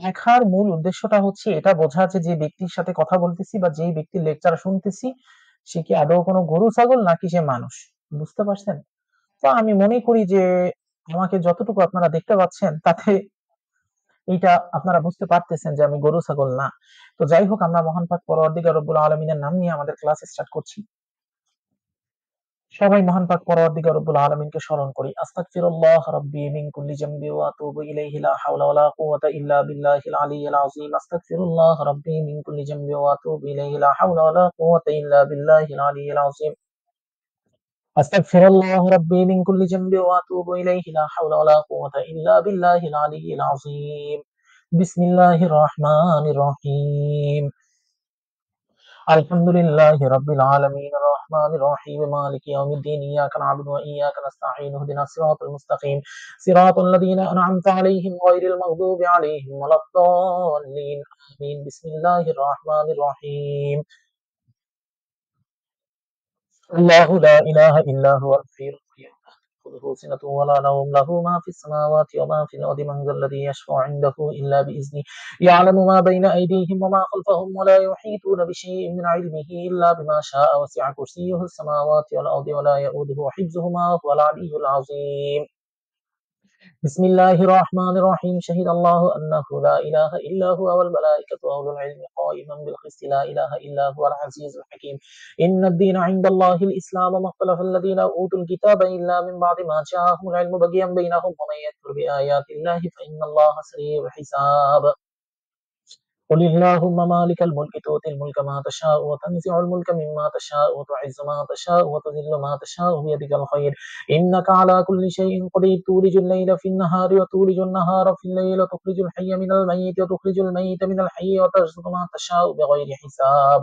দেখার মূল উদ্দেশ্যটা হচ্ছে এটা বোঝা যে ব্যক্তির সাথে কথা বলতেছি বা যেই ব্যক্তির লেকচার শুনতেছি সে কি আদৌ কোনো গরু ছাগল নাকি সে মানুষ। বুঝতে পারছেন? তো আমি মনে করি যে আমাকে যতটুকু আপনারা দেখতে পাচ্ছেন তাতে এইটা আপনারা বুঝতে পারতেছেন যে আমি গরু ছাগল না। তো যাই হোক, আমরা মহান পাক পরওয়ারদিগার রব্বুল আলামিনের নাম নিয়ে আমাদের ক্লাস স্টার্ট করছি। সবাই মহান পাক পরওয়ারদিগার রব্বুল আলামিনকে স্মরণ করি। আস্তাগফিরুল্লাহ রাব্বি মিন কুল্লি জামবি ওয়া আতুবু ইলাইহি লা হাওলা ওয়া লা কুওয়াতা ইল্লা বিল্লাহিল আলিয়্যিল আযীম। আস্তাগফিরুল্লাহ রাব্বি মিন কুল্লি জামবি ওয়া আতুবু ইলাইহি লা হাওলা ওয়া লা কুওয়াতা ইল্লা বিল্লাহিল আলিয়্যিল আযীম। আস্তাগফিরুল্লাহ রাব্বি মিন কুল্লি জামবি ওয়া আতুবু ইলাইহি লা হাওলা ওয়া লা কুওয়াতা ইল্লা বিল্লাহিল আলিয়্যিল আযীম। বিসমিল্লাহির রহমানির রহিম। আলহামদুলিল্লাহি রাব্বিল আলামিন আর-রাহমানির রহিম মালিকি ইয়াউমিদ্দিন ইয়্যাকা না'বুদু ওয়া ইয়্যাকা নাস্তাঈন ইহদিনাস সিরাতাল মুস্তাকিম সিরাতাল লাযীনা আন'আমতা আলাইহিম গায়রিল মাগদুবি আলাইহিম ওয়ালাদ-দাল্লিন আমিন। বিসমিল্লাহির রহমানির রহিম। আল্লাহু লা ইলাহা ইল্লা হুয়াল হাইয়্যুল কাইয়্যুম লা তাখুযুহু সিনাতুন ওয়া লা নাওম লাহু মা ফিস সামাওয়াতি ওয়া মা ফিল আরদি মান যাল্লাযী ইয়াশফা'ু 'ইনদাহু ইল্লা বিইذনিহি ইয়া'লামু মা বাইনা আইদিহিম ওয়া মা খালফাহুম ওয়া লা yuhītūna biشay'in min 'ilmihi illā bimā shā'a wasi'a kursiyyuhu as-samāwāti wal arda wa lā ya'ūduhu ḥifظuhumā wa huwal 'aliyyul 'aẓīm. বিসমিল্লাহির রহমানির রহিম। শাহিদাল্লাহু আন্নাহু লা ইলাহা ইল্লা হুয়া ওয়াল মালায়েকাতু ওয়া উলুল ইলমি কায়িমান বিল কিসতি লা ইলাহা ইল্লা হুয়াল আজিজুল হাকীম। ইন্নাদ-দীনা 'ইনদাল্লাহিল ইসলাম ওয়া মাখতালাফাল্লাযীনা উতুল কিতাবা ইল্লা মিন বা'দি মা জাআহুমুল 'ilmu বাগিয়ান বাইনাহুম ওয়া মান ইয়াকফুর বিআয়াতিল্লাহি ফা ইন্নাল্লাহা সারী'উল হিসাব। قل اللهم مالك الملك تؤتي الملك ما تشاء وتنزع الملك مما تشاء وتعز ما تشاء وتذل ما تشاء بيدك الخير إنك على كل شيء قدير تولج الليل في النهار وتولج النهار في الليل وتخرج الحي من الميت وتخرج الميت من الحي وترزق ما تشاء بغير حساب.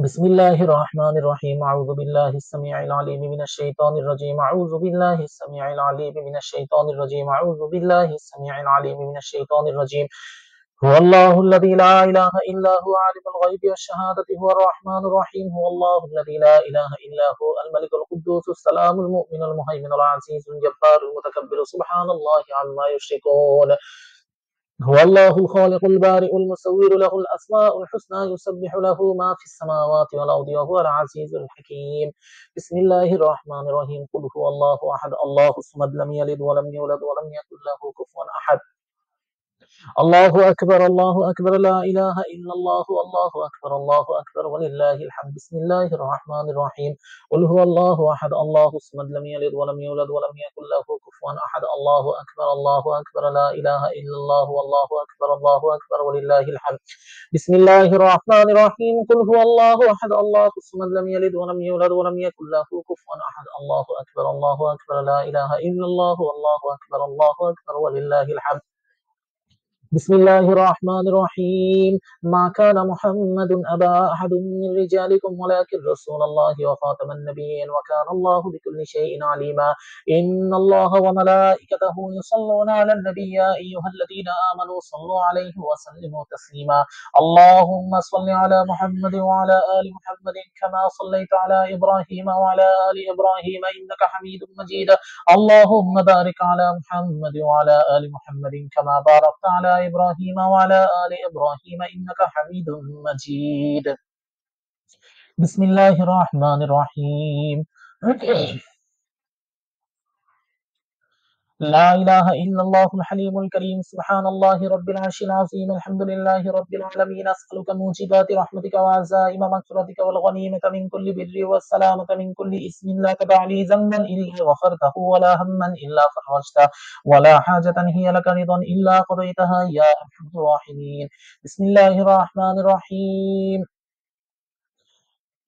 بسم الله الرحمن الرحيم. أعوذ بالله السميع العليم من الشيطان الرجيم. أعوذ بالله السميع العليم من الشيطان الرجيم. أعوذ بالله السميع العليم من الشيطان الرجيم. هو الله الذي لا إله إلا هو عالم الغيب والشهادة هو الرحمن الرحيم. هو الله الذي لا إله إلا هو الملك القدوس السلام المؤمن المهيمن العزيز الجبار المتكبر سبحان الله عما يشركون. هو الله الخالق البارئ المصور له الأسماء الحسنى يسبح له ما في السماوات والأرض وهو العزيز الحكيم. بسم الله الرحمن الرحيم. قل هو الله أحد الله الصمد لم يلد ولم يولد ولم يكن له كفوا أحد. الله أكبر الله أكبر لا إله إلا الله الله أكبر الله أكبر ولله الحمد. بسم الله الرحمن الرحيم. قل هو الله أحد الله الصمد لم يلد ولم يولد ولم يكن له كفوا أحد. الله أكبر الله أكبر لا إله إلا الله والله أكبر الله أكبر ولله الحمد. بسم الله الرحمن الرحيم. قل هو الله أحد الله الصمد لم يلد ولم يولد ولم يكن له كفوا أحد. الله أكبر الله أكبر لا إله إلا الله والله أكبر الله أكبر ولله الحمد. بسم الله الرحمن الرحيم. ما كان محمد أبا أحد من رجالكم ولكن رسول الله وخاتم النبيين وكان الله بكل شيء عليما. إن الله وملائكته يصلون على النبي يا أيها الذين آمنوا صلوا عليه وسلموا تسليما. اللهم صل على محمد وعلى آل محمد كما صليت على إبراهيم وعلى آل إبراهيم إنك حميد مجيد. اللهم بارك على محمد وعلى آل محمد كما باركت على إبراهيم وعلى آل إبراهيم إنك حميد مجيد. بسم الله الرحمن الرحيم. لا إله إلا الله الحليم الكريم. سبحان الله رب العرش العظيم. الحمد لله رب العالمين. أسألك موجبات رحمتك وعزائم مغفرتك والغنيمة من كل بر والسلامة من كل إثم لا تدع لي ذنبا إلا غفرته ولا هما إلا فرجته ولا حاجة هي لك رضا إلا قضيتها يا أرحم الراحمين. بسم الله الرحمن الرحيم.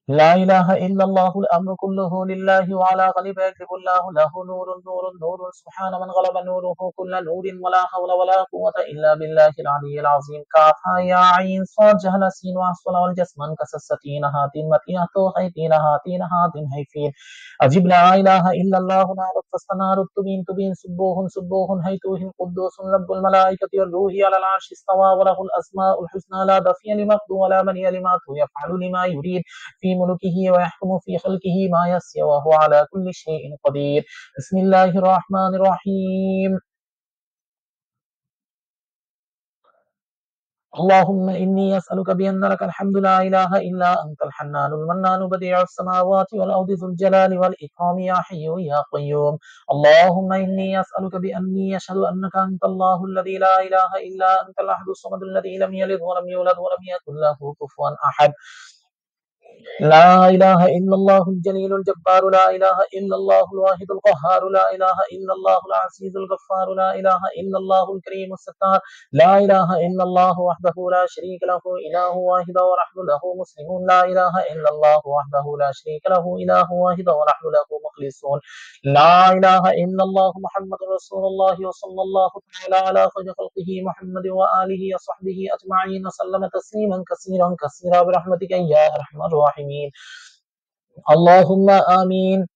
لا إله إلا الله الأمر كله لله وعلى غالب يكتب الله له نور نور نور سبحان من غلب نوره كل نور ولا حول ولا قوة إلا بالله العلي العظيم. كافها يا عين صاد جهل سين وصل والجسمن كسستين هاتين متيات هيتين هاتين هاتين هيفين. أجب لا إله إلا الله نار فاستنار تبين تبين سبوه سبوه هيتوه قدوس رب الملائكة والروح على العرش استوى وله الأسماء الحسنى لا دفي لمقد ولا من يلمات يفعل لما يريد في ملكه ويحكم في خلقه ما يشاء وهو على كل شيء قدير. بسم الله الرحمن الرحيم. اللهم إني أسألك بأن لك الحمد لا إله إلا أنت الحنان المنان بديع السماوات والأرض ذو الجلال والإكرام يا حي يا قيوم. اللهم إني أسألك بأني أشهد أنك أنت الله الذي لا إله إلا أنت الأحد الصمد الذي لم يلد ولم يولد ولم يكن له كفوا أحد. لا إله إلا الله الجليل الجبار لا إله إلا الله الواحد القهار لا إله إلا الله العزيز الغفار لا إله إلا الله الكريم الستار لا إله إلا الله وحده لا شريك له إله واحد ونحن له مسلمون لا إله إلا الله وحده لا شريك له إله واحد ونحن له مخلصون لا إله إلا الله محمد رسول الله وصلى الله تعالى على خير خلقه محمد وآله وصحبه أجمعين وسلم تسليما كثيرا كثيرا برحمتك يا أرحم الراحمين. اللهم آمين.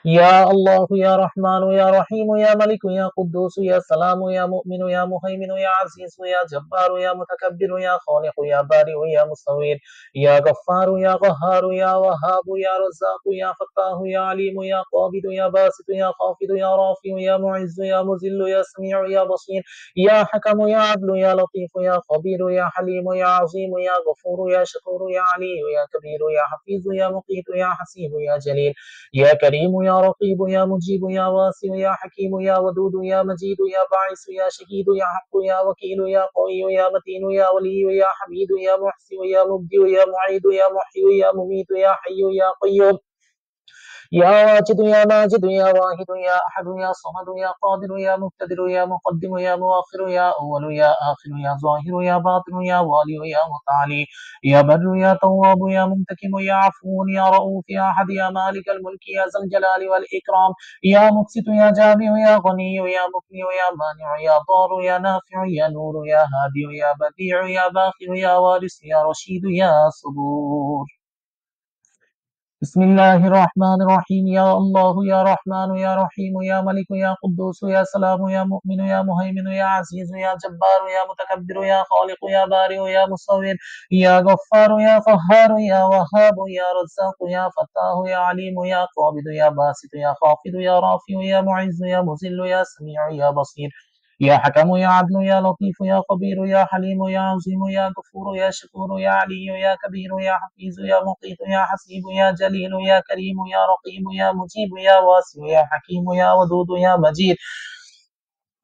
يا الله يا رحمن يا رحيم يا ملك يا قدوس يا سلام يا مؤمن يا مهيمن يا عزيز يا جبار يا متكبر يا خالق يا بارئ يا مصور يا غفار يا قهار يا وهاب يا رزاق يا فتاه يا عليم يا قابض يا باسط يا خافض يا رافع يا معز يا مذل يا سميع يا بصير يا حكم يا عدل يا لطيف يا خبير يا حليم يا عظيم يا غفور يا شكور يا علي يا كبير يا حفيظ يا مقيت يا حسيب يا جليل يا كريم يا رقيب يا مجيب يا واسع يا حكيم يا ودود يا مجيد يا باعث يا شهيد يا حق يا وكيل يا قوي يا متين يا ولي يا حميد يا محسن يا مبدئ يا معيد يا محيي يا مميت يا حي يا قيوم يا واجد يا ماجد يا واحد يا أحد يا صمد يا قادر يا مقتدر يا مقدم يا مؤخر يا أول يا آخر يا ظاهر يا باطن يا والي يا متعالي يا بر يا تواب يا منتكم يا عفو يا رؤوف يا أحد يا مالك الملك يا ذا الجلال والإكرام يا مقسط يا جامع يا غني يا مغني يا مانع يا ضار يا نافع يا نور يا هادي يا بديع يا باخر يا وارث يا رشيد يا صبور. بسم الله الرحمن الرحيم يا الله يا رحمن يا رحيم يا ملك يا قدوس يا سلام يا مؤمن يا مهيمن يا عزيز يا جبار يا متكبر يا خالق يا بارئ يا مصور يا غفار يا قهار يا وهاب يا رزاق يا فتاه يا عليم يا قابض يا باسط يا خافض يا رافع يا معز يا مذل يا سميع يا بصير يا حكم يا عدل يا لطيف يا خبير يا حليم يا عظيم يا غفور يا شكور يا علي يا كبير يا حفيظ يا مقيت يا حسيب يا جليل يا كريم يا رقيب يا مجيب يا واسع يا حكيم يا ودود يا مجيد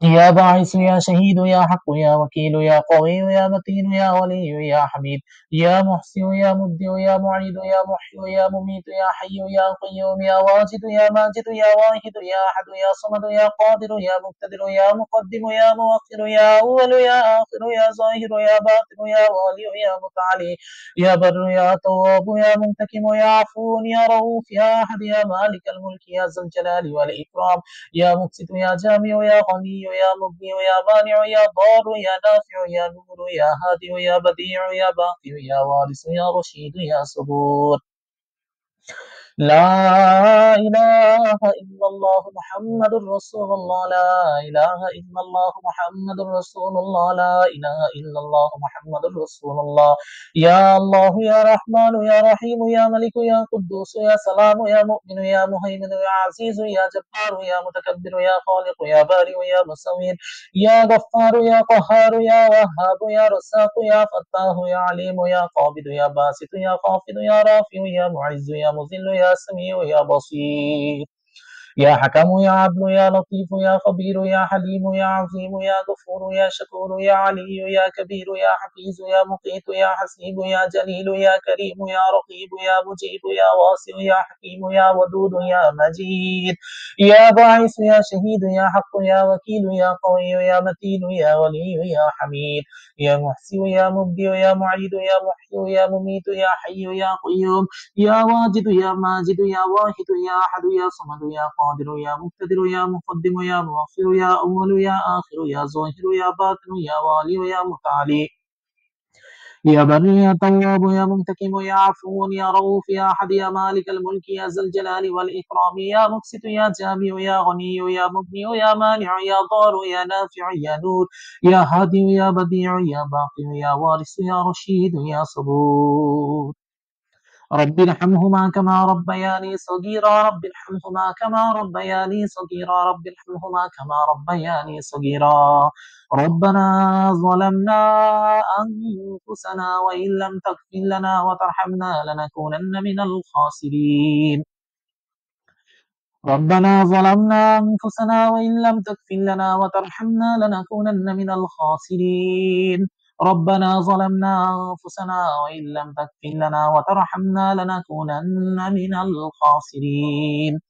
يا باعث يا شهيد يا حق يا وكيل يا قوي يا متين يا ولي يا حميد يا محسن يا مبدع يا معيد يا محيي يا مميت يا حي يا قيوم يا واجد يا ماجد يا واحد يا أحد يا صمد يا قادر يا مقتدر يا مقدم يا مؤخر يا أول يا آخر يا ظاهر يا باطن يا والي يا متعالي يا بر يا تواب يا منتكم يا عفو يا رؤوف يا أحد يا مالك الملك يا ذا الجلال والإكرام يا مقسط يا جامع يا غني يا مغني يا مانع يا ضار يا نافع يا نور يا هادي يا بديع يا باقي يا وارث يا رشيد يا صبور. لا إله إلا الله محمد رسول الله لا إله إلا الله محمد رسول الله لا إله إلا الله محمد رسول الله. يا الله يا رحمن يا رحيم يا ملك يا قدوس يا سلام يا مؤمن يا مهيمن يا عزيز يا جبار يا متكبر يا خالق يا بارئ يا مصور يا غفار يا قهار يا وهاب يا رزاق يا فتاه يا عليم يا قابض يا باسط يا خافض يا رافع يا معز يا مذل يا سميع يا بصير يا حكم يا عدل يا لطيف يا خبير يا حليم يا عظيم يا غفور يا شكور يا علي يا كبير يا حفيظ يا مقيت يا حسيب يا جليل يا كريم يا رقيب يا مجيب يا واسع يا حكيم يا ودود يا مجيد يا باعث يا شهيد يا حق يا وكيل يا قوي يا متين يا ولي يا حميد يا محسن يا مبدئ يا معيد يا محيي يا مميت يا حي يا قيوم يا واجد يا ماجد يا واحد يا أحد يا صمد يا قادر يا مقتدر يا مقدم يا مؤخر يا أول يا آخر يا ظاهر يا باطن يا والي يا متعالي يا بر يا تواب يا منتقم يا عفو يا رؤوف يا أحد يا مالك الملك يا ذا الجلال والإكرام يا مقسط يا جامع يا غني يا مغني يا مانع يا ضار يا نافع يا نور يا هادي يا بديع يا باقي يا وارث يا رشيد يا صبور. رب ارحمهما كما ربياني صغيرا رب ارحمهما كما ربياني صغيرا رب ارحمهما كما ربياني صغيرا ربنا ظلمنا أنفسنا وإن لم تغفر لنا وترحمنا لنكونن من الخاسرين ربنا ظلمنا أنفسنا وإن لم تغفر لنا وترحمنا لنكونن من الخاسرين ربنا ظلمنا أنفسنا وإن لم تغفر لنا وترحمنا لنكونن من الخاسرين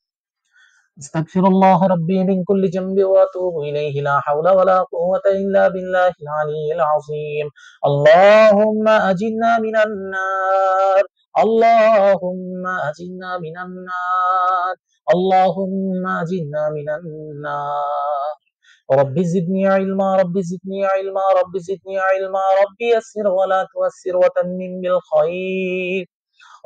استغفر الله ربي من كل جنب واتوب اليه لا حول ولا قوة الا بالله العلي العظيم اللهم اجرنا من النار اللهم اجرنا من النار اللهم اجرنا من النار رب زدني علما رب زدني علما رب زدني علما رب يسر ولا تؤسر وتمم بالخير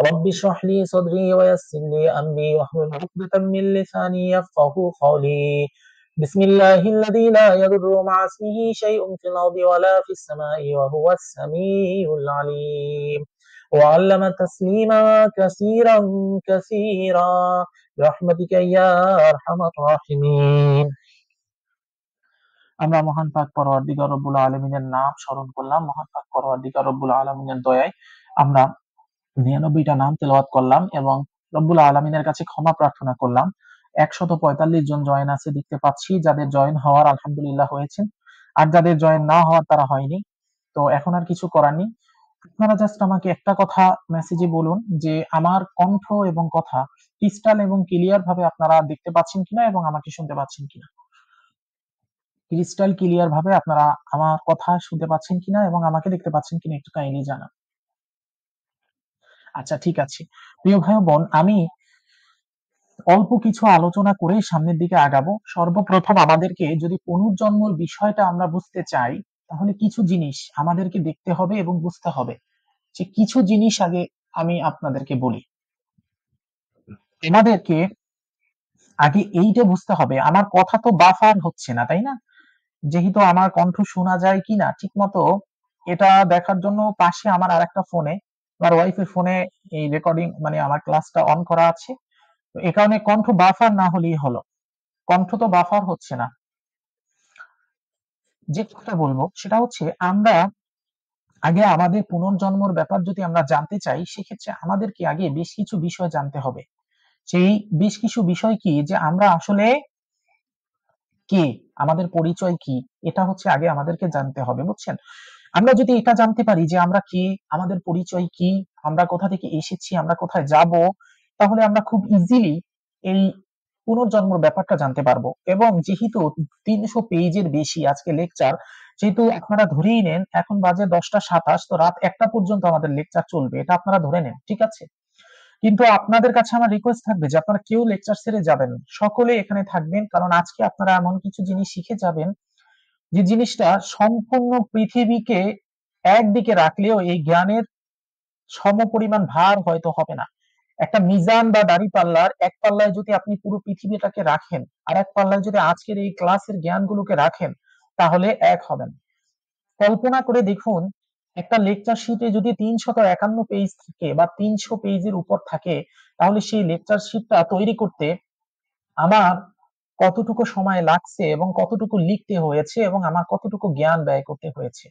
رب اشرح لي صدري ويسر لي أمري واحلل عقدة من لساني يفقه قولي بسم الله الذي لا يضر مع اسمه شيء في الأرض ولا في السماء وهو السميع العليم وعلم تسليما كثيرا كثيرا برحمتك يا أرحم الراحمين আমরা মহান পাক পরওয়ারদিগার রব্বুল আলামিনের নাম স্মরণ করলাম মহান পাক পরওয়ারদিগার রব্বুল আলামিনের দয়ায় আমরা ৯৯টা নাম তেলাওয়াত করলাম এবং রব্বুল আলামিনের কাছে ক্ষমা প্রার্থনা করলাম ১৪৫ জন জয়েন আছে দেখতে পাচ্ছি যাদের জয়েন হওয়ার আলহামদুলিল্লাহ হয়েছে আর যাদের জয়েন না হওয়ার তারা হয়নি তো এখন আর কিছু করার নেই আপনারা জাস্ট আমাকে একটা কথা মেসেজে বলুন যে আমার কণ্ঠ এবং কথা ক্রিস্টাল এবং ক্লিয়ার ভাবে আপনারা দেখতে পাচ্ছেন কিনা এবং আমাকে শুনতে পাচ্ছেন কিনা ক্রিস্টাল ক্লিয়ার ভাবে আপনারা আমার কথা শুনতে পাচ্ছেন কিনা এবং আমাকে দেখতে পাচ্ছেন কিনা একটু কাইন্ডলি জানান আচ্ছা ঠিক আছে প্রিয় ভাই বোন আমি অল্প কিছু আলোচনা করে সামনের দিকে আগাবো সর্বপ্রথম আমাদেরকে যদি পুনর্জন্মের বিষয়টা আমরা বুঝতে চাই তাহলে কিছু জিনিস আমাদেরকে দেখতে হবে এবং বুঝতে হবে যে কিছু জিনিস আগে আমি আপনাদেরকে বলি আমাদেরকে আগে এইটা বুঝতে হবে আমার কথা তো বাফার হচ্ছে না তাই না যেহেতু আমার কণ্ঠ শোনা যায় কিনা ঠিক মতো এটা দেখার জন্য পাশে আমার আরেকটা ফোনে আমার ওয়াইফের ফোনে এই রেকর্ডিং মানে আমার ক্লাসটা অন করা আছে তো এই কারণে কণ্ঠ বাফার না হলেই হলো কণ্ঠ তো বাফার হচ্ছে না যে কথা বলবো সেটা হচ্ছে আমরা আগে আমাদের পুনর্জন্মর ব্যাপার যদি আমরা জানতে চাই সেক্ষেত্রে আমাদেরকে আগে বেশ কিছু বিষয় জানতে হবে সেই বেশ কিছু বিষয় কি যে আমরা আসলে কে আমাদের পরিচয় কি এটা হচ্ছে আগে আমাদেরকে জানতে হবে বুঝছেন আমরা যদি এটা জানতে পারি যে আমরা কি আমাদের পরিচয় কি আমরা কোথা থেকে এসেছি আমরা কোথায় যাব তাহলে আমরা খুব ইজিলি এই পুনর্জন্মের ব্যাপারটা জানতে পারবো এবং যেহেতু ৩০০ পেজের বেশি আজকে লেকচার যেহেতু আপনারা ধরেই নেন এখন বাজে ১০টা ২৭ তো রাত ১টা পর্যন্ত আমাদের লেকচার চলবে এটা আপনারা ধরে নেন ঠিক আছে কিন্তু আপনাদের কাছে আমার রিকোয়েস্ট থাকবে যে আপনারা কেউ লেকচার ছেড়ে যাবেন সকলে এখানে থাকবেন কারণ আজকে আপনারা এমন কিছু জিনিস শিখে যাবেন যে জিনিসটা সম্পূর্ণ পৃথিবীকে একদিকে রাখলেও এই জ্ঞানের সমপরিমাণ ভার হয়তো হবে না একটা মিজান বা দাঁড়িপাল্লার এক পাল্লায় যদি আপনি পুরো পৃথিবীটাকে রাখেন আর এক পাল্লায় যদি আজকের এই ক্লাসের জ্ঞানগুলোকে রাখেন তাহলে এক হবেন কল্পনা করে দেখুন একটা লেকচার শিটে যদি ৩৫১ পেজ থাকে বা ৩০০ পেজের উপর থাকে তাহলে সেই লেকচার শিটটা তৈরি করতে আমার কতটুকু সময় লাগছে এবং কতটুকু লিখতে হয়েছে এবং আমার কতটুকু জ্ঞান ব্যয় করতে হয়েছে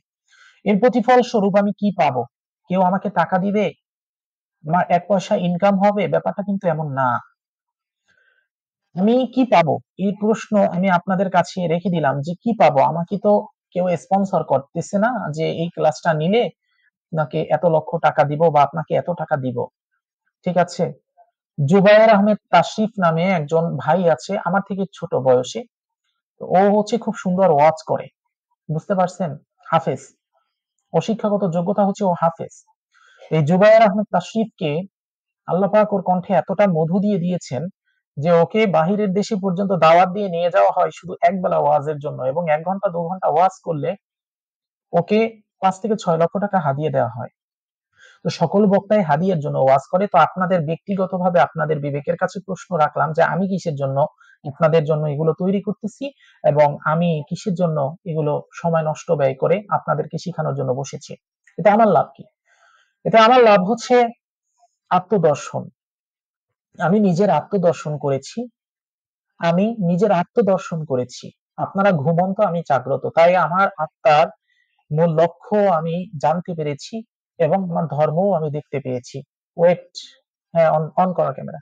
এর প্রতিফল স্বরূপ আমি কি পাবো কেউ আমাকে টাকা দিবে আমার ১ পয়সা ইনকাম হবে ব্যাপারটা কিন্তু এমন না আমি কি পাবো এই প্রশ্ন আমি আপনাদের কাছে রেখে দিলাম যে কি পাবো আমাকে তো কেউ স্পন্সর করতেছে না যে এই ক্লাসটা নিলে আপনাকে এত লক্ষ টাকা দিব বা আপনাকে এত টাকা দিব ঠিক আছে জুবায়ের আহমেদ তাশরিফ নামে একজন ভাই আছে আমার থেকে ছোট বয়সে ও হচ্ছে খুব সুন্দর ওয়াজ করে বুঝতে পারছেন হাফেজ ও শিক্ষাগত যোগ্যতা হচ্ছে ও হাফেজ এই জুবায়ের আহমেদ তাশরিফকে আল্লাহ পাক ওর কণ্ঠে এতটা মধু দিয়ে দিয়েছেন যে ওকে বাহিরের দেশে পর্যন্ত দাওয়াত দিয়ে নিয়ে যাওয়া হয় শুধু একবেলা ওয়াজের জন্য এবং ১ ঘন্টা ২ ঘন্টা ওয়াজ করলে ওকে ৫ থেকে ৬ লক্ষ টাকা হাদিয়া দেওয়া হয় তো সকল বক্তাই হাদিয়ার জন্য ওয়াজ করে তো আপনাদের ব্যক্তিগতভাবে আপনাদের বিবেকের কাছে প্রশ্ন রাখলাম যে আমি কিসের জন্য আপনাদের জন্য এগুলো তৈরি করতেছি এবং আমি কিসের জন্য এগুলো সময় নষ্ট ব্যয় করে আপনাদেরকে শেখানোর জন্য বসেছি এটা আমার লাভ কি এটা আমার লাভ হচ্ছে আত্মদর্শন। আমি নিজের আত্মদর্শন করেছি, আমি নিজের আত্মদর্শন করেছি। আপনারা ঘুমন্ত, আমি জাগ্রত, তাই আমার আত্মার মূল লক্ষ্য আমি জানতে পেরেছি এবং আমার ধর্মও আমি দেখতে পেয়েছি। ওয়েট, হ্যাঁ, অন অন করা ক্যামেরা।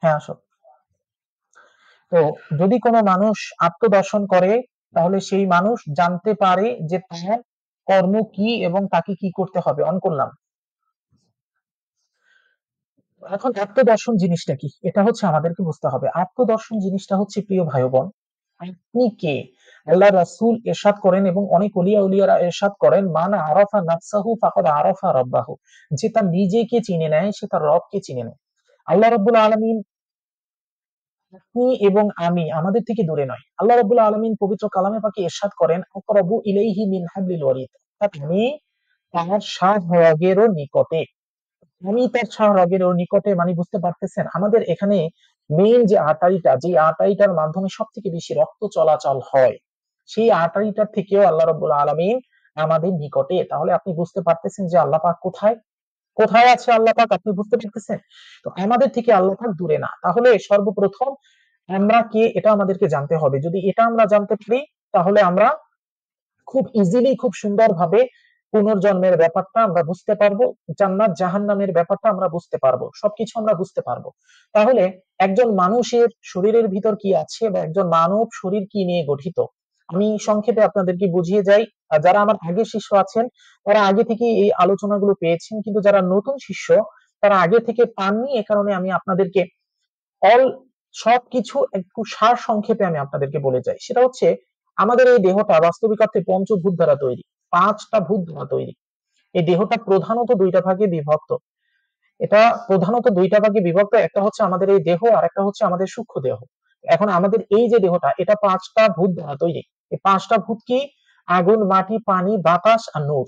হ্যাঁ, আসো। তো যদি কোনো মানুষ আত্মদর্শন করে, তাহলে সেই মানুষ জানতে পারে যে তার কর্ম কি এবং তাকে কি করতে হবে। অন করলাম। এখন আত্মদর্শন জিনিসটা কি, এটা হচ্ছে আমাদেরকে বুঝতে হবে। আত্মদর্শন জিনিসটা হচ্ছে, প্রিয় ভাই বোন, আপনি কে? আল্লাহ রাসূল ইরশাদ করেন এবং অনেক উলিয়ারা ইরশাদ করেন, মান আরাফা নাফসাহু ফাকাদ আরাফা রাব্বাহু, যে তার নিজেকে চিনে নেয় সে তার রবকে চিনে নেয়। আল্লাহ রাব্বুল আলামিন, আপনি এবং আমি আমাদের থেকে দূরে নয়। আল্লাহ রাব্বুল আলামিন পবিত্র কালামে পাকে ইরশাদ করেন, আকরাবু ইলাইহি মিন হাবলিল ওয়ারিদ, অর্থাৎ আমি তার শাহরগেরও নিকটে। আমি তার শাহরগেরও নিকটে, মানে বুঝতে পারতেছেন আমাদের এখানে মেইন যে আর্টারিটা, যে আর্টারিটার মাধ্যমে সব থেকে বেশি রক্ত চলাচল হয়, সেই আর্টারিটার থেকেও আল্লাহ রাব্বুল আলামিন আমাদের নিকটে। তাহলে আপনি বুঝতে পারতেছেন যে আল্লাহ পাক কোথায়, কোথায় আছে আল্লাহ পাক, আপনি বুঝতে পারতেছেন? তো আমাদের থেকে আল্লাহ পাক দূরে না। তাহলে সর্বপ্রথম আমরা কে, এটা আমাদেরকে জানতে হবে। যদি এটা আমরা জানতে পারি, তাহলে আমরা খুব ইজিলি, খুব সুন্দরভাবে পুনর্জন্মের ব্যাপারটা আমরা বুঝতে পারবো, জান্নাত জাহান্নামের ব্যাপারটা আমরা বুঝতে পারবো, সবকিছু আমরা বুঝতে পারবো। তাহলে একজন মানুষের শরীরের ভিতর কি আছে, বা একজন মানব শরীর কি নিয়ে গঠিত, আমি সংক্ষেপে আপনাদেরকে বুঝিয়ে যাই। যারা আমার আগের শিষ্য আছেন তারা আগে থেকে এই আলোচনাগুলো পেয়েছেন, কিন্তু যারা নতুন শিষ্য তারা আগে থেকে পাননি, এ কারণে আমি আপনাদেরকে অল সবকিছু একটু সার সংক্ষেপে আমি আপনাদেরকে বলে যাই। সেটা হচ্ছে, আমাদের এই দেহটা বাস্তবিক অর্থে পঞ্চভূত দ্বারা তৈরি, পাঁচটা ভূত দ্বারা তৈরি। এই দেহটা প্রধানত দুইটা ভাগে বিভক্ত। এটা প্রধানত দুইটা ভাগে বিভক্ত, একটা হচ্ছে আমাদের এই দেহ, আর একটা হচ্ছে আমাদের সূক্ষ্ম দেহ। এখন আমাদের এই যে দেহটা, এটা পাঁচটা ভূত দ্বারা তৈরি। এই পাঁচটা ভূত কি? আগুন, মাটি, পানি, বাতাস আর নূর।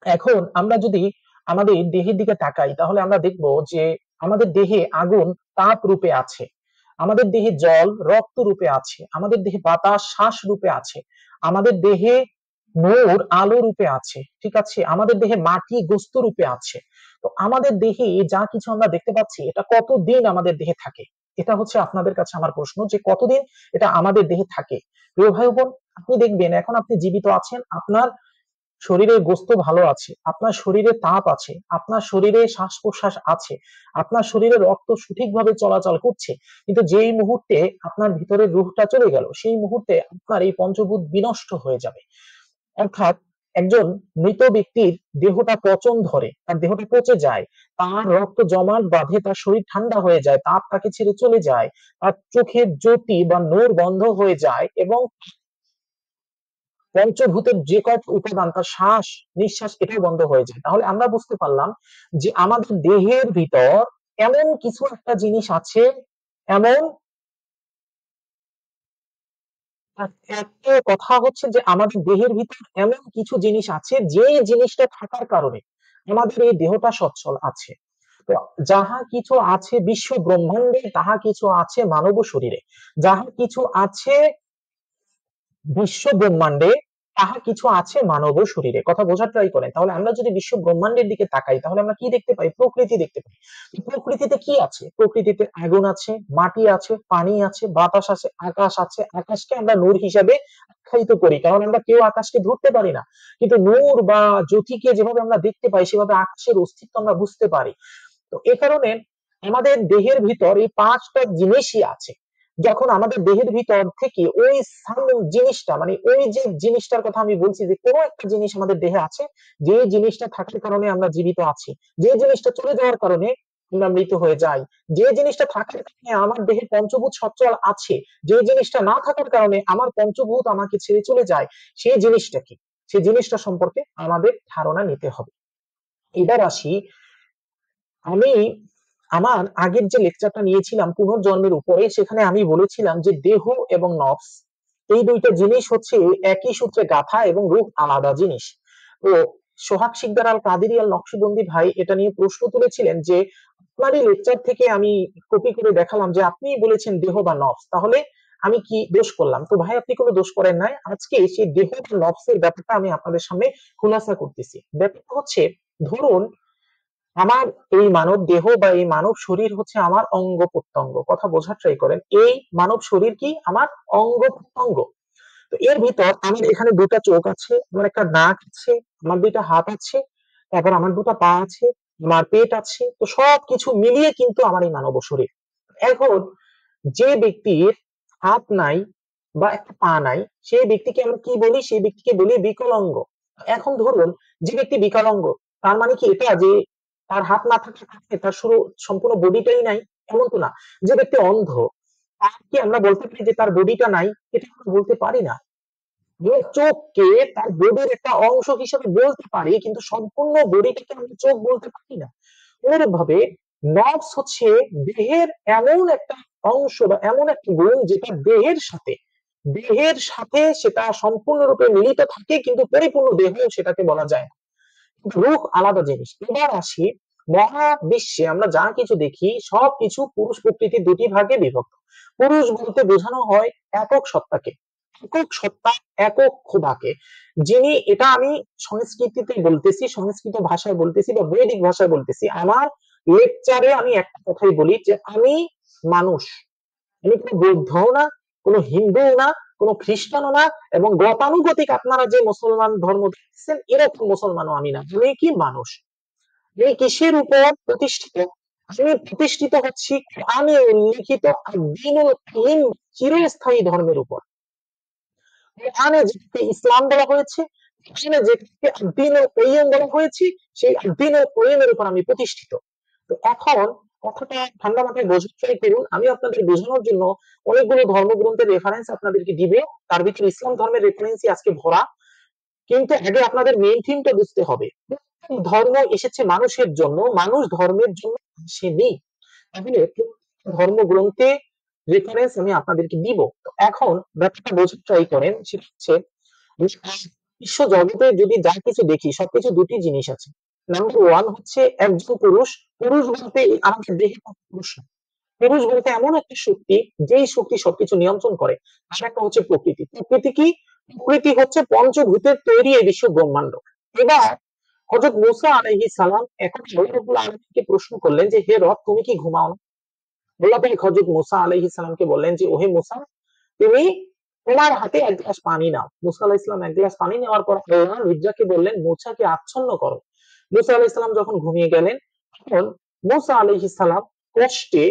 এখন আমরা যদি আমাদের দেহের দিকে তাকাই, তাহলে আমরা দেখব যে আমাদের দেহে আগুন তাপ রূপে আছে, আমাদের দেহে জল রক্ত রূপে আছে, আমাদের দেহে বাতাস শ্বাস রূপে আছে, আমাদের দেহে নূর আলো রূপে আছে, ঠিক আছে, আমাদের দেহে মাটি গোস্ত রূপে আছে। তো আমাদের দেহে যা কিছু আমরা দেখতে পাচ্ছি, এটা কতদিন আমাদের দেহে থাকে? এটা হচ্ছে আপনাদের কাছে আমার প্রশ্ন, যে কতদিন এটা আমাদের দেহে থাকে। প্রিয় ভাই বোন, আপনি দেখবেন এখন আপনি জীবিত আছেন, আপনার শরীরে গোস্ত ভালো আছে, আপনার শরীরে তাপ আছে, আপনার শরীরে শ্বাস প্রশ্বাস আছে, আপনার শরীরে রক্ত সঠিকভাবে চলাচল করছে, কিন্তু যেই মুহূর্তে আপনার ভিতরে রূহটা চলে গেল, সেই মুহূর্তে আপনার এই পঞ্চভূত বিনষ্ট হয়ে যাবে। অর্থাৎ একজন মৃত ব্যক্তির দেহটা পচন ধরে, তার দেহটা পচে যায়, তার রক্ত জমাট বাঁধে, তার শরীর ঠান্ডা হয়ে যায়, তাপ তাকে ছেড়ে চলে যায়, তার চোখের জ্যোতি বা নূর বন্ধ হয়ে যায়, এবং পঞ্চভূতের যে কয়েক উপাদান, তার শ্বাস নিঃশ্বাস এটাও বন্ধ হয়ে যায়। তাহলে আমরা বুঝতে পারলাম যে আমাদের দেহের ভিতর এমন কিছু একটা জিনিস আছে, এমন একটা কথা হচ্ছে যে আমাদের দেহের ভিতর এমন কিছু জিনিস আছে, যে জিনিসটা থাকার কারণে আমাদের এই দেহটা সচ্ছল আছে। তো যাহা কিছু আছে বিশ্ব ব্রহ্মাণ্ডে, তাহা কিছু আছে মানব শরীরে, যাহা কিছু আছে বিশ্ব ব্রহ্মাণ্ডে, তাহা কিছু আছে মানব শরীরে। কথা বোঝার ট্রাই করেন। তাহলে আমরা যদি বিশ্ব ব্রহ্মাণ্ডের দিকে তাকাই, তাহলে আমরা কি দেখতে পাই? প্রকৃতি দেখতে পাই। প্রকৃতিতে কি আছে? প্রকৃতিতে আগুন আছে, মাটি আছে, পানি আছে, বাতাস আছে, আকাশ আছে। আকাশকে আমরা নূর হিসাবে আখ্যায়িত করি, কারণ আমরা কেউ আকাশকে ধরতে পারি না, কিন্তু নূর বা জ্যোতিকে যেভাবে আমরা দেখতে পাই, সেভাবে আকাশের অস্তিত্ব আমরা বুঝতে পারি। তো এ কারণে আমাদের দেহের ভিতর এই পাঁচটা জিনিসই আছে। যখন আমাদের দেহের ভিতর থেকে ওই জিনিসটা, মানে ওই যে জিনিসটার কথা আমি বলছি, যে কোনো একটা জিনিস আমাদের দেহে আছে, যে জিনিসটা থাকার কারণে আমরা জীবিত আছি, যে জিনিসটা চলে যাওয়ার কারণে আমরা মৃত হয়ে যাই, যে জিনিসটা থাকার কারণে আমার দেহে পঞ্চভূত সচ্ছল আছে, যে জিনিসটা না থাকার কারণে আমার পঞ্চভূত আমাকে ছেড়ে চলে যায়, সেই জিনিসটা কি? সেই জিনিসটা সম্পর্কে আমাদের ধারণা নিতে হবে। এবার আসি, আমি আমার আগের যে লেকচারটা নিয়েছিলাম পুনর্জন্মের উপরে, সেখানে আমি বলেছিলাম যে দেহ এবং নফস, এই দুইটা জিনিস হচ্ছে একই সূত্রে গাঁথা, এবং রূহ আলাদা জিনিস। তো সোহাগ শিকদার আল কাদেরী আল নকশবন্দি ভাই এটা নিয়ে প্রশ্ন তুলেছিলেন, যে আপনারই লেকচার থেকে আমি কপি করে দেখালাম যে আপনি বলেছেন দেহ বা নফস, তাহলে আমি কি দোষ করলাম? তো ভাই, আপনি কোনো দোষ করেন নাই। আজকে সেই দেহ বা নফসের ব্যাপারটা আমি আপনাদের সামনে খুলাসা করতেছি। ব্যাপারটা হচ্ছে, ধরুন আমার এই মানব দেহ বা এই মানব শরীর হচ্ছে আমার অঙ্গ প্রত্যঙ্গ। কথা বোঝার ট্রাই করেন। এই মানব শরীর কি আমার অঙ্গ প্রত্যঙ্গ। তো এর ভিতর আমার এখানে দুটা চোখ আছে, আমার একটা নাক আছে, আমার দুইটা হাত আছে, তারপর আমার দুটা পা আছে, আমার পেট আছে। তো সবকিছু মিলিয়ে কিন্তু আমার এই মানব শরীর। এখন যে ব্যক্তির হাত নাই বা একটা পা নাই, সেই ব্যক্তিকে আমরা কি বলি? সেই ব্যক্তিকে বলি বিকলাঙ্গ। এখন ধরুন যে ব্যক্তি বিকলাঙ্গ, তার মানে কি এটা যে তার হাত না থাকলে তার শুরু সম্পূর্ণ বডিটাই নাই, এমন তো না। যে ব্যক্তি অন্ধ, তার কি আমরা বলতে পারি যে তার বডিটা নাই? এটা আমরা বলতে পারি না। যে চোখকে তার বডির একটা অংশ হিসেবে বলতে পারি, কিন্তু সম্পূর্ণ বডিটাকে আমরা চোখ বলতে পারি না। এরভাবে নার্ভস হচ্ছে দেহের এমন একটা অংশ বা এমন একটা গুণ যেটা দেহের সাথে সেটা সম্পূর্ণরূপে মিলিত থাকে, কিন্তু পরিপূর্ণ দেহ সেটাকে বলা যায় না। রূহ আলাদা জিনিস। এবার আসি, মহাবিশ্বে আমরা যা কিছু দেখি সবকিছু পুরুষ প্রকৃতির দুটি ভাগে বিভক্ত। পুরুষ বলতে বোঝানো হয় একক সত্তাকে, একক সত্তা, একক খোদাকে। যিনি, এটা আমি সংস্কৃতিতে বলতেছি, সংস্কৃত ভাষায় বলতেছি বা বৈদিক ভাষায় বলতেছি। আমার লেকচারে আমি একটা কথাই বলি যে আমি মানুষ। আমি কোনো বৌদ্ধও না, কোনো হিন্দুও না, কোনো খ্রিস্টানও না, এবং গতানুগতিক আপনারা যে মুসলমান ধর্ম দেখছেন এরকম মুসলমানও আমি না। আমি কি মানুষ। এই কিসের উপর প্রতিষ্ঠিত? আমি প্রতিষ্ঠিত হচ্ছি কোরআনে উল্লিখিত দ্বীনুল কাইয়িম, চিরস্থায়ী ধর্মের উপর। কোরআনে যেটাকে ইসলাম বলা হয়েছে, কোরআনে যেটাকে দ্বীনুল কাইয়িম বলা হয়েছে, সেই দ্বীনুল কাইয়িমের উপর আমি প্রতিষ্ঠিত। তো এখন কথাটা ঠান্ডা মাথায় বোঝার ট্রাই করুন। আমি আপনাদের বোঝানোর জন্য অনেকগুলো ধর্মগ্রন্থের রেফারেন্স আপনাদেরকে দিবে, তার ভিতরে ইসলাম ধর্মের রেফারেন্সই আজকে ভরা। কিন্তু আগে আপনাদের মেইন থিমটা বুঝতে হবে। ধর্ম এসেছে মানুষের জন্য, মানুষ ধর্মের জন্য আসেনি। তাহলে ধর্মগ্রন্থে রেফারেন্স আমি আপনাদেরকে দিব। তো এখন ব্যাপারটা বোঝার ট্রাই করেন, সেটা হচ্ছে বিশ্ব জগতে যদি যা কিছু দেখি সবকিছু দুটি জিনিস আছে। নাম্বার ওয়ান হচ্ছে একজন পুরুষ। পুরুষ বলতে আমাদের দেহে পুরুষ না। পুরুষ বলতে এমন একটা শক্তি, যেই শক্তি সবকিছু নিয়ন্ত্রণ করে। আর একটা হচ্ছে প্রকৃতি। প্রকৃতি কি? প্রকৃতি হচ্ছে পঞ্চভূতের তৈরি এই বিশ্ব ব্রহ্মাণ্ড। এবার হযরত মূসা আলাইহিস সালাম এখন আল্লাহ রাব্বুল আলামিনকে প্রশ্ন করলেন যে হে রব, তুমি কি ঘুমাও না? আল্লাহ পাক হযরত মূসা আলাইহিস সালামকে বললেন যে ওহে মূসা, তুমি তোমার হাতে এক গ্লাস পানি নাও। মূসা আলাইহিস সালাম এক গ্লাস পানি নেওয়ার পর আল্লাহ রিজ্জাকে বললেন মূসাকে আচ্ছন্ন করো। মূসা আলাইহিস সালাম যখন ঘুমিয়ে গেলেন, তখন মূসা আলাইহিস সালাম কষ্টে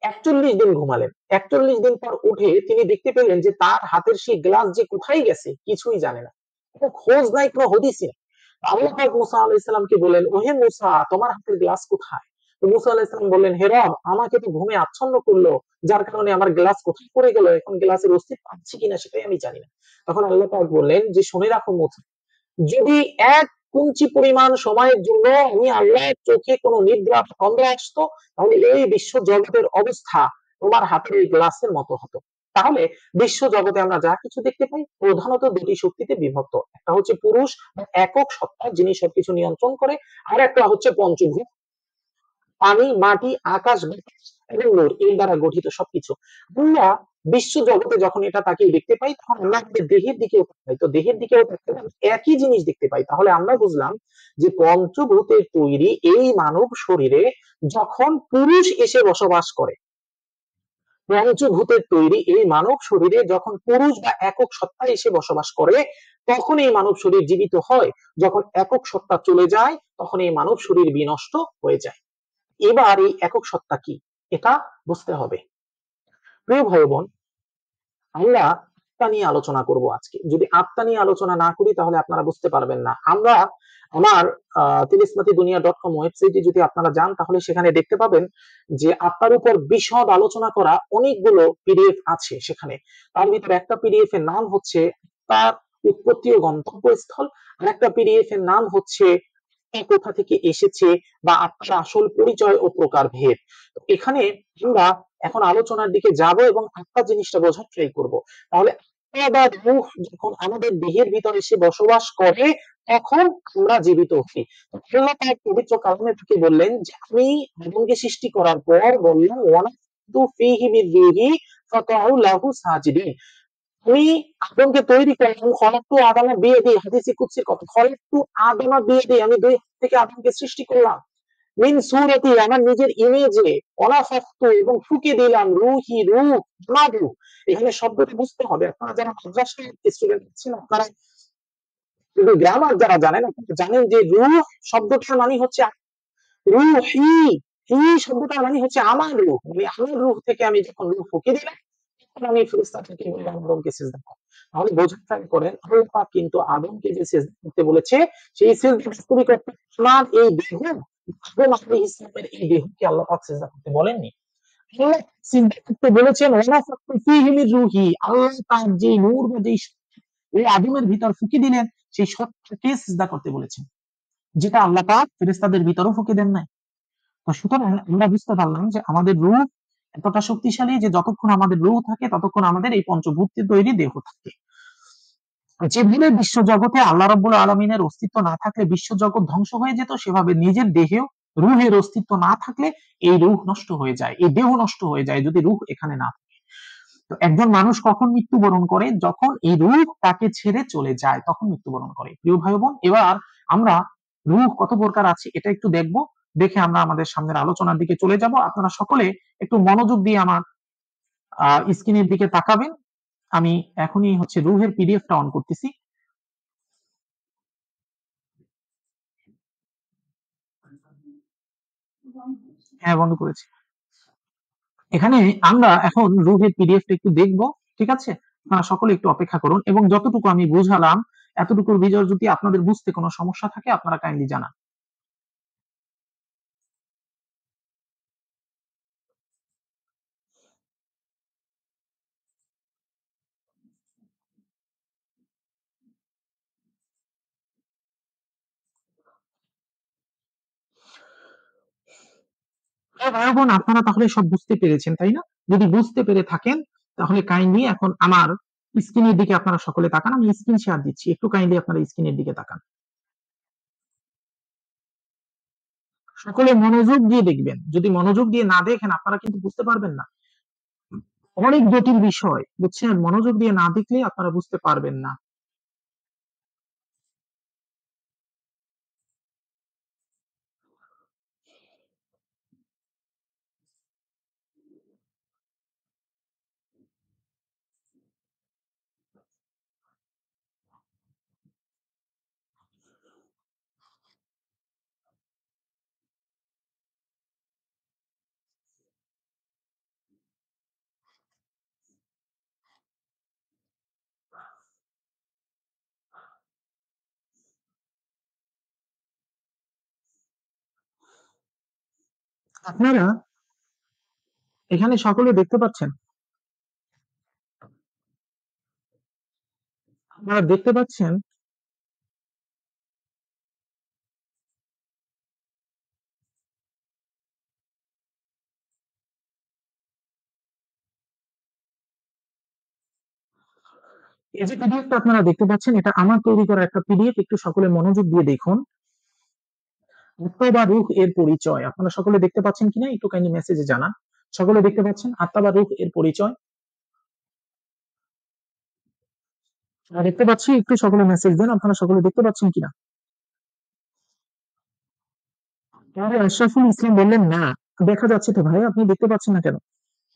৪১ দিন ঘুমালেন। ৪১ দিন পর উঠে তিনি দেখতে পেলেন যে তার হাতের সেই গ্লাস যে কোথায় গেছে কিছুই জানে না। কোনো খোঁজ নাই, কোনো হদিসই নাই। আল্লাহ পাক মূসা আলাইহিস সালামকে বললেন, ওহে মূসা, তোমার হাতের গ্লাস কোথায়? তো মূসা আলাইহিস সালাম বললেন, হে রব, আমাকে তো ঘুমে আচ্ছন্ন করলো, যার কারণে আমার গ্লাস কোথায় পড়ে গেল, এখন গ্লাসের অস্তিত্ব আছে কিনা সেটাই আমি জানি না। তখন আল্লাহ পাক বললেন যে শুনে রাখো মূসা, যদি এক কুঞ্চি পরিমাণ সময়ের জন্য আমি আল্লাহর চোখে কোনো নিদ্রা তন্দ্রা আসতো, তাহলে এই বিশ্ব জগতের অবস্থা তোমার হাতের এই গ্লাসের মতো হতো। তাহলে বিশ্ব জগতে আমরা যা কিছু দেখতে পাই প্রধানত দুটি শক্তিতে বিভক্ত। একটা হচ্ছে পুরুষ বা একক সত্তা, যিনি সবকিছু নিয়ন্ত্রণ করে। আর একটা হচ্ছে পঞ্চভূত, পানি, মাটি, আকাশ, বাতাস এবং নূর, এর দ্বারা গঠিত সবকিছু। আমরা বিশ্ব জগতে যখন এটা তাকে দেখতে পাই, তখন আমরা আমাদের দেহের দিকেও তাকাই। তো দেহের দিকেও তাকালে আমরা একই জিনিস দেখতে পাই। তাহলে আমরা বুঝলাম যে পঞ্চভূতের তৈরি এই মানব শরীরে যখন পুরুষ এসে বসবাস করে, পঞ্চভূতের তৈরি এই মানব শরীরে যখন পুরুষ বা একক সত্তা এসে বসবাস করে, তখন এই মানব শরীর জীবিত হয়। যখন একক সত্তা চলে যায়, তখন এই মানব শরীর বিনষ্ট হয়ে যায়। এবার এই একক সত্তা কি, এটা বুঝতে হবে। প্রিয় ভাই বোন, আমরা আত্মা নিয়ে আলোচনা করব আজকে। যদি আত্মা নিয়ে আলোচনা না করি তাহলে আপনারা বুঝতে পারবেন না। আমরা আমার তিলিসমাতিদুনিয়া.com ওয়েবসাইটে যদি আপনারা যান, তাহলে সেখানে দেখতে পাবেন যে আত্মার উপর বিশদ আলোচনা করা অনেকগুলো পিডিএফ আছে সেখানে। তার ভিতরে একটা পিডিএফ এর নাম হচ্ছে তার উৎপত্তি ও গন্তব্যস্থল, আর একটা পিডিএফ এর নাম হচ্ছে কোথা থেকে এসেছে বা আত্মার আসল পরিচয় ও প্রকারভেদ। এখানে আমরা এখন আলোচনার দিকে যাব এবং আত্মা জিনিসটা বোঝার ট্রাই করব। তাহলে আত্মা বা রূহ যখন আমাদের দেহের ভিতরে এসে বসবাস করে, তখন আমরা জীবিত হই। আল্লাহ তার পবিত্র কালামে থেকে বললেন যে আমি আদমকে সৃষ্টি করার পর বললাম ওয়ানাফখতু ফীহি মির রূহি ফাকাউ লাহু সাজিদিন। আমি আদমকে তৈরি করলাম, খলাকতু আদামা বিয়াদি, হাদিসে কুদসির কথা, খলাকতু আদামা বিয়াদি, আমি দুই হাত থেকে আদমকে সৃষ্টি করলাম। মিন সূরাতি, আমার নিজের ইমেজে, ওয়ানাফাখতু, এবং ফুঁকে দিলাম, রূহি, রূহ, আমার রূহ। এখানে শব্দটি বুঝতে হবে, আপনারা যারা মাদ্রাসায় স্টুডেন্ট আছেন, আপনারা গ্রামার যারা জানেন, আপনারা জানেন যে রূহ শব্দটার মানে হচ্ছে রূহি, হি শব্দটার মানে হচ্ছে আমার রূহ, মানে আমার রূহ থেকে আমি যখন রূহ ফুঁকে দিলাম, তখন আমি ফেরেশতাদেরকে বললাম আদমকে সিজদা করো। তাহলে বোঝার ট্রাই করেন, আল্লাহ পাক কিন্তু আদমকে যে সিজদা করতে বলেছে, সেই সিজদা বাস্তবিক অর্থে আমার এই দেহ, আদম আলাইহিস সালামের এই দেহকে আল্লাহ পাক সিজদা করতে বলেননি। আল্লাহ সিজদা করতে বলেছেন ওয়ানাফাখতু ফীহি মির রূহি, আল্লাহ পাক যে নূর বা যে এই আদমের ভিতর ফুঁকে দিলেন, সেই সত্যকে সিজদা করতে বলেছেন, যেটা আল্লাহ পাক ফেরেশতাদের ভিতরও ফুঁকে দেন নাই। তো সুতরাং আমরা বুঝতে পারলাম যে আমাদের রূহ এতটা শক্তিশালী যে যতক্ষণ আমাদের রূহ থাকে ততক্ষণ আমাদের এই পঞ্চভূতের তৈরি দেহ থাকে। যেভাবে বিশ্বজগতে আল্লাহ রাব্বুল আলামিনের অস্তিত্ব না থাকলে বিশ্বজগৎ ধ্বংস হয়ে যেত, সেভাবে নিজের দেহেও রূহের অস্তিত্ব না থাকলে এই রূহ নষ্ট হয়ে যায়, এই দেহ নষ্ট হয়ে যায় যদি রূহ এখানে না থাকে। তো একজন মানুষ কখন মৃত্যুবরণ করে? যখন এই রূহ তাকে ছেড়ে চলে যায়, তখন মৃত্যুবরণ করে। প্রিয় ভাই বোন, এবার আমরা রূহ কত প্রকার আছে এটা একটু দেখবো, দেখে আমরা আমাদের সামনের আলোচনার দিকে চলে যাব। আপনারা সকলে একটু মনোযোগ দিয়ে আমার স্ক্রিনের দিকে তাকাবেন। আমি এখনই হচ্ছে রূহের পিডিএফটা অন করতেছি। হ্যাঁ, বন্ধ করেছি। এখানে আমরা এখন রূহের পিডিএফটা একটু দেখব, ঠিক আছে? আপনারা সকলে একটু অপেক্ষা করুন, এবং যতটুকু আমি বুঝালাম এতটুকুর ভিতর যদি আপনাদের বুঝতে কোনো সমস্যা থাকে আপনারা কাইন্ডলি জানান। হ্যাঁ ভাই বোন, আপনারা তাহলে সব বুঝতে পেরেছেন তাই না? যদি বুঝতে পেরে থাকেন তাহলে কাইন্ডলি এখন আমার স্ক্রিনের দিকে আপনারা সকলে তাকান। আমি স্ক্রিন শেয়ার দিচ্ছি, একটু কাইন্ডলি আপনারা স্ক্রিনের দিকে তাকান। সকলে মনোযোগ দিয়ে দেখবেন, যদি মনোযোগ দিয়ে না দেখেন আপনারা কিন্তু বুঝতে পারবেন না। অনেক জটিল বিষয়, বুঝছেন? মনোযোগ দিয়ে না দেখলে আপনারা বুঝতে পারবেন না। আপনারা এখানে সকলে দেখতে পাচ্ছেন, আপনারা দেখতে পাচ্ছেন এই যে পিডিএফটা আপনারা দেখতে পাচ্ছেন, এটা আমার তৈরি করা একটা পিডিএফ, একটু সকলে মনোযোগ দিয়ে দেখুন। আত্মা বা রূহ এর পরিচয় আপনারা সকলে দেখতে পাচ্ছেন কিনা একটু কাইন্ডলি মেসেজে জানান। সকলে দেখতে পাচ্ছেন আত্মা বা রূহ এর পরিচয়? দেখতে পাচ্ছি, একটু সকলে মেসেজ দেন আপনারা সকলে দেখতে পাচ্ছেন কিনা। তাহলে আশরাফুল ইসলাম বললেন না, দেখা যাচ্ছে তো ভাই, আপনি দেখতে পাচ্ছেন না কেন?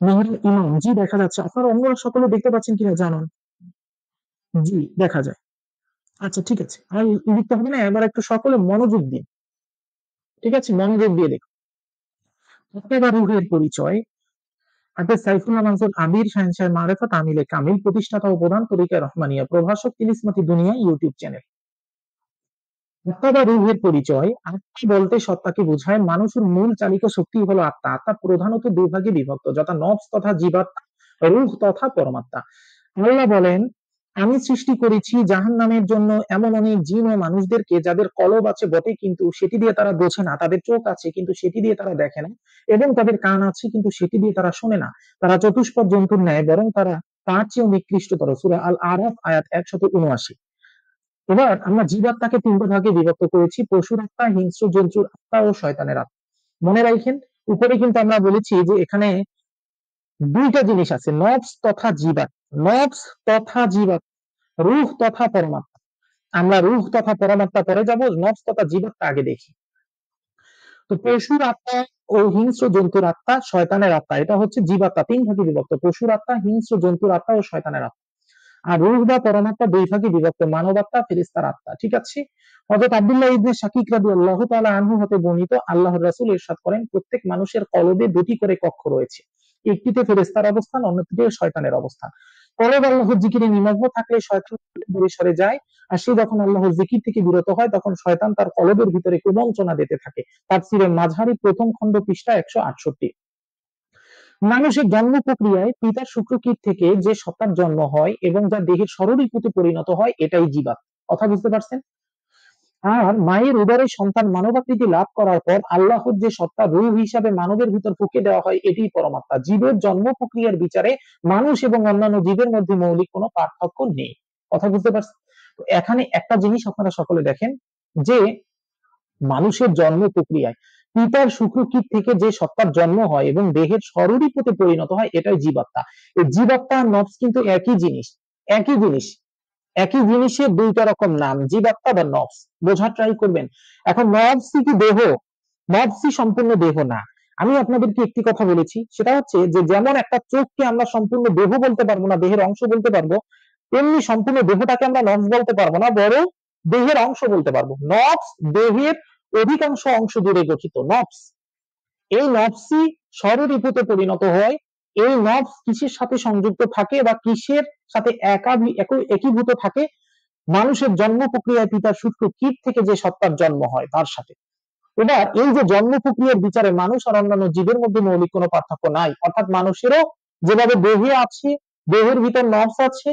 মেহের ইমাম, জি দেখা যাচ্ছে। আপনারা অন্যরা সকলে দেখতে পাচ্ছেন কিনা জানান। জি দেখা যায়। আচ্ছা ঠিক আছে, আর লিখতে হবে না, এবার একটু সকলে মনোযোগ দিন, ঠিক আছে? মনোযোগ দিয়ে দেখুন। আত্মা বা রূহের পরিচয়। সাইফুল্লাহ মানসুর আবির শাহেনশাহ মারেফত আমিলে কামিল, প্রতিষ্ঠাতা ও প্রধান তরিকা রহমানিয়া, প্রভাষক তিলিসমাতি দুনিয়া ইউটিউব চ্যানেল। আত্মা বা রূহের পরিচয়। আত্মা বলতে সত্তাকে বোঝায়। মানুষের মূল চালিত শক্তি হলো আত্মা। আত্মা প্রধানত দুই ভাগে বিভক্ত, যথা নফস তথা জীবাত্মা, রূহ তথা পরমাত্মা। আল্লাহ বলেন, আমি সৃষ্টি করেছি জাহান্নামের জন্য এমন অনেক জিন ও মানুষদেরকে যাদের কলব আছে বটে কিন্তু সেটি দিয়ে তারা বোঝে না, তাদের চোখ আছে কিন্তু সেটি দিয়ে তারা দেখে না, এবং তাদের কান আছে কিন্তু সেটি দিয়ে তারা শোনে না। তারা চতুষ্পদ জন্তুর ন্যায়, বরং তারা তার চেয়েও নিকৃষ্টতর। সূরা আল আরাফ আয়াত 179। এবার আমরা জীবাত্মাকে তিনটা ভাগে বিভক্ত করেছি: পশুর আত্মা, হিংস্র জন্তুর আত্মা ও শয়তানের আত্মা। মনে রাখেন, উপরে কিন্তু আমরা বলেছি যে এখানে দুইটা জিনিস আছে, নফস তথা জীবাত্মা। নফস তথা জীবাত্মা, রূহ তথা পরমাত্মা। আমরা রূহ তথা পরমাত্মা পরে যাব, নফস তথা জীবাত্মা আগে দেখি। তো পশুর আত্মা ও হিংস্র জন্তুর আত্মা, শয়তানের আত্মা, এটা হচ্ছে জীবাত্মা, তিন ভাগে বিভক্ত: পশুর আত্মা, হিংস্র জন্তুর আত্মা ও শয়তানের আত্মা। আর রূহ বা পরমাত্মা দুই ভাগে বিভক্ত: মানব আত্মা, ফেরেশতার আত্মা। ঠিক আছে। হযরত আব্দুল্লাহ ইবনে শাকিক রাদিয়াল্লাহু তাআলা আনহু হতে বর্ণিত, আল্লাহর রাসূল ইরশাদ করেন, প্রত্যেক মানুষের কলবে দুটি করে কক্ষ রয়েছে, একটিতে ফেরেশতার অবস্থান, অন্যটিতে শয়তানের অবস্থান। কলব আল্লাহর জিকিরে নিমগ্ন থাকলে শয়তান দূরে সরে যায়, আর সে যখন আল্লাহর জিকির থেকে বিরত হয় তখন শয়তান তার কলবের ভিতরে কুমন্ত্রণা দিতে থাকে। তাফসীরে মাযহারি প্রথম খণ্ড পৃষ্ঠা 168। মানুষের জন্ম প্রক্রিয়ায় পিতার শুক্রকীট থেকে যে সত্তার জন্ম হয় এবং যা দেহের স্বরূপে পরিণত হয়, এটাই জীবাত্মা। কথা বুঝতে পারছেন? আর মায়ের উদরে সন্তান মানবাকৃতি লাভ করার পর আল্লাহর যে সত্তা রূহ হিসাবে মানবের ভিতর ফুঁকে দেওয়া হয়, এটি পরমাত্মা। জীবের জন্ম প্রক্রিয়ার বিচারে মানুষ এবং অন্যান্য জীবের মধ্যে মৌলিক কোনো পার্থক্য নেই। কথা বুঝতে পারছেন? তো এখানে একটা জিনিস আপনারা সকলে দেখেন, যে মানুষের জন্ম প্রক্রিয়ায় পিতার শুক্রকীট থেকে যে সত্তার জন্ম হয় এবং দেহের স্বরূপে পরিণত হয়, এটাই জীবাত্মা। এই জীবাত্মা আর নফস কিন্তু একই জিনিস, একই জিনিস, একই জিনিসের দুইটা রকম নাম, জীবাত্মা বা নফস। বোঝার ট্রাই করবেন। এখন নফসই কি দেহ? নফসই সম্পূর্ণ দেহ না। আমি আপনাদেরকে একটি কথা বলেছি, সেটা হচ্ছে যে যেমন একটা চোখকে আমরা সম্পূর্ণ দেহ বলতে পারবো না, দেহের অংশ বলতে পারবো, তেমনি সম্পূর্ণ দেহটাকে আমরা নফস বলতে পারবো না, বরং দেহের অংশ বলতে পারবো। নফস দেহের অধিকাংশ অংশ জুড়ে গঠিত। নফস, এই নফসই স্বরূপে পরিণত হয়। এই নফস কিসের সাথে সংযুক্ত থাকে বা কিসের সাথে একীভূত থাকে? মানুষের জন্ম প্রক্রিয়ায় পিতার শুক্রকীট থেকে যে সত্তার জন্ম হয় তার সাথে। এবার এই যে জন্ম প্রক্রিয়ার বিচারে মানুষ আর অন্যান্য জীবের মধ্যে মৌলিক কোনো পার্থক্য নাই, অর্থাৎ মানুষেরও যেভাবে দেহে আছে, দেহের ভিতর নফস আছে,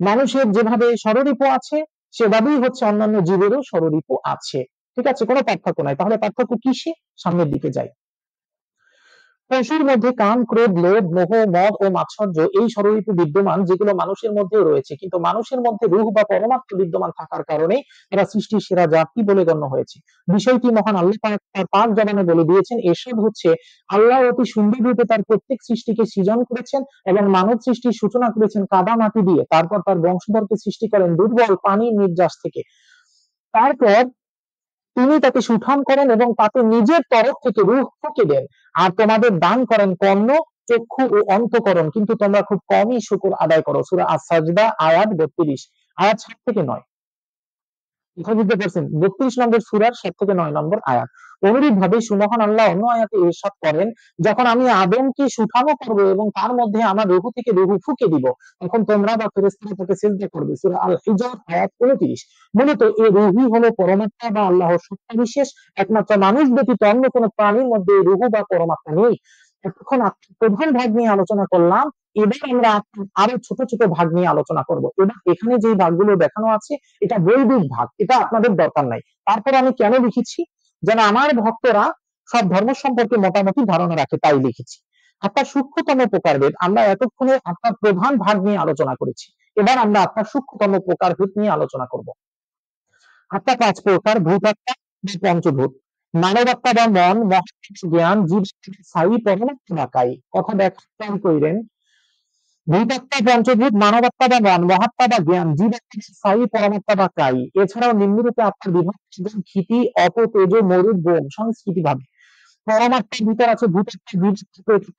মানুষের যেভাবে স্বরূপ আছে, সেভাবেই হচ্ছে অন্যান্য জীবেরও স্বরূপ আছে। ঠিক আছে, কোনো পার্থক্য নাই। তাহলে পার্থক্য কিসে? সামনের দিকে যাই। পশুর মধ্যে কাম, ক্রোধ, লোভ, মোহ, মদ ও মাৎসর্য এই স্বরূপ বিদ্যমান, যেগুলো মানুষের মধ্যেও রয়েছে, কিন্তু মানুষের মধ্যে রূহ বা পরমাত্মা বিদ্যমান থাকার কারণে এরা সৃষ্টির সেরা জাতি বলে গণ্য হয়েছে। বিষয়টি মহান আল্লাহ পাক তার পাক জবানে বলে দিয়েছেন। এসব হচ্ছে আল্লাহ অতি সুন্দর রূপে তার প্রত্যেক সৃষ্টিকে সৃজন করেছেন এবং মানব সৃষ্টির সূচনা করেছেন কাদা মাটি দিয়ে, তারপর তার বংশধরকে সৃষ্টি করেন দুর্বল পানির নির্যাস থেকে। তারপর তিনি তাকে সুঠাম করেন এবং তাতে নিজের তরফ থেকে রূহ ফুঁকে দেন। আর তোমাদের দান করেন কর্ণ, চক্ষু ও অন্তঃকরণ, কিন্তু তোমরা খুব কমই শুকর আদায় করো। সূরা আস-সাজদা আয়াত 32, আয়াত 7 থেকে 9। কথা বুঝতে পারছেন? 32 নম্বর সূরার 7 থেকে 9 নম্বর আয়াত। অনুরূপ ভাবে সুমহান আল্লাহ অন্য আয়াতে ইরশাদ করেন, যখন আমি আদমকে সুঠামো করব এবং তার মধ্যে আমার রূহ থেকে রূহ ফুঁকে দিব, তখন তোমরা বা ফেরেশতারা তাকে সিজদা করবে। সূরা আল হিজর আয়াত 29। মূলত এই রূহই হলো পরমাত্মা বা আল্লাহর সত্তা বিশেষ। একমাত্র মানুষ ব্যতীত অন্য কোনো প্রাণীর মধ্যে রূহ বা পরমাত্মা নেই। এতক্ষণ প্রধান ভাগ নিয়ে আলোচনা করলাম, এবার আমরা আরো ছোট ছোট ভাগ নিয়ে আলোচনা করব। এবার এখানে যে ভাগগুলো দেখানো আছে, এটা বৈদিক ভাগ, এটা আপনাদের দরকার নাই। তারপর আমি কেন লিখেছি? যেন আমার ভক্তরা সব ধর্ম সম্পর্কে মোটামুটি ধারণা রাখে, তাই লিখেছি। আপনার সূক্ষ্মতম প্রকারভেদ আমরা এতক্ষণে আপনার প্রধান ভাগ নিয়ে আলোচনা করেছি। এবার আমরা আপনার সূক্ষ্মতম প্রকারভেদ নিয়ে আলোচনা করব। আত্মা 5 প্রকার: ভূতাত্মা বা পঞ্চভূত, মানবাত্মা বা মন, মহাত্মা জ্ঞান, জীব স্থায়ী, পরমাত্মা বা কায়ী। কথা ব্যাখ্যা করিলেন। ভূতাত্মা পঞ্চভূত, মানবাত্মা বা মন, মহাত্মা বা জ্ঞান, জীবাত্মা স্থায়ী, পরমাত্মা বা কায়ী। এছাড়াও নিম্নরূপে আত্মার বিভাগ: ক্ষিতি, অপ, তেজ, মরু, বোম। সংস্কৃতি ভাবে পরমাত্মার ভিতর আছে ভূতাত্মা,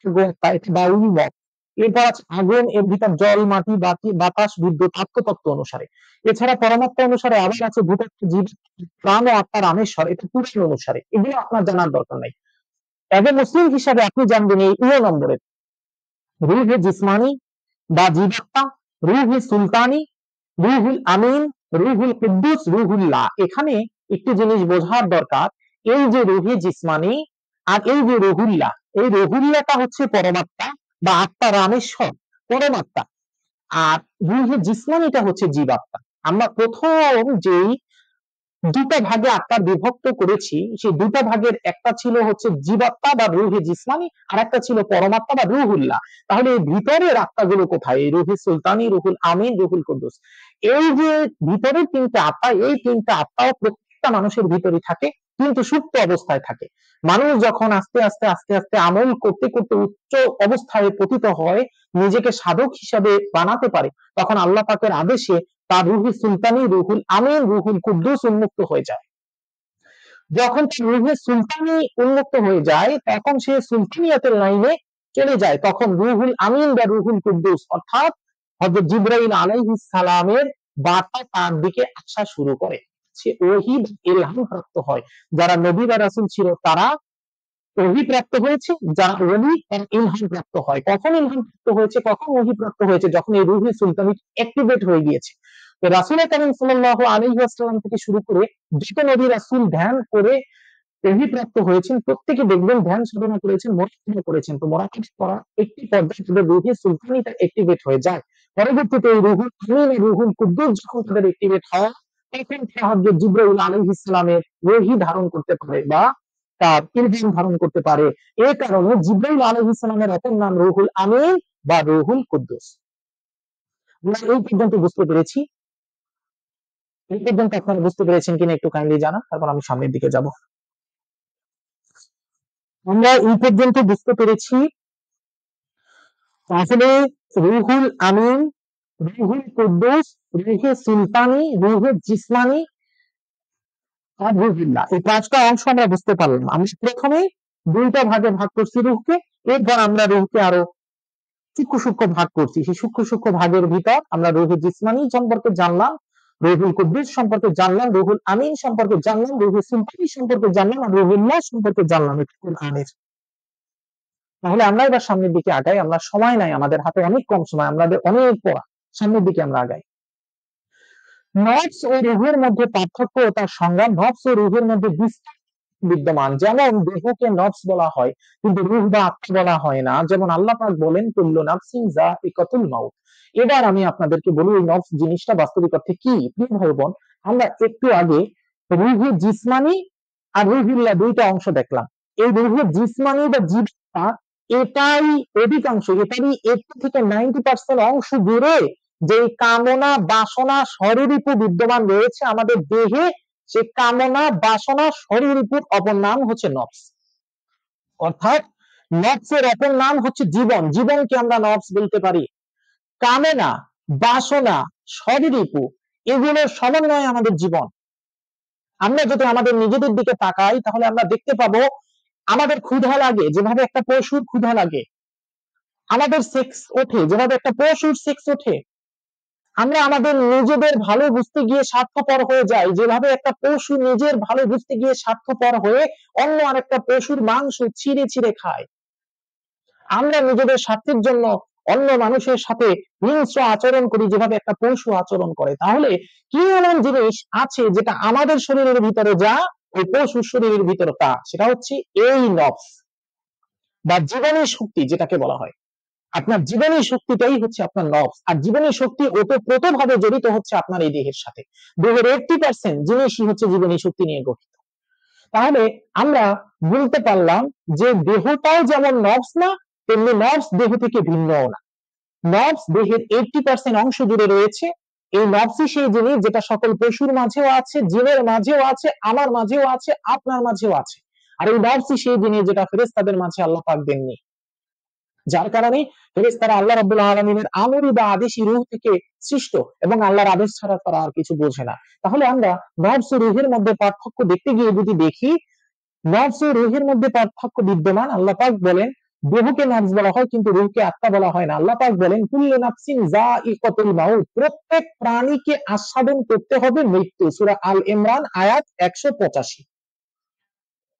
জীবাত্মা, এটা বায়ুই মত। এরপর আছে আগুন, এর ভিতর জল, মাটি, বাতাস, বিদ্যুৎ, আত্মতত্ত্ব অনুসারে। এছাড়া পরমাত্মা অনুসারে আবার আছে ভূতাত্মা, জীব, প্রাণ ও আত্মার আমেশ্বর, এটা পুরাণ অনুসারে। এগুলো আপনার জানার দরকার নাই। একজন মুসলিম হিসাবে আপনি জানবেন এই 2 নম্বরের রূহে জিসমানি বা জীবাত্মা, রূহে সুলতানি, রুহুল আমিন, রুহুল কুদ্দুস, রুহুল্লাহ। এখানে একটি জিনিস বোঝার দরকার, এই যে রুহে জিসমানি আর এই যে রুহুল্লাহ, এই রুহুল্লাহটা হচ্ছে পরমাত্মা বা আত্মা, রামেশ্বর, পরমাত্মা। আর রুহে জিসমানিটা হচ্ছে জীবাত্মা। আমরা প্রথম যেই দুটো ভাগে আত্মা বিভক্ত করেছি, সেই দুটো ভাগের একটা ছিল হচ্ছে জীবাত্মা বা রুহে জিসমানি, আর একটা ছিল পরমাত্মা বা রুহুল্লাহ। তাহলে এই ভিতরের আত্মাগুলো কোথায়? এই রুহে সুলতানি, রুহুল আমিন, রুহুল কুদ্দুস। এই যে ভিতরের 3টা আত্মা, এই 3টা আত্মাও প্রত্যেকটা মানুষের ভিতরে থাকে, কিন্তু সুপ্ত অবস্থায় থাকে। মানুষ যখন আস্তে আস্তে আস্তে আস্তে আমল করতে করতে উচ্চ অবস্থায় পতিত হয়, নিজেকে সাধক হিসাবে বানাতে পারে, তখন আল্লাহ পাকের আদেশে তার রুহুল সুলতানি, রুহুল আমিন, রুহুল কুদ্দুস উন্মুক্ত হয়ে যায়। যখন রুহে সুলতানি উন্মুক্ত হয়ে যায় তখন সে সুলতানিয়াতের লাইনে চলে যায়, তখন রুহুল আমিন বা রুহুল কুদ্দুস অর্থাৎ হযরত জিবরাইল আলাইহিস সালামের বার্তা তার দিকে আসা শুরু করে, সে ওহী ইলহাম প্রাপ্ত হয়। যারা নবী বা রাসূল ছিল তারা ওহী প্রাপ্ত হয়েছে, যারা ওলি তারা ইলহাম প্রাপ্ত হয়। কখন ইলহাম প্রাপ্ত হয়েছে, কখন ওহী প্রাপ্ত হয়েছে? যখন এই রুহে সুলতানি অ্যাক্টিভেট হয়ে গিয়েছে। তো রাসূল কারীম সাল্লাল্লাহু আলাইহি ওয়াসাল্লাম থেকে শুরু করে যত নবী রাসূল ধ্যান করে ওহী প্রাপ্ত হয়েছেন প্রত্যেকে দেখবেন ধ্যান সাধনা করেছেন, মুরাকাবা করেছেন। তো মুরাকাবা করা একটি পর্যায়ে তাদের রুহে সুলতানিটা অ্যাক্টিভেট হয়ে যায়। পরবর্তীতে এই রুহুল আমিন, রুহুল কুদ্দুস যখন তাদের অ্যাক্টিভেট হয় তখন হযরত জিবরাইল আলাইহিস সালামের ওহী ধারণ করতে পারে বা তার ইলহাম ধারণ করতে পারে। এই কারণে জিবরাইল আলাইহিস সালামের অপর নাম রুহুল আমিন বা রুহুল কুদ্দুস। আমরা এই পর্যন্ত বুঝতে পেরেছি। এই পর্যন্ত আপনারা বুঝতে পেরেছেন কিনা একটু কাইন্ডলি জানান, তারপর আমি সামনের দিকে যাব। আমরা এই পর্যন্ত বুঝতে পেরেছি তাহলে রুহুল আমিন, রুহুল কুদ্দুস, রুহে সুলতানি, রুহে জিসমানি আর রুহুল্লাহ, এই পাঁচটা অংশ আমরা বুঝতে পারলাম। আমরা প্রথমে দুইটা ভাগে ভাগ করছি রুহকে, এরপর আমরা রুহকে আরো সূক্ষ্ম সূক্ষ্ম ভাগ করছি। সেই সূক্ষ্ম সূক্ষ্ম ভাগের ভিতর আমরা রুহে জিসমানি সম্পর্কে জানলাম, রুহুল কুদ্দুস সম্পর্কে জানলাম, রুহুল আমিন সম্পর্কে জানলাম, রুহে সুলতানি সম্পর্কে জানলাম আর রুহুল্লাহ সম্পর্কে জানলাম কোরআনের। তাহলে আমরা এবার সামনের দিকে আগাই। আমরা সময় নাই, আমাদের হাতে অনেক কম সময়, আমাদের অনেক পড়া, সামনের দিকে আমরা আগাই। নফস ও রুহের মধ্যে পার্থক্য ও তার সংজ্ঞা। নফস ও রুহের মধ্যে বিস্তার বিদ্যমান। যেমন দেহকে নফস বলা হয় কিন্তু রুহ বা আত্মা বলা হয় না। যেমন আল্লাহ পাক বলেন কুল্লু নাফসিন যায়িকাতুল মাউত। এবার আমি আপনাদেরকে বলি এই নফস জিনিসটা বাস্তবিক অর্থে কি। প্রিয় ভাই বোন, আমরা একটু আগে রুহে জিসমানি আর রুহুল্লাহ দুইটা অংশ দেখলাম। এই রুহে জিসমানি বা জীবটা এটাই অধিকাংশ, এটারই 80 থেকে 90% অংশ জুড়ে যে কামনা বাসনা শরীরীপু বিদ্যমান রয়েছে আমাদের দেহে, সে কামনা বাসনা শরীরীপুর অপর নাম হচ্ছে নফস। অর্থাৎ নফসের অপর নাম হচ্ছে জীবন। জীবনকে আমরা নফস বলতে পারি। কামনা বাসনা শরীরীপু এগুলোর সমন্বয় আমাদের জীবন। আমরা যদি আমাদের নিজেদের দিকে তাকাই তাহলে আমরা দেখতে পাবো আমাদের ক্ষুধা লাগে যেভাবে একটা পশুর ক্ষুধা লাগে, আমাদের সেক্স ওঠে যেভাবে একটা পশুর সেক্স ওঠে, আমরা আমাদের নিজেদের ভালো বুঝতে গিয়ে স্বার্থপর হয়ে যাই যেভাবে একটা পশু নিজের ভালো বুঝতে গিয়ে স্বার্থপর হয়ে অন্য আরেকটা পশুর মাংস ছিঁড়ে ছিঁড়ে খায়। আমরা নিজেদের স্বার্থের জন্য অন্য মানুষের সাথে হিংস্র আচরণ করি যেভাবে একটা পশু আচরণ করে। তাহলে কি এমন জিনিস আছে যেটা আমাদের শরীরের ভিতরে যা ওই পশুর শরীরের ভিতরে তা, সেটা হচ্ছে এই নফস বা জীবনী শক্তি যেটাকে বলা হয়। আপনার জীবনী শক্তিটাই হচ্ছে আপনার নফস। আর জীবনী শক্তি ওতপ্রোতভাবে জড়িত হচ্ছে আপনার এই দেহের সাথে। দেহের 80% জিনিসই হচ্ছে জীবনী শক্তি নিয়ে গঠিত। তাহলে আমরা বলতে পারলাম যে দেহটাও যেমন নফস না, তেমনি নফস দেহ থেকে ভিন্নও না। নফস দেহের 80% অংশ জুড়ে রয়েছে। এই নফসই সেই জিনিস যেটা সকল পশুর মাঝেও আছে, জিনের মাঝেও আছে, আমার মাঝেও আছে, আপনার মাঝেও আছে। আর এই নফসই সেই জিনিস যেটা ফেরেশতাদের মাঝে আল্লাহ পাক দেননি, যার কারণে ফেরেশতারা আল্লাহ রাব্বুল আলামিনের আমরি বা আদেশী রূহ থেকে সৃষ্ট এবং আল্লাহর আদেশ ছাড়া তারা আর কিছু বোঝে না। তাহলে আমরা নফস ও রূহের মধ্যে পার্থক্য দেখতে গিয়ে যদি দেখি, নফস ও রূহের মধ্যে পার্থক্য বিদ্যমান। আল্লাহ পাক বলেন দেহকে নফস বলা হয় কিন্তু রূহকে আত্মা বলা হয় না। আল্লাহ পাক বলেন কুল্লু নাফসিন যায়িকাতুল মাউত, প্রত্যেক প্রাণীকে আস্বাদন করতে হবে মৃত্যু। সূরা আল ইমরান আয়াত 185।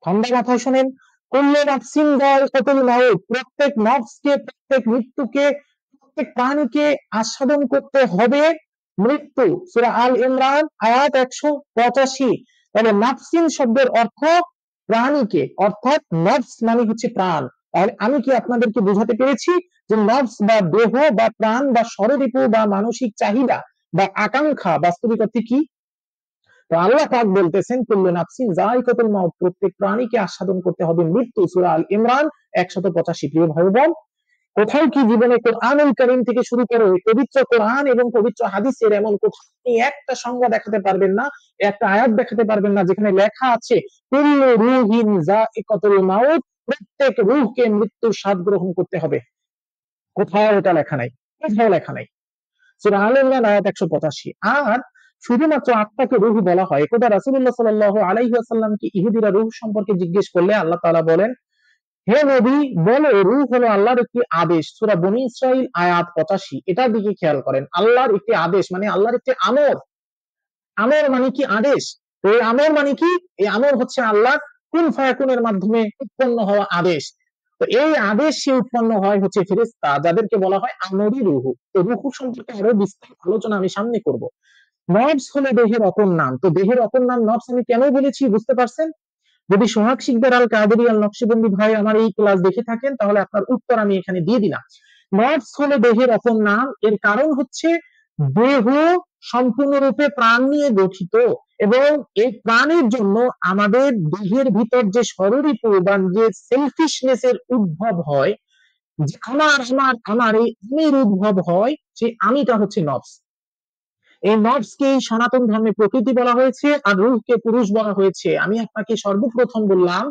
ঠান্ডা মাথায় শোনেন, কুল্লু নাফসিন যায়িকাতুল মাউত, প্রত্যেক নফসকে, প্রত্যেক মৃত্যুকে, প্রত্যেক প্রাণীকে আস্বাদন করতে হবে মৃত্যু। সূরা আল ইমরান আয়াত 185। তাহলে নাফসিন শব্দের অর্থ প্রাণীকে, অর্থাৎ নফস মানে হচ্ছে প্রাণ। তাহলে আমি কি আপনাদেরকে বোঝাতে পেরেছি যে নফস বা দেহ বা প্রাণ বা শরীরীপু বা মানসিক চাহিদা বা আকাঙ্ক্ষা বাস্তবিক অর্থে কি? তো আল্লাহ পাক বলতেছেন কুল্লু নাফসিন যায়িকাতুল মাউত, প্রত্যেক প্রাণীকে আস্বাদন করতে হবে মৃত্যু। সূরা আল ইমরান 185। প্রিয় ভাই বোন, কোথাও কি জীবনে কোরআনুল কারীম থেকে শুরু করে পবিত্র কোরআন এবং পবিত্র হাদিসের এমন কোথাও আপনি একটা সংজ্ঞা দেখাতে পারবেন না, একটা আয়াত দেখাতে পারবেন না যেখানে লেখা আছে কুল্লু রূহিন যায়িকাতুল মাউত, প্রত্যেক রূহকে মৃত্যুর স্বাদ গ্রহণ করতে হবে? কোথাও এটা লেখা নাই, কোথাও লেখা নাই। সূরা আল ইমরান আয়াত 185। আর শুধুমাত্র আত্মাকে রূহ বলা হয়। একদা রাসূলুল্লাহ সাল্লাল্লাহু আলাইহি ওয়াসাল্লামকে ইহুদিরা রূহ সম্পর্কে জিজ্ঞেস করলে আল্লাহ তাআলা বলেন, হে নবী বলো, রূহ হলো আল্লাহর একটি আদেশ। সূরা বনী ইসরাঈল আয়াত 85। এটার দিকে খেয়াল করেন, আল্লাহর একটি আদেশ মানে আল্লাহর একটি আমর। আমর মানে কি? আদেশ। তো এই আমর মানে কি? এই আমর হচ্ছে আল্লাহ কুন ফায়াকুনের মাধ্যমে উৎপন্ন হওয়া আদেশ। তো এই আদেশ সে উৎপন্ন হয় হচ্ছে ফেরেশতা, যাদেরকে বলা হয় আমরি রূহ। তো রূহ সম্পর্কে আরো বিস্তারিত আলোচনা আমি সামনে করব। নফস হলো দেহের অপর নাম। তো দেহের অপর নাম নফস আমি কেন বলেছি বুঝতে পারছেন? যদি সোহাগ শিকদার আল কাদেরী আল নকশবন্দি ভাই আমার এই ক্লাস দেখে থাকেন, তাহলে আপনার উত্তর আমি এখানে দিয়ে দিলাম। নফস হলো দেহের অপর নাম। এর কারণ হচ্ছে দেহ সম্পূর্ণরূপে প্রাণ নিয়ে গঠিত, এবং এই প্রাণের জন্য আমাদের দেহের ভিতর যে স্বরূপ বা যে সেলফিশনেস এর উদ্ভব হয়, যে আমার আমার আমার এই আমির উদ্ভব হয়, সেই আমিটা হচ্ছে নফস। এই নফসকে সনাতন ধর্মে প্রকৃতি বলা হয়েছে, আর রূহকে পুরুষ বলা হয়েছে। আমি আপনাকে সর্বপ্রথম বললাম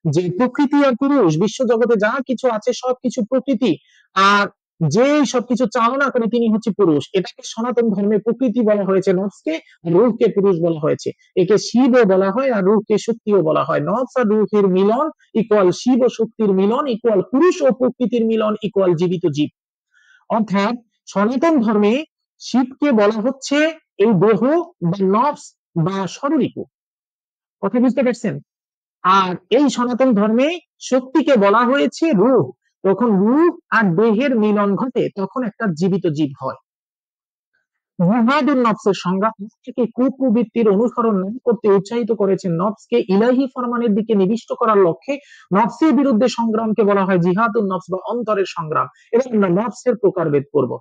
যে প্রকৃতি আর পুরুষ, বিশ্বজগতে যা কিছু আছে সবকিছু প্রকৃতি, আর যে সবকিছু চালনা করে তিনি হচ্ছে পুরুষ। এটাকে সনাতন ধর্মে প্রকৃতি বলা হয়েছে নফসকে, রূহকে পুরুষ বলা হয়েছে। একে শিবও বলা হয় আর রূহকে শক্তিও বলা হয়। নফস আর রূহের মিলন ইকুয়াল শিব ও শক্তির মিলন ইকুয়াল পুরুষ ও প্রকৃতির মিলন ইকুয়াল জীবিত জীব। অর্থাৎ সনাতন ধর্মে শিবকে বলা হচ্ছে এই দেহ বা নফস বা স্বরূপ। কথা বুঝতে পারছেন? আর এই সনাতন ধর্মে শক্তিকে বলা হয়েছে রূহ। যখন রূহ আর দেহের মিলন ঘটে তখন একটা জীবিত জীব হয়। মুহাদুন নফসের সংজ্ঞা থেকে কুপ্রবৃত্তির অনুসরণ না করতে উৎসাহিত করেছেন। নফসকে ইলাহি ফরমানের দিকে নিবিষ্ট করার লক্ষ্যে নফসের বিরুদ্ধে সংগ্রামকে বলা হয় জিহাদুন নফস বা অন্তরের সংগ্রাম। এবার আমরা নফসের প্রকারভেদ করব।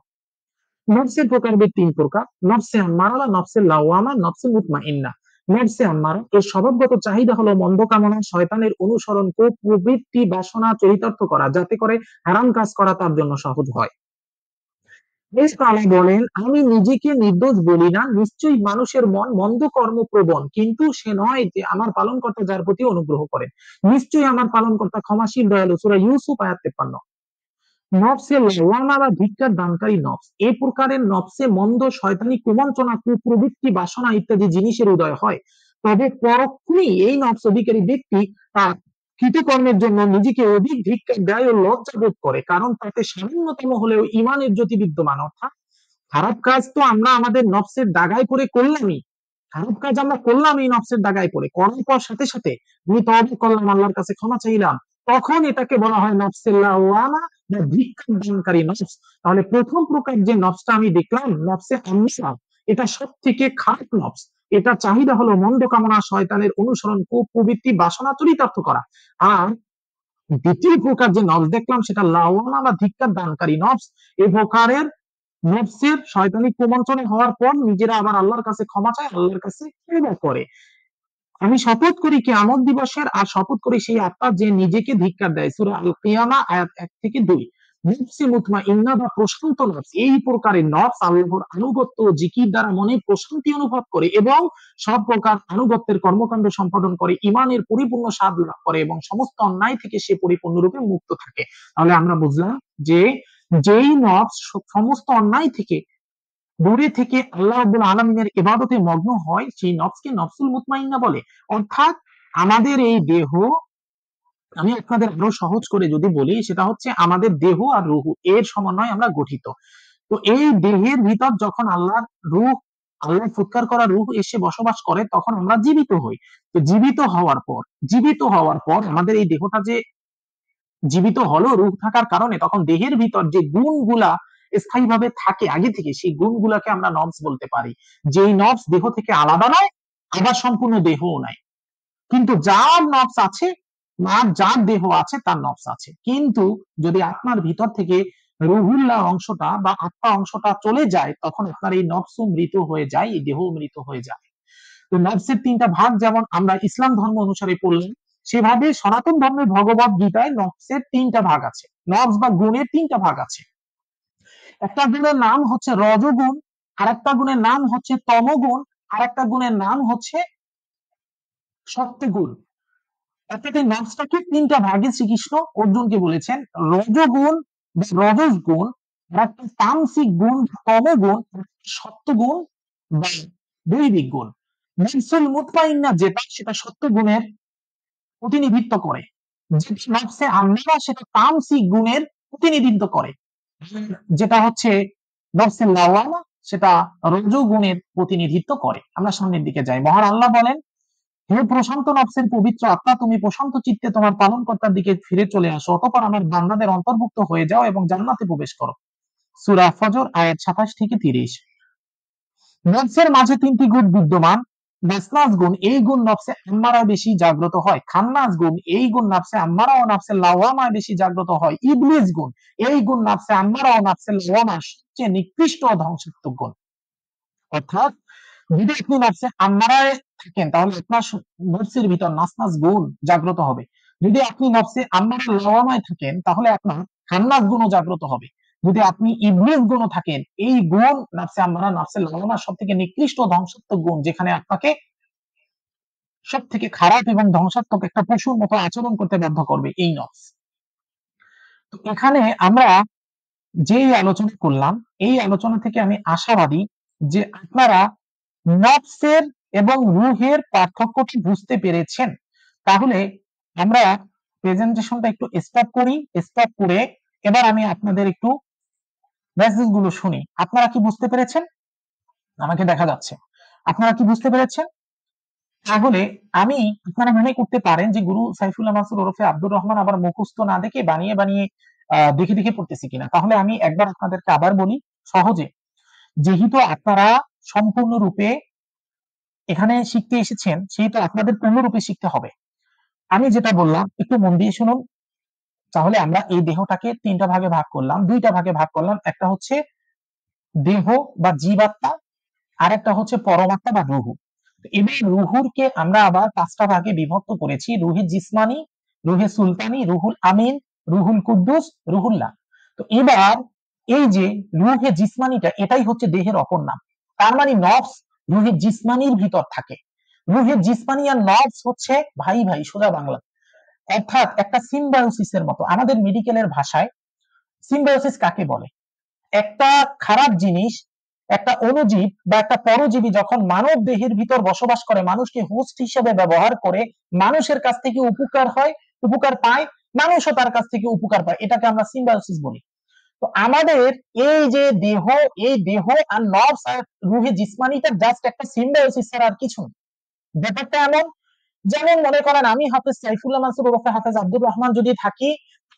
নফসের প্রকারভেদ তিন প্রকার: নফসে আম্মারা, নফসে লাওয়ামা, নফসে মুতমাইন্না। নফসে আম্মারা এর স্বভাবগত চাহিদা হলো মন্দ কামনা, শয়তানের অনুসরণ, প্রবৃত্তি, বাসনা চরিতার্থ করা, যাতে করে হারাম কাজ করা তার জন্য সহজ হয়। বেশ তারা বলেন, আমি নিজেকে নির্দোষ বলি না, নিশ্চয়ই মানুষের মন মন্দ কর্মপ্রবণ, কিন্তু সে নয় যে আমার পালনকর্তা যার প্রতি অনুগ্রহ করেন। নিশ্চয়ই আমার পালনকর্তা ক্ষমাশীল দয়ালু। সূরা ইউসুফ আয়াত 53। নফসে লাওয়ামা বা ধিক্কার দানকারী নফস, এই প্রকারের নফসে মন্দ, শয়তানি, কুমন্ত্রণা, কুপ্রবৃত্তি, বাসনা ইত্যাদি জিনিসের উদয় হয়। তবে পরক্ষণেই এই নফস অধিকারী ব্যক্তি তার কৃতকর্মের জন্য নিজেকে অধিক ধিক্কার দেয় ও লজ্জা বোধ করে, কারণ তাতে সামান্যতম হলেও ইমানের জ্যোতি বিদ্যমান। অর্থাৎ খারাপ কাজ তো আমরা আমাদের নফসের দাগায় পড়ে করলামই, খারাপ কাজ আমরা করলাম এই নফসের দাগায় পড়ে, করার পর সাথে সাথে আমি তওবা করলাম, আল্লাহর কাছে ক্ষমা চাইলাম, তখন এটাকে বলা হয় নফসে লাওয়ামা বা ধিক্কার দানকারী নফস। তাহলে প্রথম প্রকার যে নফসটা আমি দেখলাম, নফসে আম্মারা, এটা সব থেকে খারাপ নফস। এটা চাহিদা হলো মন্দ কামনা, শয়তানের অনুসরণ, কুপ্রবৃত্তি, বাসনা চরিতার্থ করা। আর দ্বিতীয় প্রকার যে নফস দেখলাম সেটা লাওয়ামা বা ধিক্কার দানকারী নফস। এই প্রকারের নফসের শয়তানি কুমন্ত্রণে হওয়ার পর নিজেরা আবার আল্লাহর কাছে ক্ষমা চায়, আল্লাহর কাছে তওবা করে। আমি শপথ করি কিয়ামত দিবসের, আর শপথ করি সেই আত্মা যে নিজেকে ধিক্কার দেয়। সূরা আল কিয়ামা আয়াত 1 থেকে 2। নফসে মুতমাইন্না বা প্রশান্ত নফস, এই প্রকারের নফস আল্লাহর আনুগত্য ও জিকির দ্বারা মনে প্রশান্তি অনুভব করে এবং সব প্রকার আনুগত্যের কর্মকাণ্ড সম্পাদন করে, ইমানের পরিপূর্ণ স্বাদ লাভ করে এবং সমস্ত অন্যায় থেকে সে পরিপূর্ণরূপে মুক্ত থাকে। তাহলে আমরা বুঝলাম যে যেই নফস সমস্ত অন্যায় থেকে দূরে থেকে আল্লাহ রাব্বুল আলামিনের ইবাদতে মগ্ন হয়, সেই নফসকে নফসুল মুতমাইন্না বলে। অর্থাৎ আমাদের এই দেহ, আমি আপনাদের আরো সহজ করে যদি বলি, সেটা হচ্ছে আমাদের দেহ আর রূহ এর সমন্বয়ে আমরা গঠিত। তো এই দেহের ভিতর যখন আল্লাহর রূহ, আল্লাহ ফুৎকার করা রূহ এসে বসবাস করে, তখন আমরা জীবিত হই। তো জীবিত হওয়ার পর আমাদের এই দেহটা যে জীবিত হলো রূহ থাকার কারণে, তখন দেহের ভিতর যে গুণগুলা স্থায়ীভাবে থাকে আগে থেকে, সেই গুণগুলাকে আমরা নফস বলতে পারি। যেই নফস দেহ থেকে আলাদা নয়, আবার সম্পূর্ণ দেহও নাই। কিন্তু যার নফস আছে, যার দেহ আছে তার নফস আছে। কিন্তু যদি আপনার ভিতর থেকে রুহুল্লাহ অংশটা বা আত্মা অংশটা চলে যায়, তখন আপনার এই নফসও মৃত হয়ে যায়, এই দেহ মৃত হয়ে যায়। তো নফসের তিনটা ভাগ যেমন আমরা ইসলাম ধর্ম অনুসারে পড়লাম, সেভাবে সনাতন ধর্মের ভগবত গীতায় নফসের তিনটা ভাগ আছে, নফস বা গুণের তিনটা ভাগ আছে। একটা গুণের নাম হচ্ছে রজগুণ, আর একটা গুণের নাম হচ্ছে তমগুণ, আর একটা গুণের নাম হচ্ছে সত্যগুণ। অর্থাৎ এই নফসটাকে তিনটা ভাগে শ্রীকৃষ্ণ অর্জুনকে বলেছেন। রজগুণ বা রজস গুণ, আর একটা তামসিক গুণ তমগুণ, সত্যগুণ বা দৈবিক গুণ। নফসুল মুতমাইন্না যেটা, সেটা সত্য গুণের প্রতিনিধিত্ব করে। যেটা নফসে আম্মারা, সেটা তামসিক গুণের প্রতিনিধিত্ব করে। যেটা হচ্ছে নফসে লাওয়ামা, সেটা রজোগুণের প্রতিনিধিত্ব করে। আমরা সামনের দিকে যাই। মহান আল্লাহ বলেন, হে প্রশান্ত নফসের পবিত্র আত্মা, তুমি প্রশান্ত চিত্তে তোমার পালনকর্তার দিকে ফিরে চলে আসো, অতঃপর আমার বান্দাদের অন্তর্ভুক্ত হয়ে যাও এবং জান্নাতে প্রবেশ করো। সূরা ফজর আয়াত 27 থেকে 30। নফসের মাঝে তিনটি গুণ বিদ্যমান। নাসনাস গুণ, এই গুণ নফসে আম্মারা বেশি জাগ্রত হয়। খান্নাস গুণ, এই গুণ নফসে আম্মারা ও নফসে লাওয়ামায় বেশি জাগ্রত হয়। ইবলিস গুণ, এই গুণ নফসে আম্মারা ও নফসে লাওয়ামা সবচেয়ে নিকৃষ্ট ও ধ্বংসাত্মক গুণ। অর্থাৎ যদি আপনি নফসে আম্মারায় থাকেন, তাহলে আপনার নফসের ভিতর নাসনাস গুণ জাগ্রত হবে। যদি আপনি নফসে আম্মারা লাওয়ামায় থাকেন, তাহলে আপনার খান্নাস গুণও জাগ্রত হবে। যদি আপনি ইবলিস গুণও থাকেন, এই গুণ নফসে আম্মারা, নফসে লাওয়ামা সব থেকে নিকৃষ্ট ধ্বংসাত্মক গুণ, যেখানে আপনাকে সব থেকে খারাপ এবং ধ্বংসাত্মক একটা পশুর মতো আচরণ করতে বাধ্য করবে এই নফস। তো এখানে আমরা যে আলোচনা করলাম, এই আলোচনা থেকে আমি আশাবাদী যে আপনারা নফসের এবং রুহের পার্থক্যটি বুঝতে পেরেছেন। তাহলে আমরা প্রেজেন্টেশনটা একটু স্টপ করি। স্টপ করে এবার আমি আপনাদের একটু মেসেজগুলো শুনি। আপনারা কি বুঝতে পেরেছেন? আমাকে দেখা যাচ্ছে। আপনারা কি বুঝতে পেরেছেন? তাহলে আপনারা মনে করতে পারেন যে গুরু সাইফুল্লাহ মাসুদ ওরফে আব্দুর রহমান আবার মুখস্থ না দেখে বানিয়ে বানিয়ে দেখে দেখে পড়তেছি কিনা। তাহলে আমি একবার আপনাদেরকে আবার বলি সহজে। যেহেতু আপনারা সম্পূর্ণরূপে এখানে শিখতে এসেছেন, সেহেতু আপনাদের পূর্ণরূপে শিখতে হবে। আমি যেটা বললাম একটু মন দিয়ে শুনুন। তাহলে আমরা এই দেহটাকে তিনটা ভাগে ভাগ করলাম, দুইটা ভাগে ভাগ করলাম। একটা হচ্ছে দেহ বা জীবাত্মা, আর একটা হচ্ছে পরমাত্মা বা রুহু। এবার রুহুরকে আমরা আবার পাঁচটা ভাগে বিভক্ত করেছি: রুহে জিসমানি, রুহে সুলতানি, রুহুল আমিন, রুহুল কুদ্দুস, রুহুল্লাহ। তো এবার এই যে রুহে জিসমানিটা, এটাই হচ্ছে দেহের অপর নাম। তার মানে নফস রুহে জিসমানির ভিতর থাকে। রুহে জিসমানি আর নফস হচ্ছে ভাই ভাই, সোজা বাংলা। অর্থাৎ একটা সিম্বায়োসিসের মতো। আমাদের মেডিকেলের ভাষায় সিম্বায়োসিস কাকে বলে? একটা খারাপ জিনিস, একটা অণুজীব বা একটা পরজীবী যখন মানব দেহের ভিতর বসবাস করে, মানুষকে হোস্ট হিসেবে ব্যবহার করে, মানুষের কাছ থেকে উপকার হয়, উপকার পায়, মানুষও তার কাছ থেকে উপকার পায়, এটাকে আমরা সিম্বায়োসিস বলি। তো আমাদের এই যে দেহ, এই দেহ আর নর্ভস আর রুহে জিসমানিটা জাস্ট একটা সিম্বায়োসিস ছাড়া আর কিছু না। ব্যাপারটা এমন, যেমন মনে করেন আমি হাফেজ সাইফুল্লাহ মাসুদ ওরফে হাফেজ আব্দুর রহমান যদি থাকি,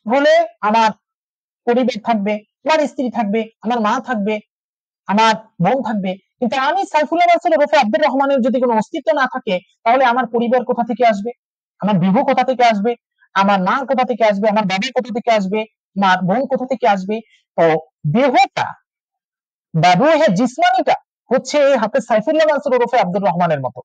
তাহলে আমার পরিবার থাকবে, আমার স্ত্রী থাকবে, আমার মা থাকবে, আমার বোন থাকবে। কিন্তু আমি সাইফুল্লাহ মাসুদ ওরফে আব্দুর রহমানের যদি কোনো অস্তিত্ব না থাকে, তাহলে আমার পরিবার কোথা থেকে আসবে? আমার বিবাহ কোথা থেকে আসবে? আমার মা কোথা থেকে আসবে? আমার বাবা কোথা থেকে আসবে? আমার বোন কোথা থেকে আসবে? তো দেহটা বা রুহে জিসমানিটা হচ্ছে এই হাফেজ সাইফুল্লাহ মাসুদ ওরফে আব্দুর রহমানের মতো।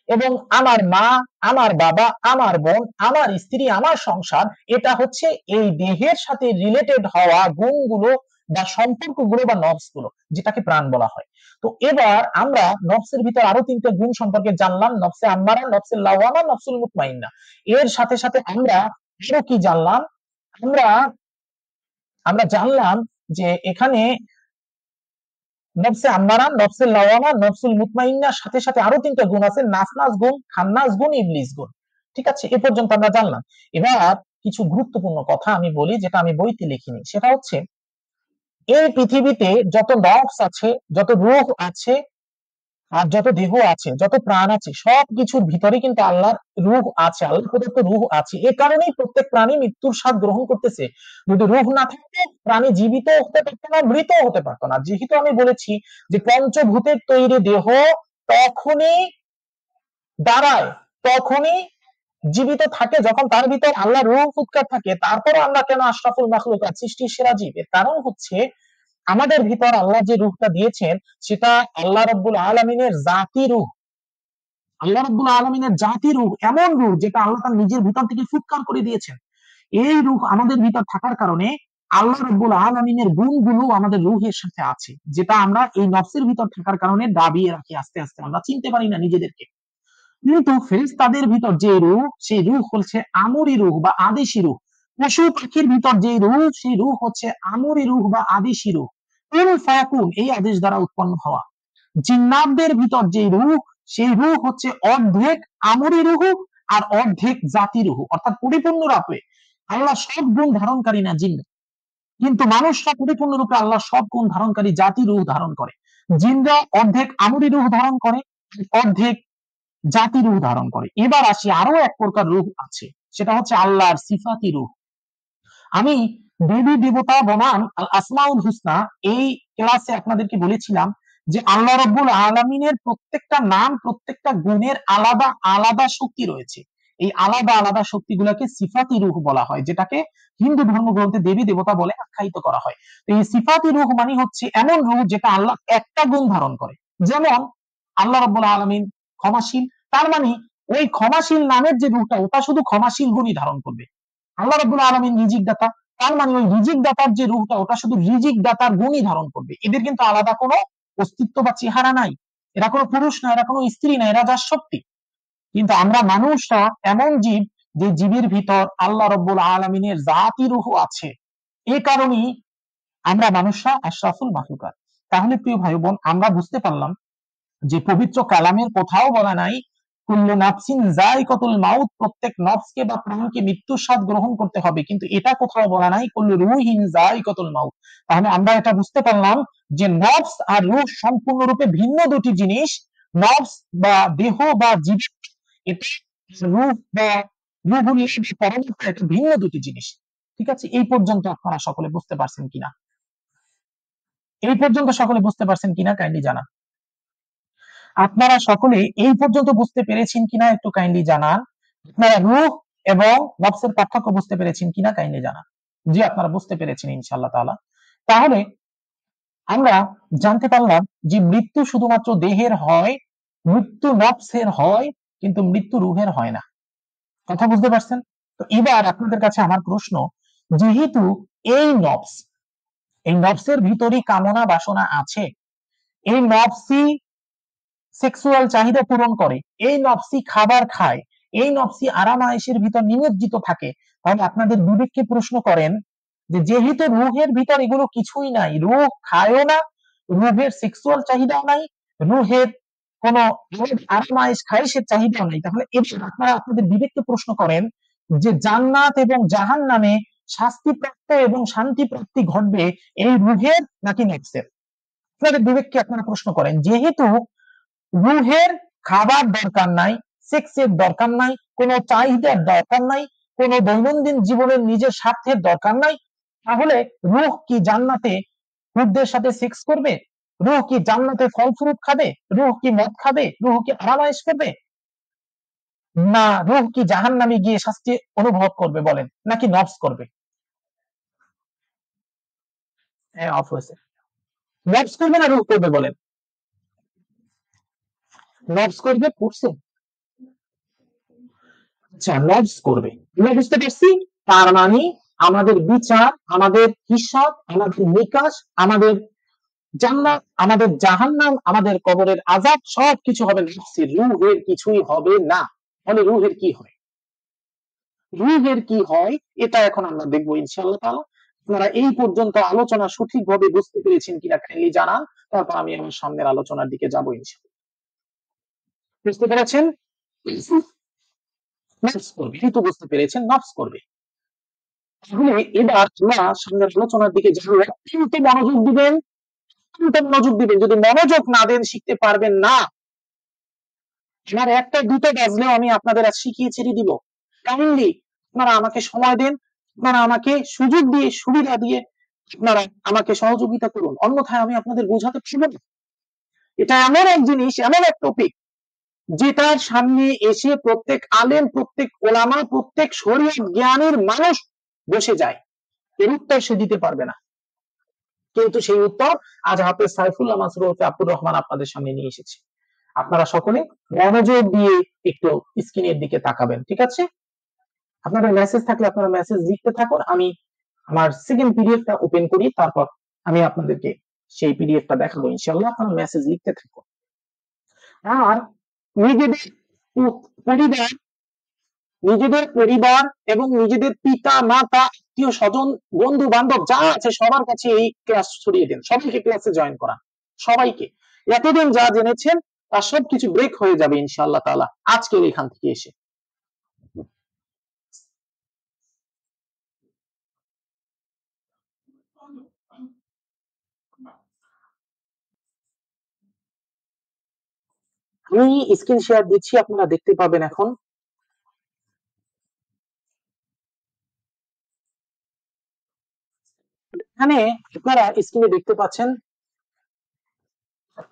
এবং আমার মা, আমার বাবা, আমার বোন, আমার স্ত্রী, আমার সংসার, এটা হচ্ছে এই দেহের সাথে রিলেটেড হওয়া গুণগুলো বা সম্পর্কগুলো বা নবস গুলো, যেটাকে প্রাণ বলা হয়। তো এবার আমরা নবসের ভিতর আরো তিনটে গুণ সম্পর্কে জানলাম: নবসে আম্মারা, নবসে লাওয়ামা, নবসুল মুতমাইন্না। এর সাথে সাথে আমরা আরো কি জানলাম? আমরা আমরা জানলাম যে এখানে নফসে আম্মারা, নফসে লাওয়ামা, নফসুল মুতমাইন্নার সাথে সাথে আরো তিনটা গুণ আছে: নাসনাস গুণ, খান্নাস গুণ, ইবলিস গুণ। ঠিক আছে, এ পর্যন্ত আমরা জানলাম। এবার কিছু গুরুত্বপূর্ণ কথা আমি বলি, যেটা আমি বইতে লিখিনি। সেটা হচ্ছে, এই পৃথিবীতে যত নফস আছে, যত রূহ আছে, আর যত দেহ আছে, যত প্রাণ আছে, সবকিছুর ভিতরে কিন্তু আল্লাহর রূহ আছে, আল্লাহ প্রদত্ত রূহ আছে। এ কারণেই প্রত্যেক প্রাণী মৃত্যুর স্বাদ গ্রহণ করতেছে। যদি রূহ না থাকতো, প্রাণী জীবিত হতে পারতো না, মৃত হতে পারতো না। যেহেতু আমি বলেছি যে পঞ্চভূতের তৈরি দেহ তখনই দাঁড়ায়, তখনই জীবিত থাকে যখন তার ভিতর আল্লাহ রূহ ফুৎকার থাকে। তারপর আমরা কেন আশরাফুল মাখলুকাত, সৃষ্টির সেরা জীব? এর কারণ হচ্ছে আমাদের ভিতর আল্লাহ যে রূহটা দিয়েছেন, সেটা আল্লাহ রাব্বুল আলামিনের জাতি রূহ। আল্লাহ রাব্বুল আলামিনের জাতি রূহ, এমন রূহ যেটা আল্লাহ তার নিজের ভিতর থেকে ফুৎকার করে দিয়েছেন। এই রূহ আমাদের ভিতর থাকার কারণে আল্লাহ রাব্বুল আলামিনের গুণগুলো আমাদের রূহের সাথে আছে, যেটা আমরা এই নফসের ভিতর থাকার কারণে দাবিয়ে রাখি। আস্তে আস্তে আমরা চিনতে পারি না নিজেদেরকে। কিন্তু ফেরেশতাদের ভিতর যে রূহ, সেই রূহ হচ্ছে আমরি রূহ বা আদেশি রূহ। পশু পাখির ভিতর যে রূহ, সেই রূহ হচ্ছে আমরি রূহ বা আদেশি রূহ। কুন ফায়াকুন, এই আদেশ দ্বারা উৎপন্ন হওয়া। জিন্নাতদের ভিতর যে রূহ, সেই রূহ হচ্ছে অর্ধেক আমরি রূহ আর অর্ধেক জাতি রূহ, অর্থাৎ পরিপূর্ণরূপে আল্লাহ সব গুণ ধারণকারী না জিন, কিন্তু মানুষরা পরিপূর্ণরূপে আল্লাহ সব গুণ ধারণকারী জাতি রূহ ধারণ করে। জিনরা অর্ধেক আমরি রূহ ধারণ করে, অর্ধেক জাতি রূহ ধারণ করে। এবার আসি, আরো এক প্রকার রূহ আছে, সেটা হচ্ছে আল্লাহর সিফাতি রূহ। আমি দেবী দেবতা বনাম আল আসমাউল হুসনা এই ক্লাসে আপনাদেরকে বলেছিলাম যে আল্লাহ রাব্বুল আলামিনের প্রত্যেকটা নাম, প্রত্যেকটা গুণের আলাদা আলাদা শক্তি রয়েছে। এই আলাদা আলাদা শক্তিগুলোকে সিফাতি রূহ বলা হয়, যেটাকে হিন্দু ধর্মগ্রন্থে দেবী দেবতা বলে আখ্যায়িত করা হয়। তো এই সিফাতি রূহ মানে হচ্ছে এমন রূহ যেটা আল্লাহ একটা গুণ ধারণ করে। যেমন আল্লাহ রাব্বুল আলামিন ক্ষমাশীল, তার মানে ওই ক্ষমাশীল নামের যে রূহটা, ওটা শুধু ক্ষমাশীল গুণই ধারণ করবে। আল্লাহ রাব্বুল আলামিন রিজিক দাতা, তার মানে ওই রিজিক দাতার যে রূহটা, ওটা শুধু রিজিক দাতার গুণই ধারণ করবে। এদের কিন্তু আলাদা কোনো অস্তিত্ব বা চেহারা নাই, এরা কোনো পুরুষ না, এরা কোনো স্ত্রী না, এরা যার শক্তি। কিন্তু আমরা মানুষরা এমন জীব, যে জীবের ভিতর আল্লাহ রাব্বুল আলামিনের জাতি রূহ আছে। এই কারণেই আমরা মানুষরা আশরাফুল মাখলুকাত। তাহলে প্রিয় ভাই বোন, আমরা বুঝতে পারলাম যে পবিত্র কালামের কোথাও বলা নাই কুল্লু নাফসিন যায়কাতুল মাউত, প্রত্যেক নফসকে বা প্রাণকে মৃত্যুর স্বাদ গ্রহণ করতে হবে, কিন্তু এটা কোথাও বলা নাই কুল্লু রূহিন যায়কাতুল মাউত। তাহলে আমরা এটা বুঝতে পারলাম যে নফস আর রূহ সম্পূর্ণরূপে ভিন্ন দুটি জিনিস। নফস বা দেহ বা জীব, এটা রূহ বা রূহুল পরমাত্মা, এটা ভিন্ন দুটি জিনিস। ঠিক আছে, এই পর্যন্ত আপনারা সকলে বুঝতে পারছেন কিনা? এই পর্যন্ত সকলে বুঝতে পারছেন কিনা কাইন্ডলি জানান। আপনারা সকলে এই পর্যন্ত বুঝতে পেরেছেন কিনা একটু কাইন্ডলি জানান। আপনারা রূহ এবং নফসের পার্থক্য বুঝতে পেরেছেন কিনা কাইন্ডলি জানান। জি, আপনারা বুঝতে পেরেছেন ইনশাআল্লাহ তাআলা। তাহলে আমরা জানতে পারলাম যে মৃত্যু শুধুমাত্র দেহের হয়, মৃত্যু নফসের হয়, কিন্তু মৃত্যু রূহের হয় না। কথা বুঝতে পারছেন? তো এবার আপনাদের কাছে আমার প্রশ্ন, যেহেতু এই নফস, এই নফসের ভিতরই কামনা বাসনা আছে, এই নফসই সেক্সুয়াল চাহিদা পূরণ করে, এই নফসি খাবার খায়, এই নফসি আরাম আয়েশের ভিতর নিমজ্জিত থাকে, তাহলে আপনাদের বিবেককে প্রশ্ন করেন যে যেহেতু রূহের ভিতর এগুলো কিছুই নাই, রূহ খায়ও না, রূহের সেক্সুয়াল চাহিদাও নাই, রূহের কোন আরাম আয়েশ খায়েশের চাহিদাও নাই, তাহলে এবার আপনারা আপনাদের বিবেককে প্রশ্ন করেন যে জান্নাত এবং জাহান্নামে শাস্তিপ্রাপ্ত এবং শান্তি প্রাপ্তি ঘটবে এই রূহের নাকি নফসের? আপনাদের বিবেককে আপনারা প্রশ্ন করেন, যেহেতু রূহের খাবার দরকার নাই, সেক্সের দরকার নাই, কোনো চাহিদার দরকার নাই, কোনো দৈনন্দিন জীবনের নিজের স্বার্থের দরকার নাই, তাহলে রূহ কি জান্নাতে হুরদের সাথে সেক্স করবে? রূহ কি জান্নাতে ফল ফ্রুট খাবে? রূহ কি মদ খাবে? রূহ কি আরামায়েশ করবে? না রূহ কি জাহান্নামে গিয়ে শাস্তি অনুভব করবে বলেন, নাকি নফস করবে? হ্যাঁ, অফ হয়েছে। নফস করবে না রূহ করবে বলেন? নফস করবে, পড়ছে? আচ্ছা, নফস করবে। আমরা বুঝতে পারছি, তার মানে আমাদের বিচার, আমাদের হিসাব, আমাদের নিকাশ, আমাদের জান্নাত, আমাদের জাহান্নাম, আমাদের কবরের আযাব সবকিছু হবে নফসি, রূহের কিছুই হবে না। তাহলে রূহের কি হয়? রূহের কি হয় এটা এখন আমরা দেখবো ইনশাআল্লাহ তাআলা। আপনারা এই পর্যন্ত আলোচনা সঠিকভাবে বুঝতে পেরেছেন কিনা কাইন্ডলি জানান, তারপর আমি আমার সামনের আলোচনার দিকে যাব ইনশাআল্লাহ। বুঝতে পেরেছেন? নফস করবে, এই তো বুঝতে পেরেছেন, নফস করবে। তাহলে এবার আমরা সামনের আলোচনার দিকে যাব। কিন্তু মনোযোগ দিবেন, কিন্তু মনোযোগ দিবেন, যদি মনোযোগ না দেন শিখতে পারবেন না। আমার একটা দুটো বাজলেও আমি আপনাদের আজ শিখিয়ে ছেড়ে দিব। কাইন্ডলি আপনারা আমাকে সময় দেন, আপনারা আমাকে সুযোগ দিয়ে, সুবিধা দিয়ে আপনারা আমাকে সহযোগিতা করুন, অন্যথায় আমি আপনাদের বোঝাতে পারবো না। এটা এমন এক জিনিস, এমন এক টপিক, যেটার সামনে এসে প্রত্যেক আলেম, প্রত্যেক ওলামা, প্রত্যেক শরীয়ত জ্ঞানের মানুষ বসে যায়, এর উত্তর সে দিতে পারবে না। কিন্তু সেই উত্তর আজ হাফেজ সাইফুল্লাহ মাসরুর আব্দুর রহমান আপনাদের সামনে নিয়ে এসেছে। আপনারা সকলে মনোযোগ দিয়ে একটু স্ক্রিনের দিকে তাকাবেন, ঠিক আছে? আপনাদের মেসেজ থাকলে আপনারা মেসেজ লিখতে থাকুন, আমি আমার সেকেন্ড পিডিএফটা ওপেন করি, তারপর আমি আপনাদেরকে সেই পিডিএফটা দেখাবো ইনশাআল্লাহ। আপনারা মেসেজ লিখতে থাকুন। আর নিজেদের পরিবার, নিজেদের পরিবার এবং নিজেদের পিতা মাতা, আত্মীয় স্বজন, বন্ধু বান্ধব যা আছে সবার কাছে এই ক্লাস ছড়িয়ে দেন, সবাইকে ক্লাসে জয়েন করান, সবাইকে। এতদিন যা জেনেছেন তার সবকিছু ব্রেক হয়ে যাবে ইনশাআল্লাহ তাআলা আজকের এখান থেকে এসে। আমি স্ক্রিন শেয়ার দিচ্ছি, আপনারা দেখতে পাবেন এখন। এখানে আপনারা স্ক্রিনে দেখতে পাচ্ছেন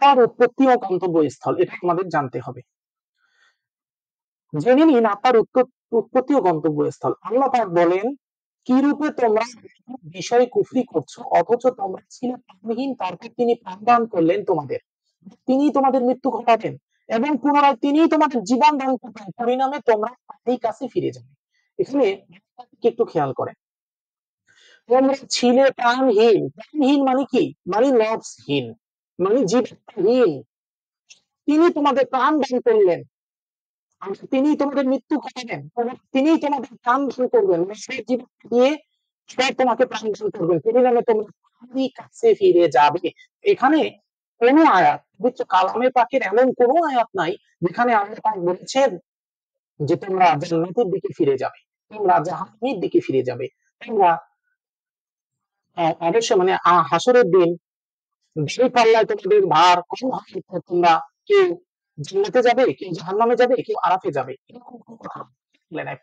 তার উৎপত্তি ও গন্তব্যস্থল, এটা আমাদের জানতে হবে। জেনে নিন আপনার উৎপত্তি ও গন্তব্যস্থল। আল্লাহ পাক বলেন, কি রূপে তোমরা বিষয়ে কুফরি করছো অথচ তোমরা ছিলে প্রাণহীন, তারপর তিনি প্রাণ দান করলেন তোমাদের, তিনি তোমাদের মৃত্যু ঘটাবেন এবং পুনরায় তিনি তোমাদের জীবন দান করবেন, পরিণামে তোমরা তারই কাছে ফিরে যাবে। এখানে একটু খেয়াল করেন, তোমরা ছিলে প্রাণহীন, প্রাণহীন মানে কি, মানে নফসহীন, মানে জীবহীন, তিনি তোমাদের প্রাণ দান করলেন, তিনি তোমাদের মৃত্যু ঘটাবেন, তিনি তোমাদের প্রাণ দান করবেন, সেই জীবন দিয়ে সে তোমাকে প্রাণ দান করবেন, পরিণামে তোমরা তারই কাছে ফিরে যাবে। এখানে কোন আয়াত, বুঝছো, কালামে পাকের এমন কোন আয়াত নাই যেখানে আল্লাহ পাক বলেছেন যে তোমরা জান্নাতের দিকে ফিরে যাবে, তোমরা জাহান্নামের দিকে ফিরে যাবে, তোমরা অবশ্যই মানে হাসরের দিন সেই পাল্লায় তোমাদের ভার কম হবে, তোমরা কেউ জান্নাতে যাবে, কেউ জাহান্নামে যাবে, কেউ আরাফে যাবে, এরকম কোনো কথা বলে নাই।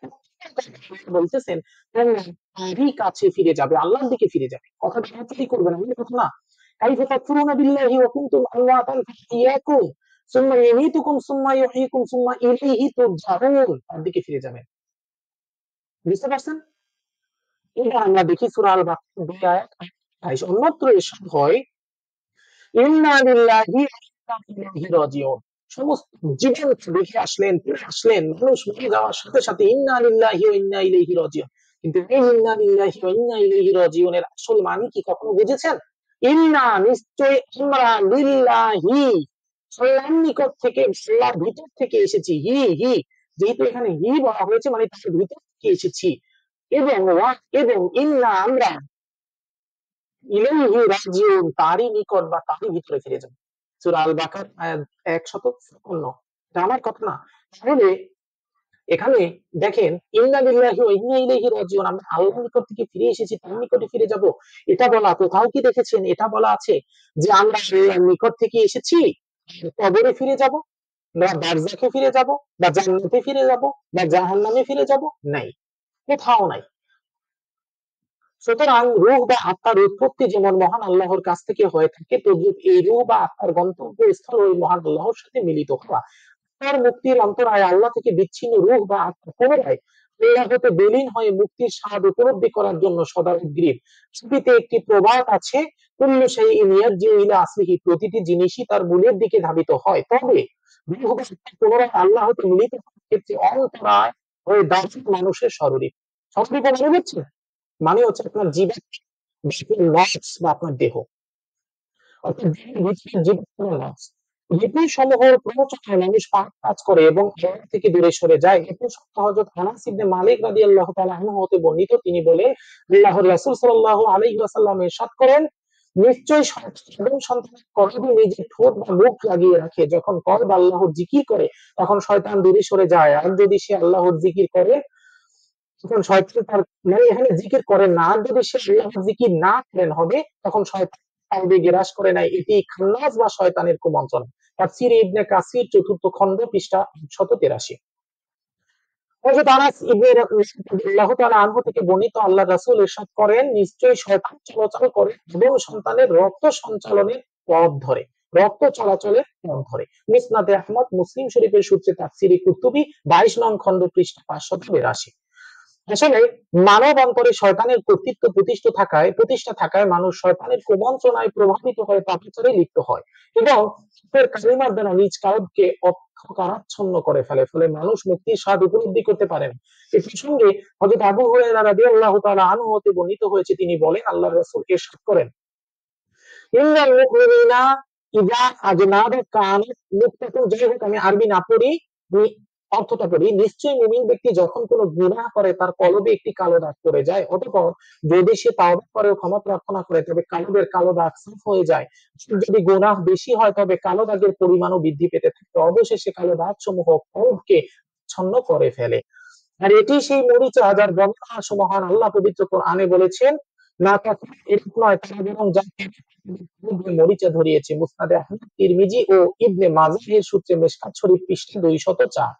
বলতেছেন তোমরা তারই কাছে ফিরে যাবে, আল্লাহর দিকে ফিরে যাবে। কথা বাড়াবাড়ি করবে না, বুঝলে কথা না। কাইফা তাকফুরুনা বিল্লাহি ওয়া কুনতুম আমওয়াতান ফাহইয়াকুম সুম্মা ইউমীতুকুম সুম্মা ইউহয়িকুম সুম্মা ইলাইহি তুরজাউন, তার দিকে ফিরে যাবেন। বুঝতে পারছেন? এটা আমরা দেখি সূরা আল বাকারা 2 আয়াত 28, অন্যত্র এরশাদ হয় ইন্না লিল্লাহি ওয়া ইন্না ইলাইহি রাজিউন। সমস্ত জীবন দেখে আসলেন, ফিরে আসলেন, মানুষ মরে যাওয়ার সাথে সাথে ইন্না লিল্লাহি ওয়া ইন্না ইলাইহি রাজিউন। কিন্তু এই ইন্না লিল্লাহি ওয়া ইন্না ইলাইহি রাজিউন এর আসল মানে কি কখনো বুঝেছেন? ইন্না নিশ্চয় আমরা লিল্লাহি আল্লাহর নিকট থেকে, আল্লাহর ভিতর থেকে এসেছি, হি যেহেতু এখানে হি বলা হয়েছে মানে তার ভিতর থেকে এসেছি, এবং এবং ইন্না আমরা ইলাইহি রাজিউন তারই নিকট বা তারই ভিতরে ফিরে যাব। সূরা আল বাকার আয়াত 156। এটা আমার কথা না। তাহলে এখানে দেখেন ইন্না লিল্লাহি ওয়া ইন্না ইলাইহি রাজিউন, আমরা আল্লাহর নিকট থেকে ফিরে এসেছি, তার নিকটে ফিরে যাব, এটা বলা কোথাও কি দেখেছেন এটা বলা আছে যে আমরা আল্লাহর নিকট থেকে এসেছি কবরে ফিরে যাব, বা বারজাখে ফিরে যাব, বা জান্নাতে ফিরে যাব, বা জাহান্নামে ফিরে যাব? নাই, কোথাও নাই। সুতরাং রূহ বা আত্মার উৎপত্তি যেমন মহান আল্লাহর কাছ থেকে হয়ে থাকে, তদ্রুপ এই রূহ বা আত্মার গন্তব্যস্থল ওই মহান আল্লাহর সাথে মিলিত হওয়া। তার মুক্তির অন্তরায় আল্লাহ থেকে বিচ্ছিন্ন রূহ বা আত্মা পুনরায় আল্লাহ হতে বিলীন হয়ে মুক্তির স্বাদ উপলব্ধি করার জন্য সদা উদ্গ্রীব। ছবিতে একটি প্রবাদ আছে, কুল্লু শাইইন ইয়ারজিউ ইলা আসলিহি, প্রতিটি জিনিসই তার মূলের দিকে ধাবিত হয়। তবে রূহ বা আত্মা পুনরায় আল্লাহ হতে মিলিত হওয়ার ক্ষেত্রে অন্তরায় হয়ে দাঁড়ায় মানুষের শরীর। শরীর মানে বুঝছে, মানে হচ্ছে আপনার জীবন বা আপনার দেহ, অর্থাৎ ঋতু সমূহের প্ররোচনায় মানুষ পাপ কাজ করে এবং আল্লাহ থেকে দূরে সরে যায়। এতে হযরত আনাস ইবনে মালিক রাদিয়াল্লাহু তাআলা আনহু হতে বর্ণিত, তিনি বলেন আল্লাহর রাসূল সাল্লাল্লাহু আলাইহি ওয়াসাল্লাম ইরশাদ করেন, নিশ্চয়ই শয়তান সন্তানের কলবে নিজের ঠোঁট বা মুখ লাগিয়ে রাখে, যখন কলব আল্লাহর জিকির করে তখন শয়তান দূরে সরে যায়, আর যদি সে আল্লাহর জিকির করে তখন শয়তান তার, মানে এখানে জিকির করে না, যদি সে আল্লাহর জিকির না করেন হবে তখন শয়তান কলবে গ্রাস করে নেয়। এটি খান্নাস বা শয়তানের কুমন্ত্রণা। তাফসীরে ইবনে কাসির 4th খণ্ড পৃষ্ঠা 183। হযরত আনাস ইবনে রাদিয়াল্লাহু তাআলা আনহু থেকে বর্ণিত, আল্লাহর রাসূল ইরশাদ করেন, নিশ্চয়ই শয়তান চলাচল করে এবং সন্তানের রক্ত সঞ্চালনের পথ ধরে, রক্ত চলাচলের পথ ধরে। মুসনাদে আহমদ, মুসলিম শরীফের সূত্রে তাফসীরে কুরতুবী 22 নং খণ্ড পৃষ্ঠা 582। আসলে মানব অন্তরে শয়তানের কর্তৃত্ব প্রতিষ্ঠা থাকায় মানুষ শয়তানের কুমন্ত্রণায় প্রভাবিত হয়ে পাপাচারে লিপ্ত হয় এবং কালিমার দ্বারা নিজ কারণকে অর্থকারাচ্ছন্ন করে ফেলে, ফলে মানুষ মুক্তির স্বাদ উপলব্ধি করতে পারেন। এ প্রসঙ্গে হযরত আবু হুরায়রা রাদিয়াল্লাহু তাআলা আনহু হতে বর্ণিত হয়েছে, তিনি বলেন আল্লাহর রাসূল ইরশাদ করেন, ইন্নাল মুমিনিনা ইযা আজনাবা কানাত নুকতাতুন, যাই হোক আমি আরবি না পড়ি, অর্থটা করি, নিশ্চয়ই মুমিন ব্যক্তি যখন কোনো গুনাহ করে তার কলবে একটি কালো দাগ পড়ে যায়, অতঃপর যদি সে তাওবা করে ক্ষমা প্রার্থনা করে তবে কলবের কালো দাগ সাফ হয়ে যায়। যদি গুনাহ বেশি হয় তবে কালো দাগের পরিমাণও বৃদ্ধি পেতে থাকে, অবশেষে কালো দাগ সমূহ কলবকে ছন্ন করে ফেলে। আর এটি সেই মরিচা যার বর্ণনা মহান আল্লাহ পবিত্র কোরআনে বলেছেন, না তখন এরূপ নয়, তারা বরং যাকে মরিচা ধরিয়েছে। মুসনাদে আহমদ, তিরমিজি ও ইবনে মাজাহ এর সূত্রে মিশকাত শরীফ পৃষ্ঠা 204।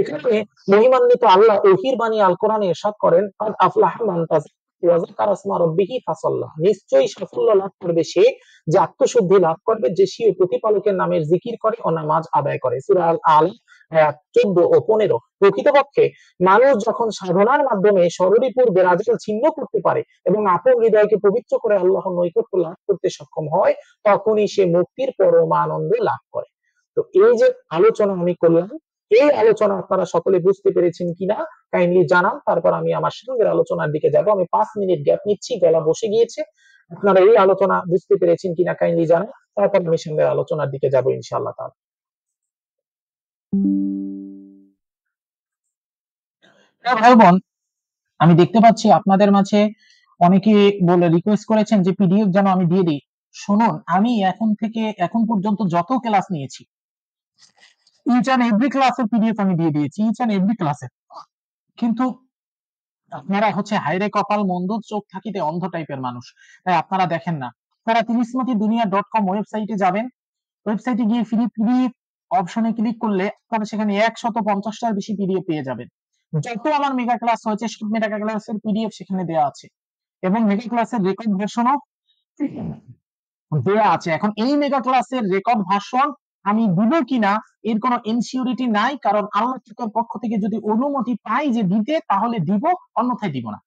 এখানে মহিমান্বিত আল্লাহ ওহির বাণী আল কোরআনে ইরশাদ করেন, কাদ আফলাহা মান তাযাক্কা ওয়া যাকারা ইসমা রাব্বিহি ফাসাল্লা, নিশ্চয়ই সাফল্য লাভ করবে সে যে আত্মশুদ্ধি লাভ করবে, যে সে প্রতিপালকের নামের জিকির করে ও নামাজ আদায় করে। সূরা আল আলা আয়াত 14 ও 15। প্রকৃতপক্ষে মানুষ যখন সাধনার মাধ্যমে শরীরপুর বেরাজাল ছিন্ন করতে পারে এবং আপন হৃদয়কে পবিত্র করে আল্লাহর নৈকট্য লাভ করতে সক্ষম হয়, তখনই সে মুক্তির পরমানন্দ লাভ করে। তো এই যে আলোচনা আমি করলাম, এই আলোচনা আপনারা সকলে বুঝতে পেরেছেন কিনা কাইন্ডলি জানান, তারপর আমি আমার সঙ্গের আলোচনার দিকে যাব। আমি 5 মিনিট গ্যাপ নিচ্ছি, গলা বসে গিয়েছে। আপনারা এই আলোচনা বুঝতে পেরেছেন কিনা কাইন্ডলি জানান, তারপর আমি সঙ্গের আলোচনার দিকে যাব ইনশাআল্লাহ তাআলা। ভাই বোন, আমি দেখতে পাচ্ছি আপনাদের মাঝে অনেকে বলে রিকোয়েস্ট করেছেন যে পিডিএফ যেন আমি দিয়ে দিই। শুনুন, আমি এখন পর্যন্ত যত ক্লাস নিয়েছি, ইচ অ্যান্ড এভরি ক্লাসের পিডিএফ আমি দিয়ে দিয়েছি, ইচ অ্যান্ড এভরি ক্লাসের। কিন্তু আপনারা হচ্ছে হায়রে কপাল মন্দ, চোখ থাকিতে অন্ধ টাইপের মানুষ, তাই আপনারা দেখেন না। আপনারা tilismatidunia.com ওয়েবসাইটে যাবেন, ওয়েবসাইটে গিয়ে ফ্রি পিডিএফ অপশনে ক্লিক করলে আপনারা সেখানে 150টার বেশি পিডিএফ পেয়ে যাবেন। যত আমার মেগা ক্লাস হয়েছে সব মেগা ক্লাসের পিডিএফ সেখানে দেওয়া আছে এবং মেগা ক্লাসের রেকর্ড ভার্সনও দেওয়া আছে। এখন এই মেগা ক্লাসের রেকর্ড ভার্সন আমি দিব কিনা এর কোনো এনসিউরিটি নাই, কারণ আল্লাহ তাআলার পক্ষ থেকে যদি অনুমতি পাই যে দিতে, তাহলে দিব, অন্যথায় দিব না।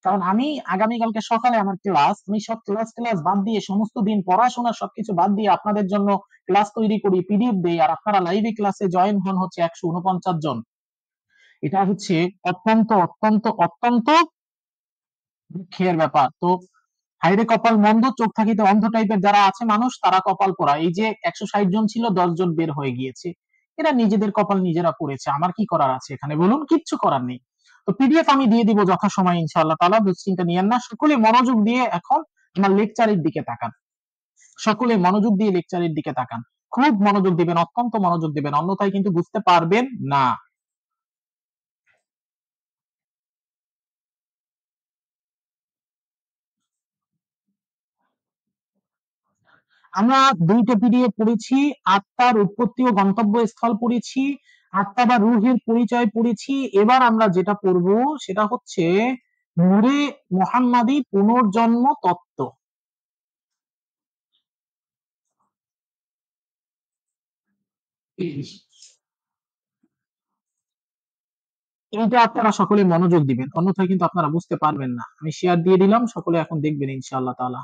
কারণ আমি আগামীকালকে সকালে আমার ক্লাস, আমি সব ক্লাস বাদ দিয়ে, সমস্ত দিন পড়াশোনা সবকিছু বাদ দিয়ে আপনাদের জন্য ক্লাস তৈরি করি, পিডিএফ দেই, আর আপনারা লাইভে ক্লাসে জয়েন হন হচ্ছে 149 জন। এটা হচ্ছে অত্যন্ত অত্যন্ত অত্যন্ত দুঃখের ব্যাপার। তো হাইরে কপাল মন্দ, চোখ থাকিতে অন্ধ টাইপের যারা আছে মানুষ, তারা কপাল পোড়া। এই যে 160 জন ছিল, 10 জন বের হয়ে গিয়েছে, এরা নিজেদের কপাল নিজেরা পড়েছে, আমার কি করার আছে এখানে বলুন? কিচ্ছু করার নেই। তো পিডিএফ আমি দিয়ে দিব যথাসময় ইনশাআল্লাহ তাআলা, দুশ্চিন্তা নিয়েন না। সকলে মনোযোগ দিয়ে এখন আমার লেকচারের দিকে তাকান, সকলে মনোযোগ দিয়ে লেকচারের দিকে তাকান, খুব মনোযোগ দিবেন, অত্যন্ত মনোযোগ দিবেন, অন্যথায় কিন্তু বুঝতে পারবেন না। আমরা দুইটা পিডিএফ পড়েছি, আত্মার উৎপত্তি ও গন্তব্যস্থল পড়েছি, আত্মা বা রূহের পরিচয় পড়েছি। এবার আমরা যেটা পড়বো সেটা হচ্ছে নূরে মুহাম্মাদি পুনর্জন্ম তত্ত্ব। এইটা আপনারা সকলে মনোযোগ দিবেন, অন্যথায় কিন্তু আপনারা বুঝতে পারবেন না। আমি শেয়ার দিয়ে দিলাম, সকলে এখন দেখবেন ইনশাআল্লাহ তাআলা।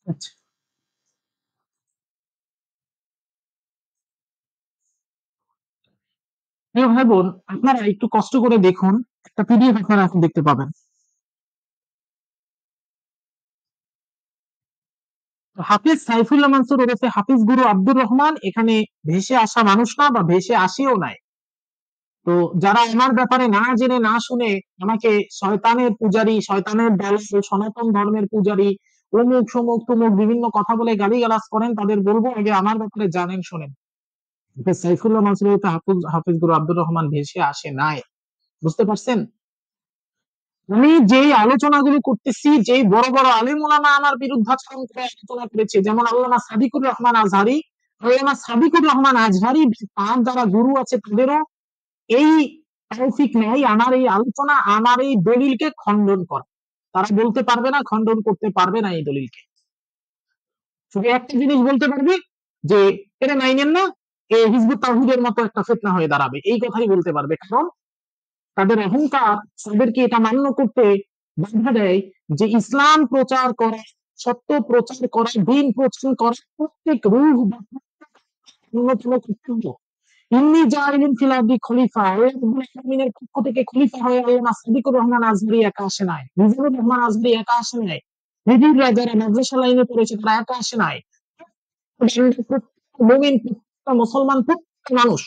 আচ্ছা, প্রিয় ভাই বোন, আপনারা একটু কষ্ট করে দেখুন, একটা পিডিএফ আপনারা এখন দেখতে পাবেন। হাফিজ সাইফুল্লাহ মানসুর ওরফে হাফিজ গুরু আব্দুর রহমান এখানে ভেসে আসা মানুষ না, বা ভেসে আসেও নাই। তো যারা আমার ব্যাপারে না জেনে না শুনে আমাকে শয়তানের পূজারী, শয়তানের দল, সনাতন ধর্মের পূজারী, অমুক সমুক তুমুক বিভিন্ন কথা বলে গালিগালাজ করেন, তাদের বলবো আগে আমার ব্যাপারে জানেন শোনেন। সাইফুল্লাহ মানসুর ওরফে হাফিজ গুরু আব্দুর রহমান ভেসে আসে নাই। বুঝতে পারছেন? আমি যেই আলোচনাগুলো করতেছি, যেই বড় বড় আলেম ওলামা আমার বিরুদ্ধাচরণ করে আলোচনা করেছে, যেমন আল্লামা সাদিকুর রহমান আজহারি, আল্লামা সাদিকুর রহমান আজহারি, তার যারা গুরু আছে তাদেরও এই তৌফিক নেই আমার এই আলোচনা, আমার এই দলিলকে খণ্ডন করা। তারা বলতে পারবে না, খণ্ডন করতে পারবে না এই দলিলকে। শুধু একটা জিনিস বলতে পারবে যে এটা মাইনেন না, এ হিজবুত তাওহীদের মতো একটা ফিতনা হয়ে দাঁড়াবে, এই কথাই বলতে পারবে। কারণ তাদের অহংকার তাদেরকে এটা মান্য করতে বাধা দেয় যে ইসলাম প্রচার করা, সত্য প্রচার করা, দিন প্রচার করা প্রত্যেক রূহ বা অন্যতম কর্তব্য। ইন্নী জাইলুন ফিল আরদি খলিফা, আল্লাহ রাব্বুল আলামিনের পক্ষ থেকে খলিফা হয়ে আল্লামা সাদিকুর রহমান আজহারী একা আসে নাই, মিজানুর রহমান আজহারী একা আসে নাই। হুজুররা যারা মাদ্রাসা লাইনে পড়েছে তারা একা আসে নাই, মুমিন মুসলমান মানুষ,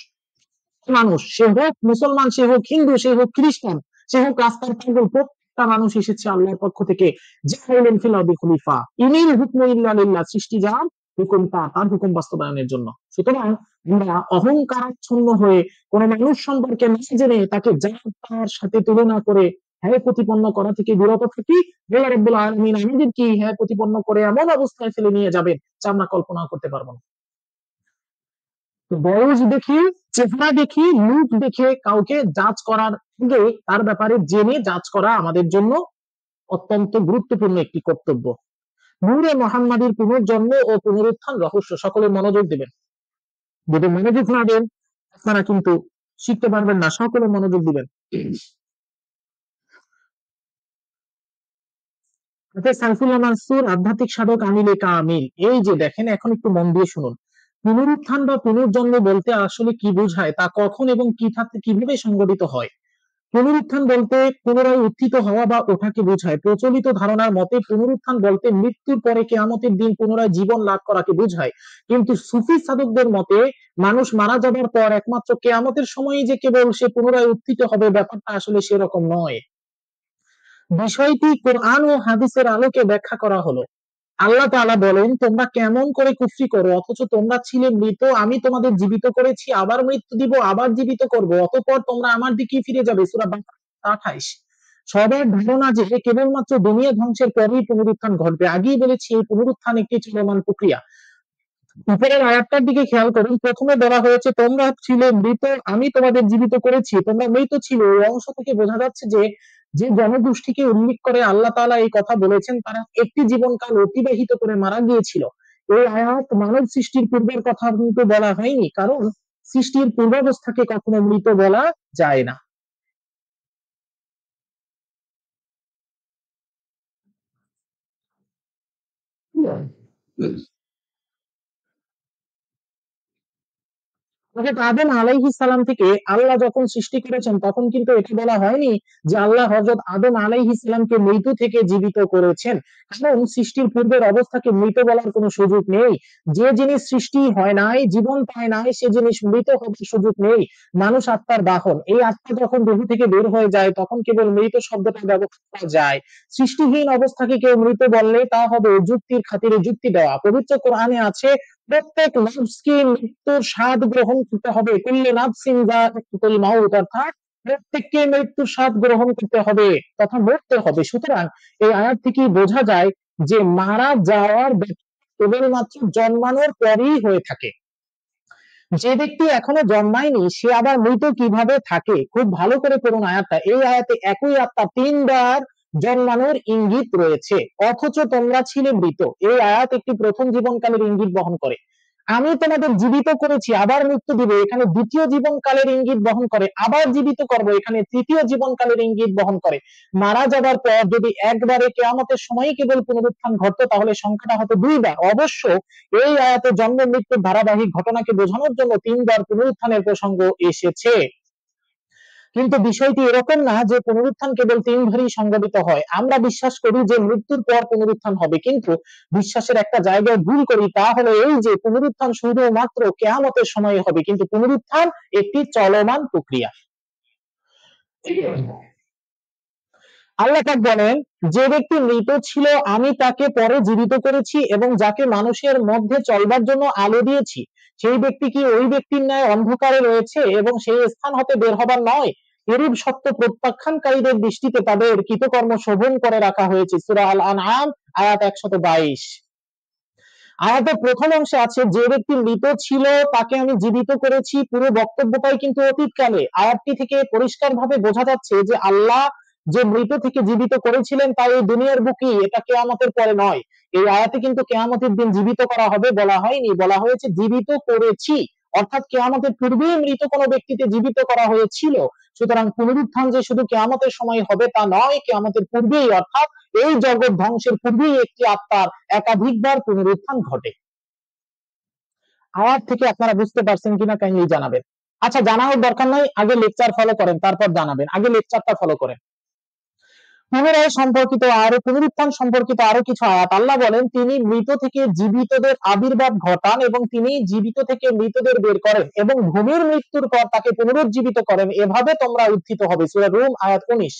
মানুষ সে হোক মুসলমান, সে হোক হিন্দু, সে হোক খ্রিস্টান, সে হোক রাস্তার পাগল, প্রত্যেকটা মানুষ এসেছে আল্লাহর পক্ষ থেকে। জাহিলুন ফিল আরদি খলিফা ইনিল হুকমু ইল্লা লিল্লাহ, সৃষ্টি যার হুকুম তার, তার হুকুম বাস্তবায়নের জন্য। সুতরাং আমরা অহংকারাচ্ছন্ন হয়ে কোন মানুষ সম্পর্কে না জেনে তাকে যার তার সাথে তুলনা করে হ্যাঁ প্রতিপন্ন করা থেকে বিরত থাকি। আল্লাহ রাব্বুল আলামিন আমাদেরকে হ্যাঁ প্রতিপন্ন করে এমন অবস্থায় ফেলে নিয়ে যাবেন যা আমরা কল্পনা করতে পারবো না। বয়স দেখি, চেহারা দেখি, লুক দেখে কাউকে জাজ করার আগে তার ব্যাপারে জেনে জাজ করা আমাদের জন্য অত্যন্ত গুরুত্বপূর্ণ একটি কর্তব্য। নূরে মোহাম্মদের পুনর্জন্ম ও পুনরুত্থান রহস্য, সকলে মনোযোগ দেবেন। যদি মনোযোগ না দেন আপনারা কিন্তু শিখতে পারবেন না, সকলে মনোযোগ দিবেন। সাইফুল্লাহ মানসুর, আধ্যাত্মিক সাধক আমিলে কামিল। এই যে দেখেন, এখন একটু মন দিয়ে শুনুন। পুনরুত্থান বা পুনর্জন্ম বলতে আসলে কি বোঝায়, তা কখন এবং কি থাকতে কিভাবে সংঘটিত হয়। পুনরুত্থান বলতে পুনরায় উত্থিত হওয়া বা ওঠাকে বোঝায়। প্রচলিত ধারণার মতে পুনরুত্থান বলতে মৃত্যুর পরে কিয়ামতের দিন পুনরায় জীবন লাভ করাকে বোঝায়। কিন্তু সুফি সাধকদের মতে মানুষ মারা যাবার পর একমাত্র কিয়ামতের সময়ই যে কেবল সে পুনরায় উত্থিত হবে, ব্যাপারটা আসলে সেরকম নয়। বিষয়টি কোরআন ও হাদিসের আলোকে ব্যাখ্যা করা হলো। আল্লাহ তাআলা বলেন, তোমরা কেমন করে কুফরি করো অথচ তোমরা ছিলে মৃত, আমি তোমাদের জীবিত করেছি, আবার মৃত্যু দিব, আবার জীবিত করব, অতঃপর তোমরা আমার দিকেই ফিরে যাবে। সূরা বাকারা 28। সবার ধারণা যে কেবলমাত্র দুনিয়া ধ্বংসের পরেই পুনরুত্থান ঘটবে। আগেই বলেছি এই পুনরুত্থান একটি চলমান প্রক্রিয়া। উপরের আয়াতটার দিকে খেয়াল করুন, প্রথমে বলা হয়েছে তোমরা ছিলে মৃত, আমি তোমাদের জীবিত করেছি, তোমরা মৃত ছিল। এই অংশ থেকে বোঝা যাচ্ছে যে যে জনগোষ্ঠীকে উল্লেখ করে আল্লাহ তাআলা এই কথা বলেছেন তারা একটি জীবনকাল অতিবাহিত করে মারা গিয়েছিল। এই আয়াত মানব সৃষ্টির পূর্বের কথা কিন্তু বলা হয়নি, কারণ সৃষ্টির পূর্বাবস্থাকে কখনো মৃত বলা যায় না। হযরত আদম আলাইহিস সালাম থেকে আল্লাহ যখন সৃষ্টি করেছেন তখন কিন্তু এটা বলা হয়নি যে আল্লাহ হযরত আদম আলাইহিস সালামকে মৃত্যু থেকে জীবিত করেছেন, কারণ সৃষ্টির পূর্বের অবস্থাকে মৃত বলার কোনো সুযোগ নেই। যে জিনিস সৃষ্টি হয় নাই, জীবন পায় নাই, সে জিনিস মৃত হবার সুযোগ নেই। মানুষ আত্মার বাহন, এই আত্মা যখন দেহ থেকে বের হয়ে যায় তখন কেবল মৃত শব্দটা ব্যবহার করা যায়। সৃষ্টিহীন অবস্থাকে কেউ মৃত বললে তা হবে যুক্তির খাতিরে যুক্তি দেওয়া। পবিত্র কোরআনে আছে প্রত্যেক নাফসকে মৃত্যুর স্বাদ গ্রহণ করতে হবে, কুল্লু নাফসিন যায়িকাতুল মাউত, অর্থাৎ প্রত্যেককে মৃত্যুর স্বাদ গ্রহণ করতে হবে তথা মরতে হবে। সুতরাং এই আয়াত থেকে বোঝা যায় যে মারা যাওয়ার কেবলমাত্র জন্মানোর পরেই হয়ে থাকে। যে ব্যক্তি এখনো জন্মায়নি সে আবার মৃত কিভাবে থাকে, খুব ভালো করে পড়ুন আয়াতটা। এই আয়াতে একই আত্মা তিনবার জন্মানোর ইঙ্গিত রয়েছে, অথচ তোমরা ছিলে মৃত। এই আয়াত একটি প্রথম জীবনকালের ইঙ্গিত বহন করে। আমি তোমাদের জীবিত করেছি, আবার মৃত্যু দিবে, এখানে দ্বিতীয় জীবনকালের ইঙ্গিত বহন করে। আবার জীবিত করব, এখানে তৃতীয় জীবনকালের ইঙ্গিত বহন করে। মারা যাবার পর যদি একবারে কিয়ামতের সময় কেবল পুনরুত্থান ঘটতো তাহলে সংখ্যাটা হতো দুইবার। অবশ্য এই আয়াতে জন্ম মৃত্যুর ধারাবাহিক ঘটনাকে বোঝানোর জন্য তিনবার পুনরুত্থানের প্রসঙ্গ এসেছে। কিন্তু বিষয়টি এরকম না যে পুনরুত্থান কেবল তিনবারই সংঘটিত হয়। আমরা বিশ্বাস করি যে মৃত্যুর পর পুনরুত্থান হবে, কিন্তু বিশ্বাসের একটা জায়গায় ভুল করি, তা হলো এই যে পুনরুত্থান শুধুমাত্র কিয়ামতের সময় হবে, কিন্তু পুনরুত্থান একটি চলমান প্রক্রিয়া। আল্লাহ পাক বলেন, যে ব্যক্তি মৃত ছিল আমি তাকে পরে জীবিত করেছি এবং যাকে মানুষের মধ্যে চলবার জন্য আলো দিয়েছি, সেই ব্যক্তি কি ওই ব্যক্তির ন্যায় অন্ধকারে রয়েছে এবং সেই স্থান হতে বের হবার নয়? এরূপ সত্য প্রত্যাখ্যানকারীদের দৃষ্টিতে তাদের কৃতকর্ম শোভন করে রাখা হয়েছে। সূরা আল আনআম আয়াত 122। আয়াতের প্রথম অংশে আছে যে ব্যক্তি মৃত ছিল তাকে আমি জীবিত করেছি, পুরো বক্তব্যটাই কিন্তু অতীতকালে। আয়াতটি থেকে পরিষ্কারভাবে বোঝা যাচ্ছে যে আল্লাহ যে মৃত থেকে জীবিত করেছিলেন তা এই দুনিয়ার বুকেই, এটা কিয়ামতের পরে নয়। এই আয়াতে কিন্তু কিয়ামতের দিন জীবিত করা হবে বলা হয়নি, বলা হয়েছে জীবিত করেছি, অর্থাৎ কিয়ামতের পূর্বেই মৃত কোনো ব্যক্তিকে জীবিত করা হয়েছিল। সুতরাং পুনরুত্থান যে শুধু কিয়ামতের সময় হবে তা নয়, কিয়ামতের পূর্বেই, অর্থাৎ এই জগৎ ধ্বংসের পূর্বেই একটি আত্মার একাধিকবার পুনরুত্থান ঘটে। আয়াত থেকে আপনারা বুঝতে পারছেন কিনা কাইন্ডলি জানাবেন। আচ্ছা, জানানোর দরকার নাই, আগে লেকচার ফলো করেন তারপর জানাবেন, আগে লেকচারটা ফলো করেন। পুনরায় সম্পর্কিত আরো পুনরুত্থান সম্পর্কিত আরো কিছু আয়াত আল্লাহ বলেন তিনি মৃত থেকে জীবিতদের আবির্ভাব ঘটান এবং তিনি জীবিত থেকে মৃতদের বের করেন এবং ভূমির মৃত্যুর পর তাকে পুনরুজ্জীবিত করেন, এভাবে তোমরা উত্থিত হবে। সূরা রুম আয়াত 19।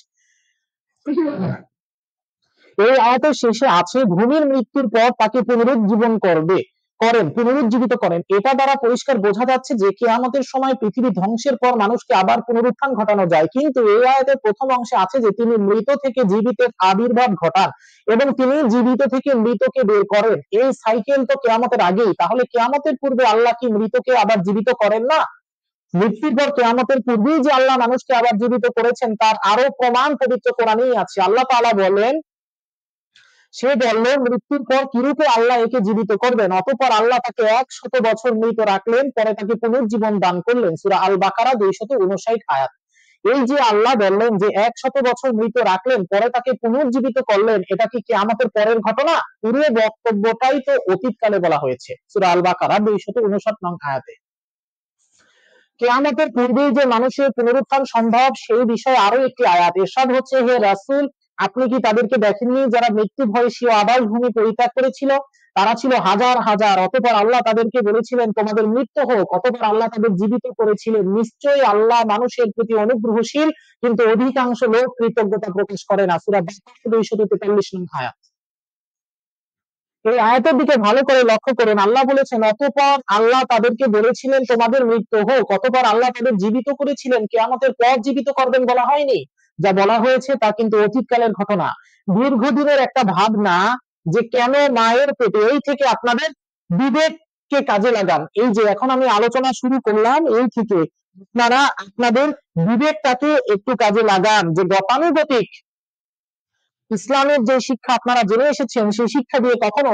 এই আয়াতের শেষে আছে ভূমির মৃত্যুর পর তাকে পুনরুজ্জীবিত করেন। এটা দ্বারা পরিষ্কার বোঝা যাচ্ছে যে কিয়ামতের সময় পৃথিবী ধ্বংসের পর মানুষকে আবার পুনরুত্থান ঘটানো যায়, কিন্তু এই আয়াতের প্রথম অংশে আছে যে তিনি মৃত থেকে জীবিতের আবির্ভাব ঘটান এবং তিনি জীবিত থেকে মৃতকে বের করেন। এই সাইকেল তো কিয়ামতের আগেই, তাহলে কিয়ামতের পূর্বে আল্লাহ কি মৃতকে আবার জীবিত করেন না? মৃত্যুর পর কিয়ামতের পূর্বেই যে আল্লাহ মানুষকে আবার জীবিত করেছেন তার আরো প্রমাণ পবিত্র কোরআনেই আছে। আল্লাহ তাআলা বলেন, সে বলল মৃত্যুর পর কিরূপে আল্লাহ একে জীবিত করবেন, অতঃপর আল্লাহ তাকে 100 বছর মৃত রাখলেন, পরে তাকে পুনর্জীবন দান করলেন। সূরা আল বাকারা 259 আয়াত। এই যে আল্লাহ বললেন যে 100 বছর মৃত রাখলেন, পরে তাকে পুনর্জীবিত করলেন, এটা কি কিয়ামতের পরের ঘটনা? পুরো বক্তব্যটাই তো অতীতকালে বলা হয়েছে সূরা আল বাকারা 259 নং আয়াতে। কিয়ামতের পূর্বেই যে মানুষের পুনরুত্থান সম্ভব সেই বিষয়ে আরো একটি আয়াত ইরশাদ হচ্ছে, হে রাসূল আপনি কি তাদেরকে দেখেননি যারা মৃত্যু ভয়ে স্বীয় আবাসভূমি পরিত্যাগ করেছিল? তারা ছিল হাজার হাজার, অতঃপর আল্লাহ তাদেরকে বলেছিলেন তোমাদের মৃত্যু হোক, অতঃপর আল্লাহ তাদের জীবিত করেছিলেন। নিশ্চয়ই আল্লাহ মানুষের প্রতি অনুগ্রহশীল, কিন্তু অধিকাংশ লোক কৃতজ্ঞতা প্রকাশ করে না। সূরা বাকারা 243 নং আয়াত। এই আয়াতের দিকে ভালো করে লক্ষ্য করুন। আল্লাহ বলেছেন অতঃপর আল্লাহ তাদেরকে বলেছিলেন তোমাদের মৃত্যু হোক, অতঃপর আল্লাহ তাদের জীবিত করেছিলেন। কিয়ামতের পর জীবিত করবেন বলা হয়নি। যা বলা হয়েছে তা কিন্তু অতীতকালের ঘটনা, দীর্ঘদিনের একটা ভাবনা যে কেন মায়ের পেটে। এই থেকে আপনাদের বিবেককে কাজে লাগান। এই যে এখন আমি আলোচনা শুরু করলাম, এই থেকে আপনারা আপনাদের বিবেকটাকে একটু কাজে লাগান যে গতানুগতিক ইসলামের যে শিক্ষা আপনারা জেনে এসেছেন সেই শিক্ষা দিয়ে কখনো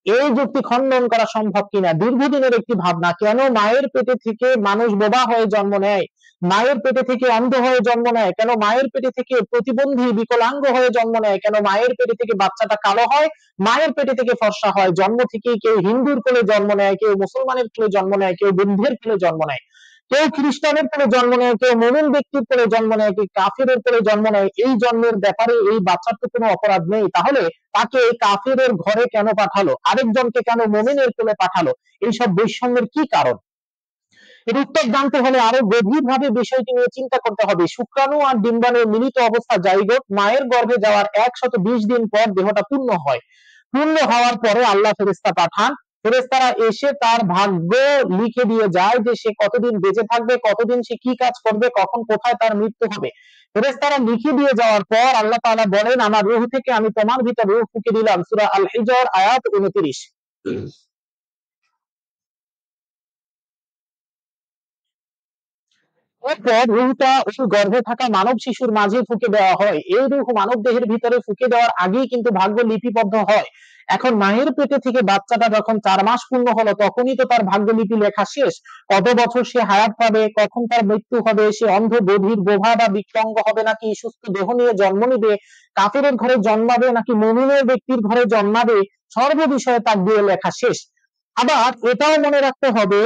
এই যুক্তি খণ্ডন করা সম্ভব কিনা। দীর্ঘদিনের একটি ভাবনা, কেন মায়ের পেটে থেকে মানুষ বোবা হয়ে জন্ম নেয়, মায়ের পেটে থেকে অন্ধ হয়ে জন্ম নেয়, কেন মায়ের পেটে থেকে প্রতিবন্ধী বিকলাঙ্গ হয়ে জন্ম নেয়, কেন মায়ের পেটে থেকে বাচ্চাটা কালো হয়, মায়ের পেটে থেকে ফর্সা হয়। জন্ম থেকেই কেউ হিন্দুর কোলে জন্ম নেয়, কেউ মুসলমানের কোলে জন্ম নেয়, কেউ বুদ্ধের কোলে জন্ম নেয়, কেউ খ্রিস্টানের কোলে জন্ম নেয়, কেউ মুমিন ব্যক্তির কোলে জন্ম নেয়, কেউ কাফিরের কোলে জন্ম নেয়। এই জন্মের ব্যাপারে এই বাচ্চার তো কোনো অপরাধ নেই, তাহলে তাকে কাফিরের ঘরে কেন পাঠালো, আরেকজনকে কেন মুমিনের কোলে পাঠালো? এইসব বৈষম্যের কি কারণ? এর উত্তর জানতে হলে আরো গভীরভাবে বিষয়টি নিয়ে চিন্তা করতে হবে। শুক্রাণু আর ডিম্বাণুর মিলিত অবস্থা জাইগোট, মায়ের গর্ভে যাওয়ার 120 দিন পর দেহটা পূর্ণ হয়। পূর্ণ হওয়ার পরে আল্লাহ ফেরেশতা পাঠান, ফেরেশতারা এসে তার ভাগ্য লিখে দিয়ে যায় যে সে কতদিন বেঁচে থাকবে, কতদিন সে কি কাজ করবে, কখন কোথায় তার মৃত্যু হবে। ফেরেশতারা লিখে দিয়ে যাওয়ার পর আল্লাহ তাআলা বলেন আমার রূহ থেকে আমি তোমার ভিতর রূহ ফুঁকে দিলাম। সূরা আল হিজর আয়াত 29। এরপর রূহটা ওই গর্ভে থাকা মানব শিশুর মাঝে ফুঁকে দেওয়া হয়। এই রূহ মানব দেহের ভিতরে ফুঁকে দেওয়ার আগেই কিন্তু ভাগ্য লিপিবদ্ধ হয়। এখন মায়ের পেটে থেকে বাচ্চাটা যখন 4 মাস পূর্ণ হলো তখনই তো তার ভাগ্যলিপি লেখা শেষ। কত বছর সে হায়াত পাবে, কখন তার মৃত্যু হবে, সে অন্ধ বধির বোবা বা বিকলাঙ্গ হবে নাকি সুস্থ দেহ নিয়ে জন্ম নিবে, কাফিরের ঘরে জন্মাবে নাকি মুমিনের ব্যক্তির ঘরে জন্মাবে, সর্ব বিষয়ে তার দিয়ে লেখা শেষ। আবার এটাও মনে রাখতে হবে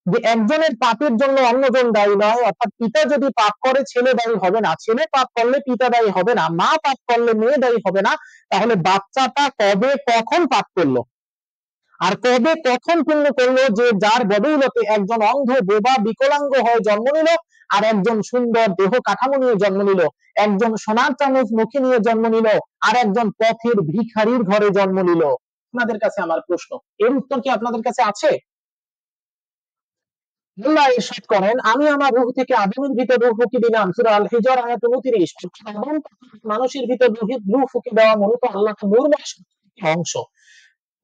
যে একজনের পাপের জন্য অন্যজন দায়ী নয়, অর্থাৎ পিতা যদি পাপ করে ছেলে দায়ী হবে না, ছেলে পাপ করলে পিতা দায়ী হবে না, মা পাপ করলে মেয়ে দায়ী হবে না। তাহলে বাচ্চাটা কবে কখন পাপ করলো আর কবে কখন পুণ্য করলো যে যার বদৌলতে একজন অন্ধ বোবা বিকলাঙ্গ হয়ে জন্ম নিল, আর একজন সুন্দর দেহ কাঠামো নিয়ে জন্ম নিল, একজন সোনার চামচ মুখে নিয়ে জন্ম নিল, আর একজন পথের ভিখারির ঘরে জন্ম নিল। আপনাদের কাছে আমার প্রশ্ন, এর উত্তর কি আপনাদের কাছে আছে? আল্লাহ ইরশাদ করেন আমি আমার রূহ থেকে আদমের ভিতর রূহ ফুঁকে দিলাম। সূরা আল হিজর আয়াত 29। মানুষের ভিতর রূহ ফুঁকে দেওয়া মূলত আল্লাহর নূর অংশ।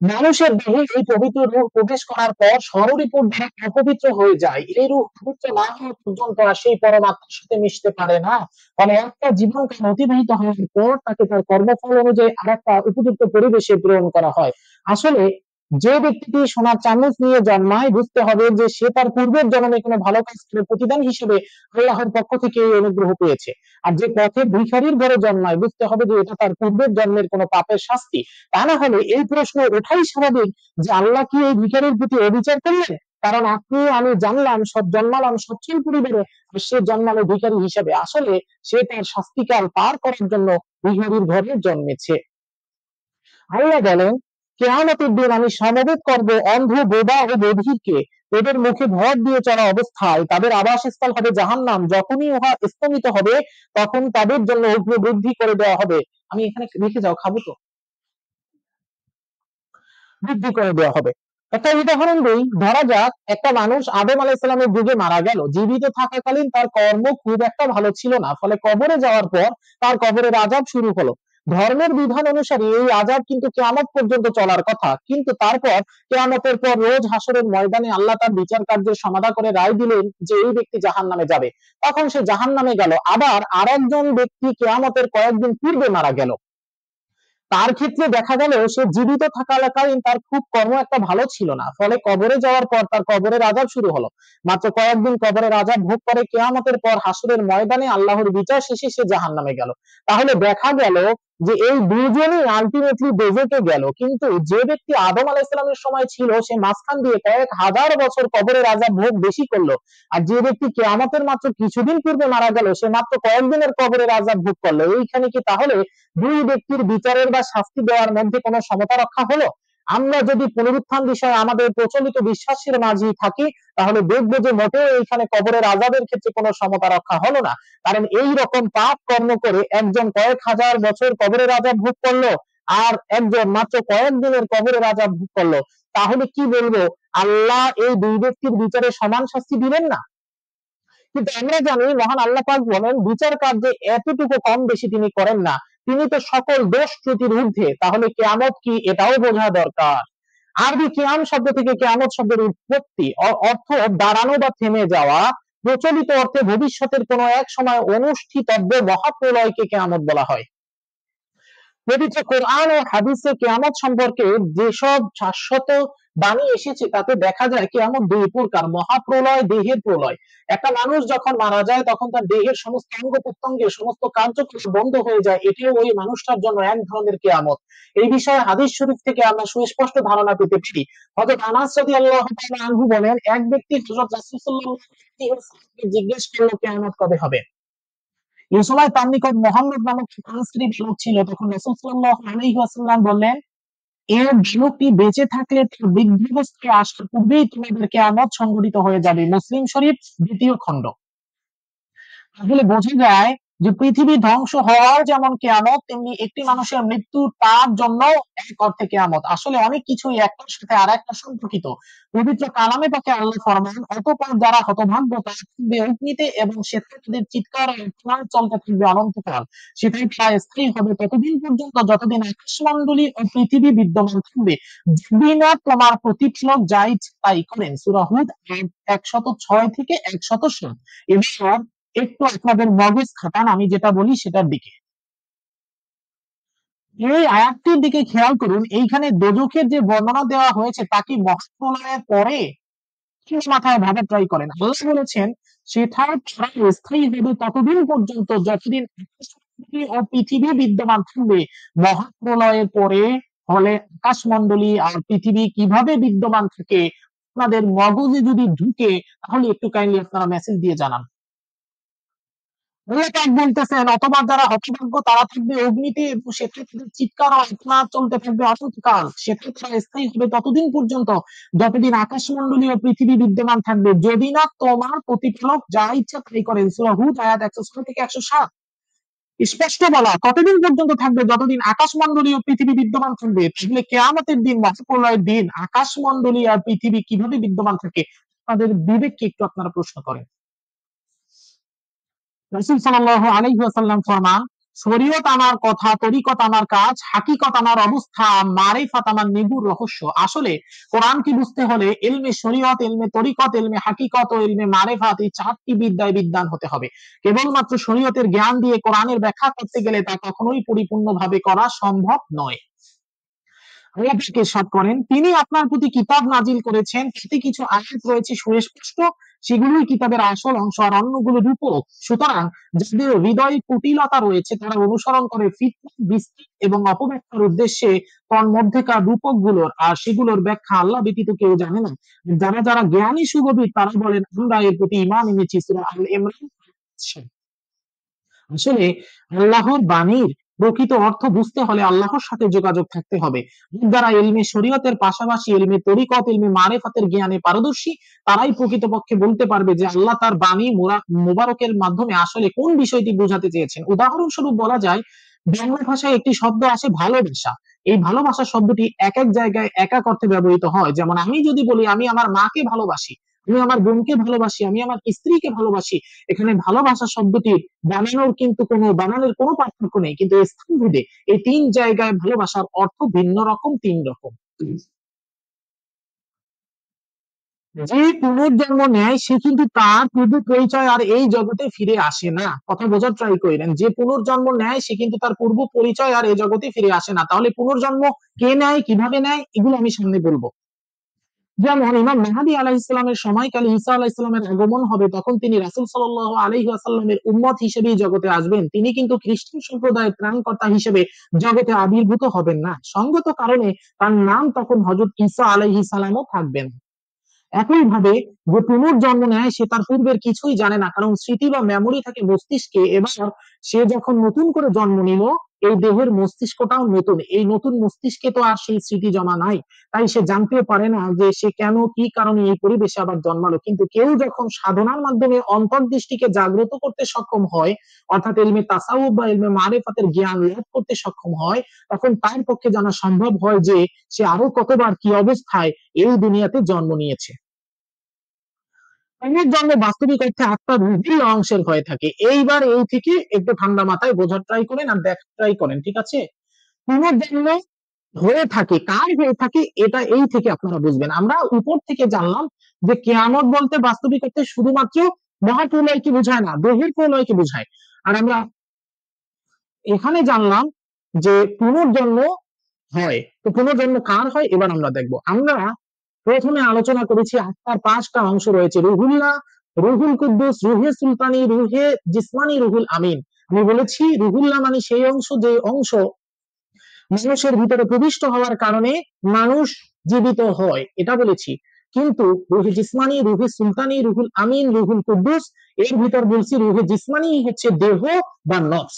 মানুষের দেহে এই পবিত্র রূহ প্রবেশ করার পর স্বরূপ দ্বারা অপবিত্র হয়ে যায়। এই রূহ পবিত্র না হওয়া পর্যন্ত আর সেই পরমাত্মার সাথে মিশতে পারে না। ফলে একটা জীবনকাল অতিবাহিত হওয়ার পর তাকে তার কর্মফল অনুযায়ী আরেকটা উপযুক্ত পরিবেশে প্রেরণ করা হয়। আসলে যে ব্যক্তিটি সোনার চামচ নিয়ে জন্মায় বুঝতে হবে যে সে তার পূর্বের জন্মে কোনো ভালো কাজ করে প্রতিদান হিসেবে আল্লাহর পক্ষ থেকে এই অনুগ্রহ পেয়েছে। আর যে পথে ভিখারির ঘরে জন্মায় বুঝতে হবে যে এটা তার পূর্বের জন্মের কোনো পাপের শাস্তি। তা না হলে এই প্রশ্ন ওঠাই স্বাভাবিক যে আল্লাহ কি এই ভিখারির প্রতি অবিচার করলেন? কারণ আপনি আমি জানলাম জন্মালাম সচ্ছল পরিবারে, সে জন্মালো ভিখারি হিসেবে। আসলে সে তার শাস্তিকাল পার করার জন্য ভিখারির ঘরে জন্মেছে। আল্লাহ বলেন, কিয়ামতের দিন আমি সমবেত করব অন্ধ, বোবা ও বধিরকে। এদের মুখে ভর দিয়ে চলা অবস্থায় তাদের আবাসস্থল হবে জাহান্নাম। যখনই উহা স্তমিত হবে, তখন তাদের জন্য অগ্নিবৃদ্ধি করে দেওয়া হবে। আমি এখানে রেখে যাও, খাবো তো, বৃদ্ধি করে দেওয়া হবে। একটা উদাহরণ দিই, ধরা যাক একটা মানুষ আদম আলাইহিসসালামের যুগে মারা গেল। জীবিত থাকাকালীন তার কর্ম খুব একটা ভালো ছিল না, ফলে কবরে যাওয়ার পর তার কবরের আযাব শুরু হলো। ধর্মের বিধান অনুসারে এই আযাব কিন্তু কিয়ামত পর্যন্ত চলার কথা, কিন্তু তারপর কিয়ামতের পর রোজ হাসরের ময়দানে আল্লাহ তার বিচার কার্যের সমাধা করে রায় দিলেন যে এই ব্যক্তি জাহান্নামে যাবে। তখন সে জাহান্নামে গেল। আবার আরেকজন ব্যক্তি কিয়ামতের কয়েকদিন পূর্বে মারা গেল। তার ক্ষেত্রে দেখা গেল সে জীবিত থাকাকালীন তার খুব কর্ম একটা ভালো ছিল না, ফলে কবরে যাওয়ার পর তার কবরের আযাব শুরু হলো। মাত্র কয়েকদিন কবরের আযাব ভোগ করে কিয়ামতের পর হাসরের ময়দানে আল্লাহর বিচার শেষে সে জাহান্নামে গেল। তাহলে দেখা গেল যে এই দুইজনই আলটিমেটলি দোজখে গেল, কিন্তু যে ব্যক্তি আদম আলাইহিস সালামের সময় ছিল সে মাঝখান দিয়ে কয়েক হাজার বছর কবরের আযাব ভোগ বেশি করলো। আর যে ব্যক্তি কিয়ামতের মাত্র কিছুদিন পূর্বে মারা গেল সে মাত্র কয়েকদিনের কবরের আযাব ভোগ করলো। এইখানে কি তাহলে দুই ব্যক্তির বিচারের বা শাস্তি দেওয়ার মধ্যে কোনো সমতা রক্ষা হলো? আমরা যদি পুনরুত্থান বিষয়ে আমাদের প্রচলিত বিশ্বাসের মাঝেই থাকি, তাহলে দেখবো যে মোটেও এইখানে কবরের আযাবের ক্ষেত্রে কোনো সমতা রক্ষা হলো না। কারণ এই রকম পাপ কর্ম করে একজন কয়েক হাজার বছর কবরের আযাব ভোগ করলো, আর একজন মাত্র কয়েকদিনের কবরের আযাব ভোগ করলো। তাহলে কি বলবো, আল্লাহ এই দুই ব্যক্তির বিচারে সমান শাস্তি দিবেন না? কিন্তু আমরা জানি মহান আল্লাহ পাক বলেন বিচার কার্যে এতটুকু কম বেশি তিনি করেন না, তিনি তো সকল দোষ ত্রুটির ঊর্ধ্বে। তাহলে কিয়ামত কি, এটাও বোঝা দরকার। আরবি কিয়াম শব্দ থেকে কিয়ামত শব্দের উৎপত্তি, অর্থ দাঁড়ানো বা থেমে যাওয়া। প্রচলিত অর্থে ভবিষ্যতের কোনো এক সময় অনুষ্ঠিতব্য মহাপ্রলয়কে কিয়ামত বলা হয়। পবিত্র কোরআন ও হাদিসে কিয়ামত সম্পর্কে যেসব শাশ্বত বাণী এসেছে তাতে দেখা যায় কিয়ামত দুই প্রকার, মহাপ্রলয়, দেহের প্রলয়। একটা মানুষ যখন মারা যায় তখন তার দেহের সমস্ত অঙ্গ প্রত্যঙ্গের সমস্ত কার্যক্রম বন্ধ হয়ে যায়, এটিও ওই মানুষটার জন্য এক ধরনের কিয়ামত। এই বিষয়ে হাদিস শরীফ থেকে আমরা সুস্পষ্ট ধারণা পেতে পারি। হযরত আনাস রাদিয়াল্লাহু তাআলা আনহু বলেন, এক ব্যক্তি হযরত রাসূল সাল্লাল্লাহু আলাইহি ওয়াসাল্লামকে জিজ্ঞেস করলো কিয়ামত কবে হবে। এই সময় তার নিকট মুহাম্মদ নামক ফিলিস্তিনি বালক ছিল। তখন রাসূল সাল্লাল্লাহু আলাইহি ওয়াসাল্লাম বললেন, এই বালকটি বেঁচে থাকলে তার বৃদ্ধাবস্থায় আসার পূর্বেই তোমাদের কিয়ামত সংঘটিত হয়ে যাবে। মুসলিম শরীফ ২য় খণ্ড। তাহলে বোঝা যায় যে পৃথিবী ধ্বংস হওয়ার যেমন কিয়ামত, তেমনি একটি মানুষের মৃত্যু তার জন্য এক অর্থে কিয়ামত। আসলে অনেক কিছুই একটার সাথে আর একটা সম্পর্কিত। পবিত্র কালামে পাকে আল্লাহ ফরমান, অতঃপর যারা হতভাগ্য তারা থাকবে অগ্নিতে এবং সেখানে তাদের চিৎকার ও আর্তনাদ চলতে থাকবে অনন্তকাল। সেটাই প্রায় স্থায়ী হবে ততদিন পর্যন্ত যতদিন আকাশমণ্ডলী ও পৃথিবী বিদ্যমান থাকবে। যদি না তোমার প্রতিপালক যা ইচ্ছা তাই করেন। সূরা হুদ ১০৬ থেকে ১০৭। এবার একটু আপনাদের মগজ খাটান আমি যেটা বলি সেটার দিকে। এই আয়াতটির দিকে খেয়াল করুন, এইখানে দোজখের যে বর্ণনা দেওয়া হয়েছে তা কি মহাপ্রলয়ের পরে? মাথায় ভাবে ট্রাই করেন। আল্লাহ বলেছেন সেটার স্থায়ী হবে ততদিন পর্যন্ত যতদিন ও পৃথিবী বিদ্যমান থাকবে। মহাপ্রলয়ের পরে হলে আকাশমণ্ডলী আর পৃথিবী কিভাবে বিদ্যমান থাকে আপনাদের মগজে যদি ঢুকে, তাহলে একটু কাইন্ডলি আপনারা মেসেজ দিয়ে জানান। আল্লাহ পাক বলতেছেন, অথবা যারা হতভাগ্য তারা থাকবে অগ্নিতে এবং সেখানে তাদের চিৎকার ও আর্তনাদ চলতে থাকবে অনন্তকাল। সেখানে তারা স্থায়ী হবে ততদিন পর্যন্ত যতদিন আকাশমণ্ডলী ও পৃথিবী বিদ্যমান থাকবে, যদি না তোমার প্রতিপালক যা ইচ্ছা তাই করেন। সূরা হুদ আয়াত ১০৬ থেকে ১০৭। স্পষ্ট বলা, কতদিন পর্যন্ত থাকবে? যতদিন আকাশমণ্ডলী ও পৃথিবী বিদ্যমান থাকবে। তাহলে কিয়ামতের দিন, মহাপ্রলয়ের দিন আকাশমণ্ডলী আর পৃথিবী কিভাবে বিদ্যমান থাকে? তাদের বিবেককে একটু আপনারা প্রশ্ন করেন। রাসূল সাল্লাল্লাহু আলাইহি ওয়াসাল্লাম ফরমান, শরীয়ত আমার কথা, তরিকত আমার কাজ, হাকিকত আমার অবস্থা, মারিফাত আমার নিগুড় রহস্য। আসলে কোরআনকে বুঝতে হলে ইলমে শরীয়ত, ইলমে তরিকত, ইলমে হাকিকত ও ইলমে মারিফাত, এই চারটি বিদ্যায় বিদ্বান হতে হবে। কেবলমাত্র শরীয়তের জ্ঞান দিয়ে কোরআনের ব্যাখ্যা করতে গেলে তা কখনোই পরিপূর্ণভাবে করা সম্ভব নয়। আল্লাহ পাক ইরশাদ করেন, তিনি আপনার প্রতি কিতাব নাজিল করেছেন, তাতে কিছু আয়াত রয়েছে সুস্পষ্ট সেগুলোই কিতাবের আসল অংশ, আর অন্যগুলো রূপক। সুতরাং যাদের হৃদয়ে কুটিলতা রয়েছে তারা অনুসরণ করে ফিতনা, বিস্তৃত এবং অপব্যাখ্যার উদ্দেশ্যে তন্মধ্যেকার রূপক গুলোর, আর সেগুলোর ব্যাখ্যা আল্লাহ ব্যতীত কেউ জানে না। যারা যারা জ্ঞানী সুগভীর তারা বলেন আমরা এর প্রতি ঈমান এনেছি। সূরা আল ইমরান। আসলে আল্লাহর বাণীর প্রকৃত অর্থ বুঝতে হলে আল্লাহর সাথে যোগাযোগ থাকতে হবে। যারা ইলমে শরীয়তের পাশাপাশি ইলমে তরিকত, ইলমে মারিফাতের জ্ঞানে পারদর্শী, তারাই প্রকৃতপক্ষে বলতে পারবে যে আল্লাহ তার বাণী মুবারকের মাধ্যমে আসলে কোন বিষয়টি বোঝাতে চেয়েছেন। উদাহরণস্বরূপ বলা যায়, বাংলা ভাষায় একটি শব্দ আছে ভালোবাসা। এই ভালোবাসা শব্দটি এক এক জায়গায় এক এক অর্থে ব্যবহৃত হয়। যেমন আমি যদি বলি আমি আমার মাকে ভালোবাসি, আমি আমার বোনকে ভালোবাসি, আমি আমার স্ত্রীকে ভালোবাসি, এখানে ভালোবাসা শব্দটি বানানোর কোনো পার্থক্য নেই, কিন্তু স্থান ভেদে এই তিন জায়গায় ভালোবাসার অর্থ ভিন্ন রকম, তিন রকম। যে পুনর্জন্ম নেয় সে কিন্তু তার পূর্ব পরিচয় আর এই জগতে ফিরে আসে না। কথা বোঝার ট্রাই করেন, যে পুনর্জন্ম নেয় সে কিন্তু তার পূর্ব পরিচয় আর এই জগতে ফিরে আসে না। তাহলে পুনর্জন্ম কে নেয়, কিভাবে নেয়, এগুলো আমি সামনে বলবো। যেমন ইমাম মেহাদী আলাইহিস সালামের সময়কালে ঈসা আলাইহিস সালামের আগমন হবে, তখন তিনি রাসূল সাল্লাল্লাহু আলাইহি ওয়াসাল্লামের উম্মত হিসেবেই জগতে আসবেন। তিনি কিন্তু খ্রিস্টান সম্প্রদায়ের ত্রাণকর্তা হিসেবে জগতে আবির্ভূত হবেন না। সঙ্গত কারণে তার নাম তখন হযরত ঈসা আলাইহিস সালামও থাকবেন। একইভাবে যে পুনর্জন্ম নেয় সে তার পূর্বের কিছুই জানে না, কারণ স্মৃতি বা মেমোরি থাকে মস্তিষ্কে। এবার সে যখন নতুন করে জন্ম নিল, এই দেহের মস্তিষ্কটাও নতুন, এই নতুন মস্তিষ্কে তো আর সেই স্মৃতি জমা নাই, তাই সে জানতেও পারে না যে সে কেন কি কারণে এই পরিবেশে আবার জন্মালো। কিন্তু কেউ যখন সাধনার মাধ্যমে অন্তর্দৃষ্টিকে জাগ্রত করতে সক্ষম হয়, অর্থাৎ ইলমে তাসাউফ বা ইলমে মারিফাতের জ্ঞান লাভ করতে সক্ষম হয়, তখন তার পক্ষে জানা সম্ভব হয় যে সে আরো কতবার কি অবস্থায় এই দুনিয়াতে জন্ম নিয়েছে। পুনর্জন্ম বাস্তবিক অর্থে আত্মার বিভিন্ন অংশের হয়ে থাকে। এইবার এই থেকে একটু ঠান্ডা মাথায় বোঝার ট্রাই করেন আর দেখার ট্রাই করেন, ঠিক আছে? পুনর্জন্ম হয়ে থাকে, কার হয়ে থাকে, এটা এই থেকে আপনারা বুঝবেন। আমরা উপর থেকে জানলাম যে কিয়ামত বলতে বাস্তবিক অর্থে শুধুমাত্র মহাপ্রলয়কে বোঝায় না, দেহের প্রলয়কে বোঝায়। আর আমরা এখানে জানলাম যে পুনর্জন্ম হয়। তো পুনর্জন্ম কার হয় এবার আমরা দেখবো। আমরা প্রথমে আলোচনা করেছি আত্মার পাঁচটা অংশ রয়েছে, রুহুল্লাহ, রুহুল কুদ্দুস, রুহে সুলতানি, রুহে জিসমানি, রুহুল আমিন। আমি বলেছি রুহুল্লাহ মানে সেই অংশ যে অংশ মানুষের ভিতরে প্রবিষ্ট হওয়ার কারণে মানুষ জীবিত হয়, এটা বলেছি। কিন্তু রুহে জিসমানি, রুহে সুলতানি, রুহুল আমিন, রুহুল কুদ্দুস, এর ভিতর বলছি রুহে জিসমানি হচ্ছে দেহ বা নফস।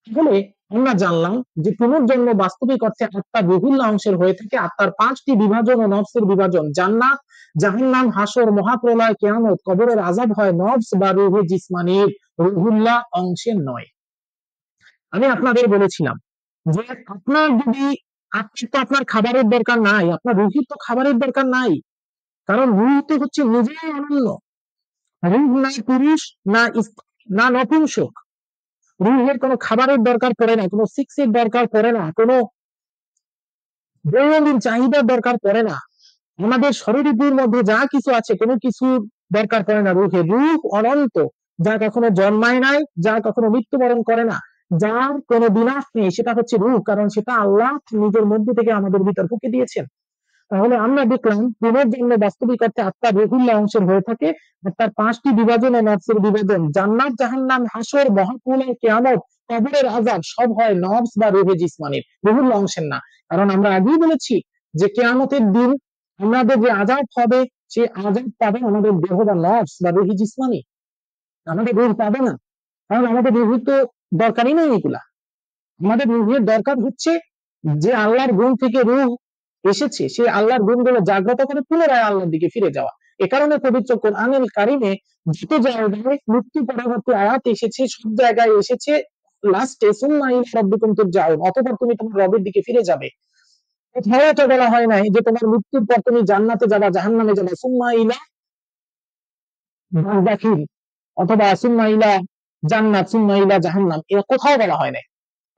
তাহলে আমরা জানলাম যে পুনর্জন্ম বাস্তবিক অর্থে আত্মার বিভিন্ন অংশের হয়ে থাকে। আত্মার পাঁচটি বিভাজন ও নফসের বিভাজন: জান্নাত, জাহান্নাম, হাসর, মহাপ্রলয়, কিয়ামত, কবরের আযাব হয় নফস বা রুহে জিসমানির, রুহুল্লাহ অংশের নয়। আমি আপনাদের বলেছিলাম যে আপনার যদি আপনার খাবারের দরকার নাই, আপনার রুহির তো খাবারের দরকার নাই, কারণ রুহ তো হচ্ছে নিজেই অনন্য। রুহ না পুরুষ, না না নপুংসক। রুহের কোনো খাবারের দরকার পড়ে না, কোনো সিক্সের দরকার পড়ে না, কোনো দৈনন্দিন চাহিদার দরকার পড়ে না। আমাদের শরীরের মধ্যে যা কিছু আছে কোনো কিছু দরকার পড়ে না রুহে। রুহ অনন্ত, যা কখনো জন্মায় নাই, যা কখনো মৃত্যুবরণ করে না, যার কোনো বিনাশ নেই, সেটা হচ্ছে রুহ, কারণ সেটা আল্লাহ নিজের মধ্যে থেকে আমাদের ভিতর ফুঁকে দিয়েছেন। তাহলে আমরা দেখলাম পুনর্জন্ম বাস্তবিক অর্থে আত্মার রুহুল্লাহ অংশের হয়ে থাকে। তার পাঁচটি বিভাজন ও নফসের বিভাজন: জান্নাত, জাহান্নাম, হাসর, মহাপ্রলয়, কিয়ামত, কবরের আযাব সব হয় নফস বা রুহে জিসমানির, রুহুল্লাহ অংশের না। কারণ আমরা আগেই বলেছি যে কিয়ামতের দিন আমাদের যে আযাব হবে, সেই আযাব পাবে আমাদের দেহ বা নফস বা রুহি জিসমানি, আমাদের রুহ পাবে না। কারণ আমাদের রুহ তো দরকারই নেই এগুলা। আমাদের রুহের দরকার হচ্ছে যে আল্লাহর গুণ থেকে রুহ এসেছে, সেই আল্লাহর গুণগুলো জাগ্রত করে পুনরায় আল্লাহর দিকে ফিরে যাওয়া। এ কারণে পবিত্র কোরআনুল কারীমে যত জায়গায় মৃত্যু পরবর্তী আয়াত এসেছে, সব জায়গায় এসেছে লাস্টে সুম্মা ইলা রাব্বিকুম তুরজাউন, অতঃপর তুমি তোমার রবের দিকে ফিরে যাবে। কোথাও তো বলা হয় নাই যে তোমার মৃত্যুর পর তুমি জান্নাতে যাবা, জাহান্নামে যাবা, সুম্মা ইলা বারযাখিন অথবা সুম্মা ইলা জান্নাত, সুম্মা ইলা জাহান্নাম, এ কোথাও বলা হয় নাই।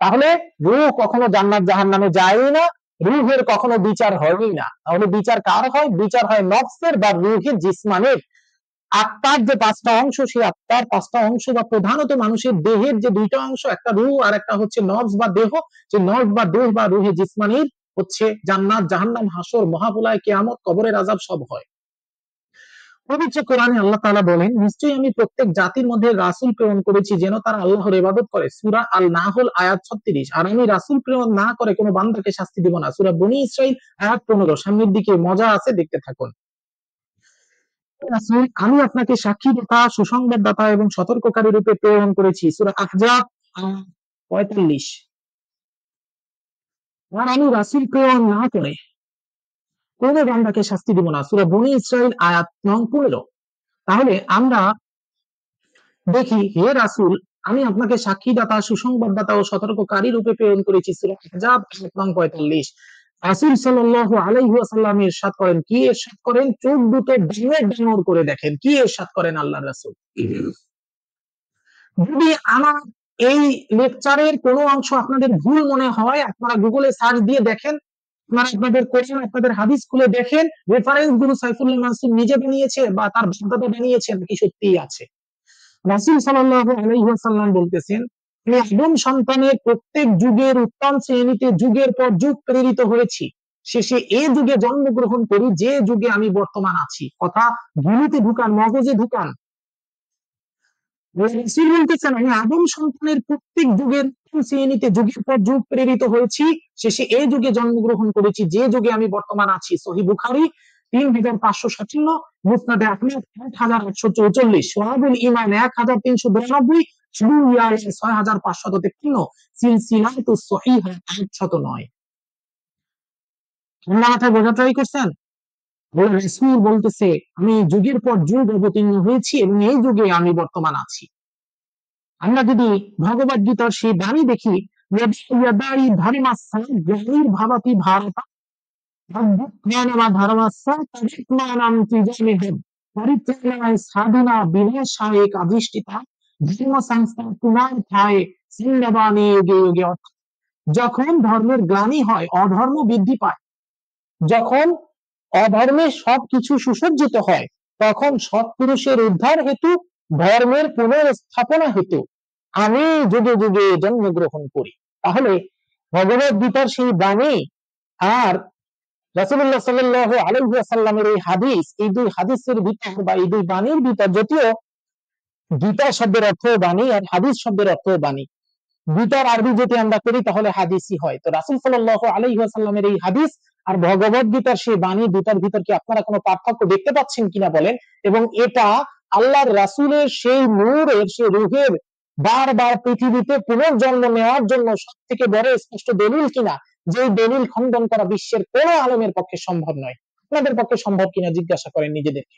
তাহলে রূহ কখনো জান্নাত জাহান্নামে যায়ই না, রূহের কখনো বিচার হয়ই না। তাহলে বিচার কার হয়? বিচার হয় নফসের বা রূহের জিসমানের। আত্মার যে পাঁচটা অংশ, সেই আত্মার পাঁচটা অংশ বা প্রধানত মানুষের দেহের যে দুইটা অংশ, একটা রূহ আর একটা হচ্ছে নফস বা দেহ। যে নফস বা দেহ বা রূহে জিসমানির হচ্ছে জান্নাত, জাহান্নাম, হাসর, মহাপ্রলয়, কিয়ামত, কবরের আযাব সব হয়। পবিত্র কোরআনে আল্লাহ তাআলা বলেন, নিশ্চয়ই আমি প্রত্যেক জাতির মধ্যে রাসূল প্রেরণ করেছি যেন তারা আল্লাহর ইবাদত করে। সূরা আল নাহল আয়াত 36। আর আমি রাসূল প্রেরণ না করে কোনো বান্দাকে শাস্তি দেব না। সূরা বনী ইসরাঈল আয়াত 15। সামনের দিকে মজা আছে, দেখতে থাকুন। রাসূল, আমি আপনাকে সাক্ষীদাতা, সুসংবাদদাতা এবং সতর্ককারী রূপে প্রেরণ করেছি। সূরা আহজাব আয়াত 45। আর আমি রাসূল প্রেরণ না করে কোন বান্দাকে শাস্তি দিব না। সূরা বনী ইসরাঈল আয়াত নং 15। তাহলে আমরা দেখি, হে রাসূল, আমি আপনাকে সাক্ষীদাতা, সুসংবাদদাতা ও সতর্ককারী রূপে প্রেরণ করেছি। সূরা আহজাব আয়াত নং 45। রাসূল সাল্লাল্লাহু আলাইহি ওয়াসাল্লাম ইরশাদ করেন, কি ইরশাদ করেন? চোখ দুটো ডাঙর করে দেখেন, কি ইরশাদ করেন আল্লাহর রাসূল। যদি আমার এই লেকচারের কোনো অংশ আপনাদের ভুল মনে হয়, আপনারা গুগলে সার্চ দিয়ে দেখেন, আপনারা আপনাদের কোরআন, আপনাদের হাদিস খুলে দেখেন, রেফারেন্স গুলো সাইফুল্লাহ মাসুদ নিজে বানিয়েছে বা তার বাপদাদা বানিয়েছে নাকি সত্যিই আছে। রাসূল সাল্লাল্লাহু আলাইহি ওয়াসাল্লাম বলতেছেন, আমি আদম সন্তানের প্রত্যেক যুগের উত্তম শ্রেণীতে যুগের পর যুগ প্রেরিত হয়েছি, শেষে এই যুগে জন্মগ্রহণ করি যে যুগে আমি বর্তমান আছি। কথা ভূমিতে ঢুকান, মগজে ঢুকান। রাসূল বলতেছেন, আমি আদম সন্তানের প্রত্যেক যুগের শ্রেণীতে যুগের পর যুগ প্রেরিত হয়েছি, শেষে এই যুগে জন্মগ্রহণ করেছি যে যুগে আমি বর্তমান আছি। সহিহ বুখারী 3557, মুসনাদে আহমদ 1844, শুআবুল ঈমান 1392, সুনান 6553, সিলসিলাতুস সহিহা 809। আল্লাহ মাথায় বোঝা ট্রাই করছেন? রাসূল বলতেছে, আমি যুগের পর যুগ অবতীর্ণ হয়েছি এবং এই যুগে আমি বর্তমান আছি। আমরা যদি ভগবদ গীতার সেই বাণী দেখি, ভাবাতি ভারত সাধনা বিনাশায় আবিষ্টিতা ধর্ম সংস্থা পুনর্থায় সিন্নবাণী যুগে যুগে। যখন ধর্মের গ্লানি হয়, অধর্ম বৃদ্ধি পায়, যখন অধর্মের সবকিছু সুসজ্জিত হয়, তখন সৎপুরুষের উদ্ধার হেতু, ধর্মের পুনঃস্থাপনা হেতু আমি যুগে যুগে জন্মগ্রহণ করি। তাহলে ভগবদ গীতার সেই বাণী আর রাসূলুল্লাহ সাল্লাল্লাহু আলাইহি ওয়াসাল্লামের এই হাদিস, এই দুই হাদিসের ভিতর বা এই দুই বাণীর ভিতর, যদিও গীতা শব্দের অর্থ বাণী আর হাদিস শব্দের অর্থ বাণী, গীতার আরবি যদি আমরা করি তাহলে হাদিসই হয়। তো রাসূল সাল্লাল্লাহু আলাইহি ওয়াসাল্লামের এই হাদিস আর ভগবদ গীতার সেই বাণী, দুটার ভিতর কি আপনারা কোনো পার্থক্য দেখতে পাচ্ছেন কিনা বলেন? এবং এটা আল্লাহর রাসূলের সেই নূরের, সেই রূহের বারবার পৃথিবীতে পুনর্জন্ম নেওয়ার জন্য সবথেকে বড় স্পষ্ট দলিল কিনা, যে দলিল খণ্ডন করা বিশ্বের কোন আলেমের পক্ষে সম্ভব নয়। আপনাদের পক্ষে সম্ভব কিনা জিজ্ঞাসা করেন নিজেদেরকে।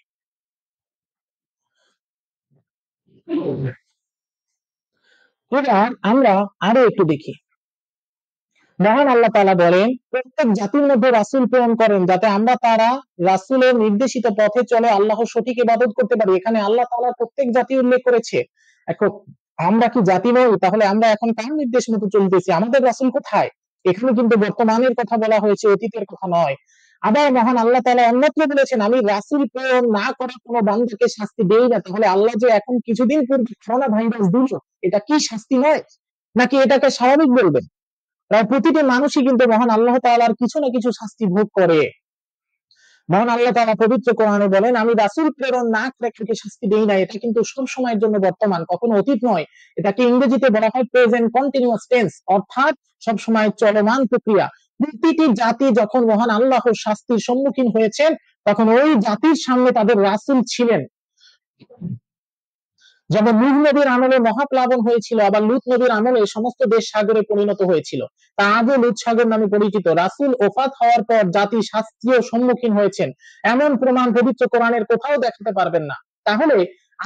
এবার আমরা আরো একটু দেখি, মহান আল্লাহ তাআলা বলেন, প্রত্যেক জাতির মধ্যে রাসূল প্রেরণ করেন যাতে আমরা তারা রাসূলের নির্দেশিত পথে চলে আল্লাহর সঠিক ইবাদত করতে পারি। এখানে আল্লাহ তাআলা প্রত্যেক জাতি উল্লেখ করেছে। এখন আমরা কি জাতি নই? তাহলে আমরা এখন কার নির্দেশ মতো চলতেছি? আমাদের রাসূল কোথায়? এখানে কিন্তু বর্তমানের কথা বলা হয়েছে, অতীতের কথা নয়। আবার মহান আল্লাহ তাআলা অন্যত্র বলেছেন, আমি রাসূল প্রেরণ না করে কোনো বান্দাকে শাস্তি দেই না। তাহলে আল্লাহ যে এখন কিছুদিন পূর্বে করোনা ভাইরাস দিল, এটা কি শাস্তি নয়? নাকি এটাকে স্বাভাবিক বলবেন? প্রতিটি মানুষই কিন্তু মহান আল্লাহ তাআলার কিছু না কিছু শাস্তি ভোগ করে। মহান আল্লাহ তাআলা পবিত্র কোরআনে বলেন, আমি রাসূল প্রেরণ না করে কাউকে শাস্তি দেই না। এটা কিন্তু সব সময়ের জন্য বর্তমান, কখনো অতীত নয়। এটাকে ইংরেজিতে বলা হয় প্রেজেন্ট কন্টিনিউয়াস টেন্স, অর্থাৎ সব সময় চলমান প্রক্রিয়া। প্রতিটি জাতি যখন মহান আল্লাহর শাস্তির সম্মুখীন হয়েছেন, তখন ওই জাতির সামনে তাদের রাসূল ছিলেন। যেমন নূহ নবীর আমলে মহাপ্লাবন হয়েছিল, আবার লূত নবীর আমলে সমস্ত দেশ সাগরে পরিণত হয়েছিল, তা আজও লূত সাগর নামে পরিচিত। রাসূল ওফাত হওয়ার পর জাতি শাস্তির সম্মুখীন হয়েছেন, এমন প্রমাণ পবিত্র কোরআনের কোথাও দেখাতে পারবেন না। তাহলে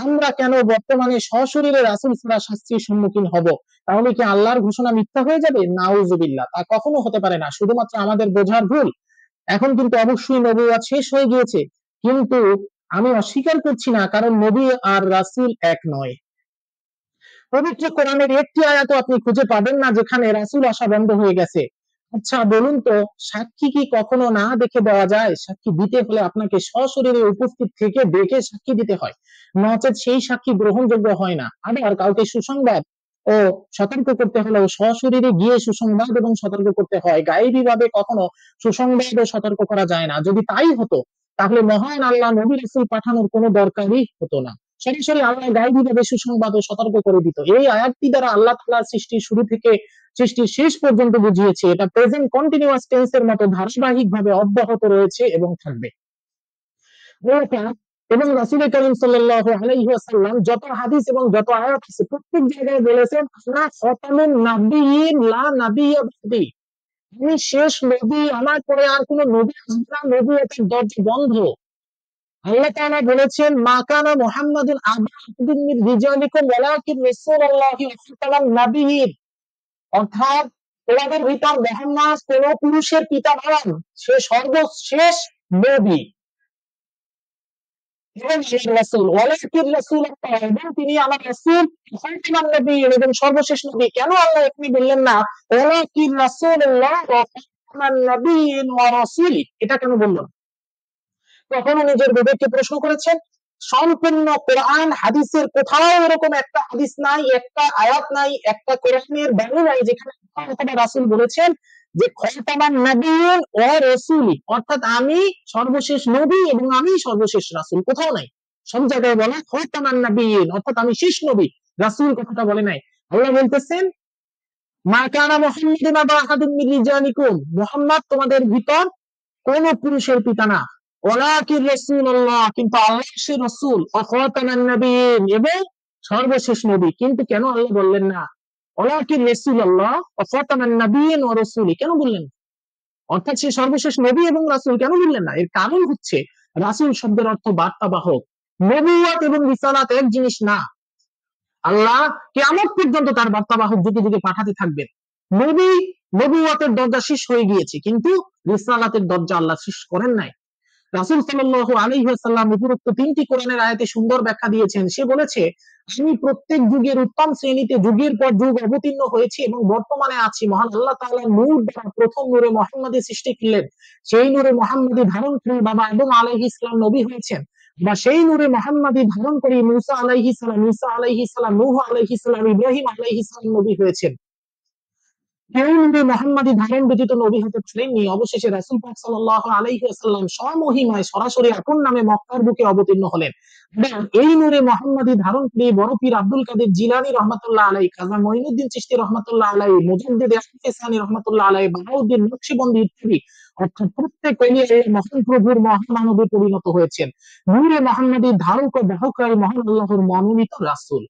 আমরা কেন বর্তমানে সশরীরে রাসূল ছাড়া শাস্তির সম্মুখীন হব? তাহলে কি আল্লাহর ঘোষণা মিথ্যা হয়ে যাবে? নাউজুবিল্লাহ, তা কখনো হতে পারে না। শুধুমাত্র আমাদের বোঝার ভুল। এখন কিন্তু অবশ্যই নবুয়ত শেষ হয়ে গিয়েছে, কিন্তু আমি অস্বীকার করছি না, কারণ নবী আর রাসূল এক নয়। পবিত্র কোরআনের একটি আয়াতও আপনি খুঁজে পাবেন না যেখানে রাসূল আসা বন্ধ হয়ে গেছে। আচ্ছা বলুন তো, সাক্ষী কি কখনো না দেখে দেওয়া যায়? সাক্ষী দিতে হলে আপনাকে সশরীরে উপস্থিত থেকে দেখে সাক্ষী দিতে হয়, নচেত সেই সাক্ষী গ্রহণযোগ্য হয় না। আবার কাউকে সুসংবাদ ও সতর্ক করতে হলেও সশরীরে গিয়ে সুসংবাদ এবং সতর্ক করতে হয়। গায়েবী ভাবে কখনো সুসংবাদ ও সতর্ক করা যায় না। যদি তাই হতো তাহলে মহান আল্লাহ নবী রাসূল পাঠানোর কোনো দরকারই হতো না। সরাসরি আল্লাহ গায়বীভাবে সুসংবাদ ও সতর্ক করে দিত। এই আয়াতটি দ্বারা আল্লাহ তাআলা সৃষ্টির শুরু থেকে সৃষ্টির শেষ পর্যন্ত বুঝিয়েছে এটা প্রেজেন্ট কন্টিনিউয়াস টেন্সের মতো ধারাবাহিকভাবে অব্যাহত রয়েছে এবং থাকবে। এবং রাসূল করিম সাল্লাল্লাহু আলাইহি ওয়াসাল্লাম যত হাদিস এবং যত আয়াত আছে প্রত্যেক জায়গায় বলেছেন আনা খাতামুন নাবিয়্যিন লা নাবিয়্যা বাদি, আমি শেষ নবী, আমার পরে আর কোনো নবী আসবে না, নবুয়তের দরজা বন্ধ। আল্লাহ তাআলা বলেছেন মা কানা মুহাম্মাদুন আবা আহাদিন মিন রিজালিকুম ওয়ালাকিন রাসূলুল্লাহি ওয়া খাতামান নাবিয়্যিন, অর্থাৎ তোমাদের ভিতর মুহাম্মদ কোন পুরুষের পিতা নন, সে সর্বশেষ নবী এবং রাসূল, ওয়ালাকিন রাসূলুল্লাহ, এবং তিনি আমার রাসূল, খাতামান নাবিয়্যিন এবং সর্বশেষ নবী। কেন আল্লাহ এখানে বললেন না ওয়ালাকিন রাসূলুল্লাহ ওয়া খাতামান নাবিয়্যিন ওয়া রাসূলি, এটা কেন বললেন? কখনো নিজের বিবেককে প্রশ্ন করেছেন? সম্পূর্ণ কোরআন হাদিসের কোথাও এরকম একটা হাদিস নাই, একটা আয়াত নাই, একটা কোরআনের বাণী নাই যেখানে রাসূল বলেছেন যে খাতামান নাবিয়্যিন ওয়া রাসূলি, অর্থাৎ আমি সর্বশেষ নবী এবং আমি সর্বশেষ রাসূল, কোথাও নাই। সব জায়গায় বলা খাতামান নাবিয়্যিন, অর্থাৎ আমি শেষ নবী, রাসূল কথাটা বলে নাই। আল্লাহ বলতেছেন মা কানা মুহাম্মাদুন আবা আহাদিন মিন রিজালিকুম, মুহাম্মদ তোমাদের ভিতর কোন পুরুষের পিতা না, ওয়ালাকিন রাসূলুল্লাহ, কিন্তু আল্লাহ সে রাসূল, ওয়া খাতামান নাবিয়্যিন এবং সর্বশেষ নবী। কিন্তু কেন আল্লাহ বললেন না ওয়ালাকিন রাসূলুল্লাহ ওয়া খাতামান নাবিয়্যিন ওয়া রাসূলি, কেন বললেন? অর্থাৎ সে সর্বশেষ নবী এবং রাসূল কেন বললেন না? এর কারণ হচ্ছে রাসূল শব্দের অর্থ বার্তাবাহক। নবুয়ত এবং রিসালাত এক জিনিস না। আল্লাহ কিয়ামত পর্যন্ত তার বার্তাবাহক যুগে যুগে পাঠাতে থাকবেন। নবী নবুয়তের দরজা শেষ হয়ে গিয়েছে, কিন্তু রিসালাতের দরজা আল্লাহ শেষ করেন নাই। রাসূল সাল্লাল্লাহু আলাইহি ওয়াসাল্লাম উপরোক্ত তিনটি কোরআনের আয়াতে সুন্দর ব্যাখ্যা দিয়েছেন। সে বলেছে আমি প্রত্যেক যুগের উত্তম শ্রেণীতে যুগের পর যুগ অবতীর্ণ হয়েছি এবং বর্তমানে আছি। মহান আল্লাহ তাআলা নূর দ্বারা প্রথম নূরে মুহাম্মাদী সৃষ্টি করলেন, সেই নূরে মুহাম্মাদী ধারণ করে বাবা আদম আলাইহিস সালাম নবী হয়েছেন, বা সেই নূরে মুহাম্মাদী ধারণ করে মুসা আলাইহিস সালাম, ঈসা আলাইহিস সালাম, নূহ আলাইহিস সালাম, ইব্রাহিম আলাইহিস সালাম নবী হয়েছেন। কেউ নবী মুহাম্মাদী ধারণ ব্যতীত নবী হতে পারেননি। অবশেষে রাসূল পাক সাল্লাল্লাহু আলাইহি ওয়াসাল্লাম স্বমহিমায় সরাসরি আপন নামে মক্কার বুকে অবতীর্ণ হলেন। এবং এই নূরে মুহাম্মাদী ধারণ করে বড় পীর আব্দুল কাদের জিলানী রাহমাতুল্লাহ আলাইহি, খাজা মঈনুদ্দিন চিশতি রাহমাতুল্লাহ আলাইহি, মুজাদ্দিদ আহমদ সানি রাহমাতুল্লাহ আলাইহি, বাহাউদ্দিন নকশবন্দি ইত্যাদি, অর্থাৎ প্রত্যেক ওলি মহান প্রভুর মহামানবে পরিণত হয়েছেন। নূরে মুহাম্মাদী ধারক ও বাহক মহান আল্লাহর মনোনীত রাসূল।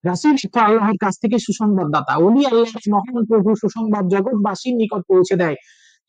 রাসূল আল্লাহর কাছ থেকে সুসংবাদদাতা, ওলি আল্লাহর মহান প্রভু সুসংবাদ জগৎবাসীর নিকট পৌঁছে দেয়।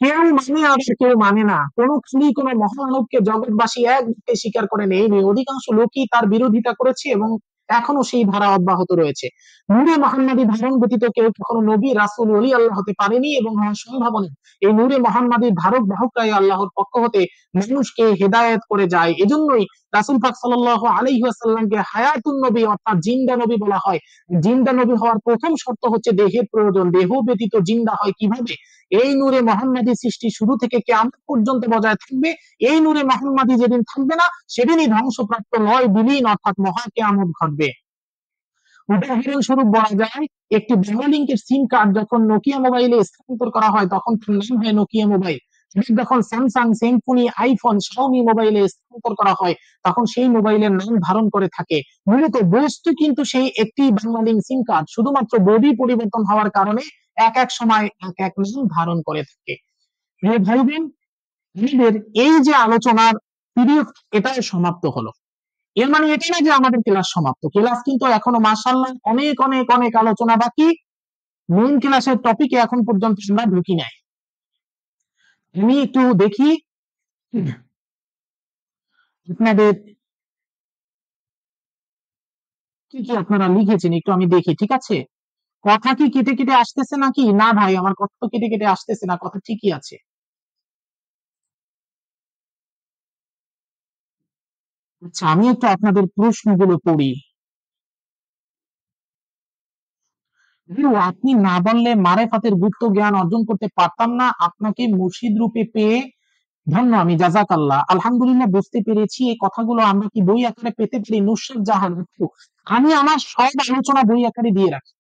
কেউ মানে আর কেউ মানে না, কোন খালি কোন মহামানবকে জগৎবাসী একদিকে স্বীকার করে নেয়নি, অধিকাংশ লোকই তার বিরোধিতা করেছে এবং এখনো সেই ধারা অব্যাহত রয়েছে। নূরে মুহাম্মাদী ধারণ ব্যতীত কেউ কখনো নবী, রাসূল, ওলি আল্লাহ হতে পারেনি এবং হওয়া সম্ভব নয়। এই নূরে মুহাম্মাদীর ধারক বাহকরাই আল্লাহর পক্ষ হতে মানুষকে হেদায়েত করে যায়। এজন্যই রাসূল পাক সাল্লাল্লাহু আলাইহি ওয়াসাল্লামকে হায়াতুন নবী অর্থাৎ জিন্দা নবী বলা হয়। জিন্দা নবী হওয়ার প্রথম শর্ত হচ্ছে দেহের প্রয়োজন। দেহ ব্যতীত জিন্দা হয় কিভাবে? এই নূরে মুহাম্মাদী সৃষ্টি শুরু থেকে কিয়ামত পর্যন্ত বজায় থাকবে। এই নূরে মুহাম্মাদী যেদিন থাকবে না সেদিনই ধ্বংসপ্রাপ্ত নয় বিলীন অর্থাৎ মহা কিয়ামত ঘটবে। উদাহরণস্বরূপ বলা যায় একটি বায়োলিংকের সিম কার্ড যখন নোকিয়া মোবাইলে স্থানান্তর করা হয় তখন তার নাম হয় নোকিয়া মোবাইল। যখন স্যামসাং, সিম্ফনি, আইফোন, শাওমি মোবাইলে স্থানান্তর করা হয় তখন সেই মোবাইলের নাম ধারণ করে থাকে। মূলত বস্তু কিন্তু সেই একটি বাংলালিংক সিম কার্ড, শুধুমাত্র বডি পরিবর্তন হওয়ার কারণে এক এক সময় এক এক নাম ধারণ করে থাকে। প্রিয় ভাই বোন, আমাদের এই যে আলোচনার পিরিয়ড এটাই সমাপ্ত হলো। এর মানে এটা না যে আমাদের ক্লাস সমাপ্ত, ক্লাস কিন্তু এখনো মাশাআল্লাহ অনেক অনেক অনেক আলোচনা বাকি। মেইন ক্লাসের টপিকে এখন পর্যন্ত আমরা ঢুকি নাই। আমি একটু দেখি আপনাদের কি কি আপনারা লিখেছেন, একটু আমি দেখি, ঠিক আছে? কথা কি কেটে কেটে আসতেছে নাকি? না ভাই, আমার কথা তো কেটে কেটে আসতেছে না, কথা ঠিকই আছে। আচ্ছা, আমি একটু আপনাদের প্রশ্নগুলো পড়ি। আপনি না বললে মারেফাতের গুপ্ত জ্ঞান অর্জন করতে পারতাম না, আপনাকে মুর্শিদ রূপে পেয়ে ধন্য আমি, জাযাকাল্লাহ। আলহামদুলিল্লাহ, বুঝতে পেরেছি। এই কথাগুলো আমরা কি বই আকারে পেতে পারি? নুসরাত জাহান, আমি আমার সব আলোচনা বই আকারে দিয়ে রাখি।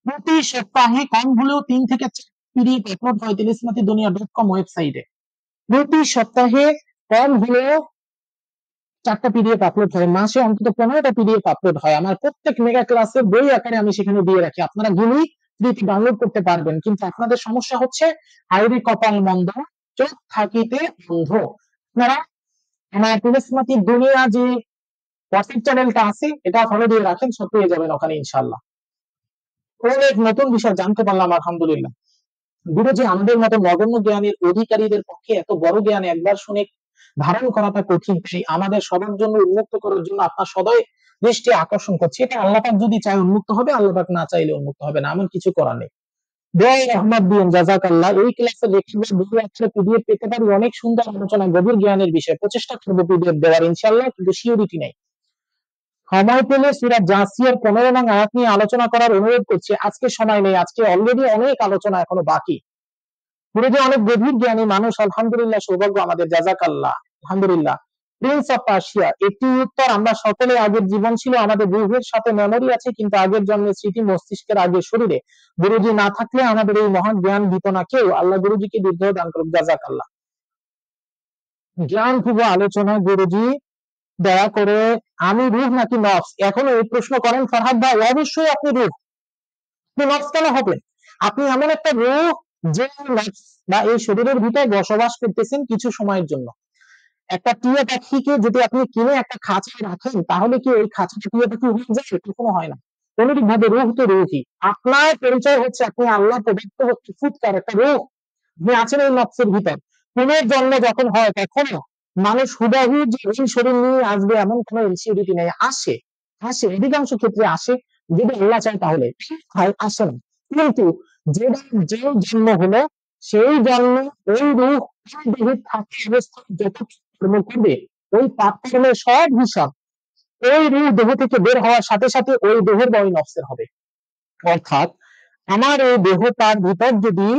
প্রতি সপ্তাহে কম হলেও 3 থেকে 4 পিডিএফ আপলোড হয় তেলিসমাতি দুনিয়া .com ওয়েবসাইটে। প্রতি সপ্তাহে কম হলেও 4টা পিডিএফ আপলোড হয়, মাসে অন্তত 15টা পিডিএফ আপলোড হয়। আমার প্রত্যেক মেগা ক্লাসের বই আকারে আমি সেখানে দিয়ে রাখি, আপনারা গুলি ফ্রিতে ডাউনলোড করতে পারবেন। কিন্তু আপনাদের সমস্যা হচ্ছে আইডি কপাল মন্দ, চোখ থাকিতে অন্ধ। আপনারা আমার টেলিসমাতিক দুনিয়া যে হোয়াটসঅ্যাপ চ্যানেলটা আছে এটা ফলো দিয়ে রাখেন, সব পেয়ে যাবেন ওখানে ইনশাল্লাহ। অনেক নতুন বিষয় জানতে পারলাম আলহামদুলিল্লাহ। গুরুজি আমাদের মতো নগণ্য জ্ঞানের অধিকারীদের পক্ষে এত বড় জ্ঞান একবার শুনে ধারণ করাটা কঠিন, সেই আমাদের সবার জন্য উন্মুক্ত করার জন্য আপনার সদয় দৃষ্টি আকর্ষণ করছে। এটা আল্লাহ পাক যদি চায় উন্মুক্ত হবে, আল্লাহ পাক না চাইলে উন্মুক্ত হবে না, এমন কিছু করার নেই। দোয়াই রহমত দিন, জাযাকাল্লাহ। এই ক্লাসে লেকচার ভিডিও আছে, পিডিএফ পেতে পারি, অনেক সুন্দর আলোচনা গভীর জ্ঞানের বিষয়, প্রচেষ্টা করবো পিডিএফ দেওয়ার ইনশাআল্লাহ, কিন্তু সিওরিটি নাই। সময় পেলে সূরা জাসিয়ার 15 নং আয়াত নিয়ে আলোচনা করার অনুরোধ করছি। আজকে সময় নেই, আজকে অলরেডি অনেক আলোচনা এখনো বাকি। গুরুজি অনেক গভীর জ্ঞানী মানুষ, আলহামদুলিল্লাহ, সৌভাগ্য আমাদের, জাযাকাল্লাহ। আলহামদুলিল্লাহ। প্রিন্স অফ পার্সিয়া, একটি উত্তর, আমরা সকলে আগের জীবন ছিল, আমাদের রূহের সাথে মেমোরি আছে, কিন্তু আগের জন্মের স্মৃতি মস্তিষ্কের আগের শরীরে। গুরুজি না থাকলে আমাদের এই মহান জ্ঞান দিত না কেউ। আল্লাহ গুরুজিকে দীর্ঘ দান করুক, জাযাকাল্লাহ। জ্ঞান পূর্ব আলোচনা গুরুজি দয়া করে। আমি রূহ নাকি নফস, এখনো এই প্রশ্ন করেন ফরহাদ ভাই? অবশ্যই আপনি রূহ। আপনি নফস কেন হবেন? আপনি এমন একটা রূহ যে নফস বা এই শরীরের ভিতরে বসবাস করতেছেন কিছু সময়ের জন্য। একটা টিয়া পাখিকে যদি আপনি কিনে একটা খাঁচায় রাখেন, তাহলে কি ওই খাঁচাটা টিয়া পাখি হয়ে যায়? কখনো হয় না। অনুরূপ ভাবে রূহ তো রূহই। আপনার পরিচয় হচ্ছে আপনি আল্লাহ প্রদত্ত হচ্ছে ফুৎকার একটা রূহ, আপনি আছেন এই নফসের ভিতর। পুনর্জন্ম যখন হয় তখনও মানুষ হুদাহু যে এই শরীর নিয়ে আসবে এমন কোন এলসিডিটি নেই। আসে, আসে, অধিকাংশ ক্ষেত্রে আসে, যদি আল্লাহ চায় তাহলে আসে না। কিন্তু যে জন্ম হলো, সেই জন্ম ওই রূহ দেহে থাকা অবস্থায় যত কর্ম করবে, ওই পাপ কর্মের সব হিসাব ওই রূহ দেহ থেকে বের হওয়ার সাথে সাথে ওই দেহের বা ওই নফসের হবে। অর্থাৎ আমার এই দেহটার ভিতর যদি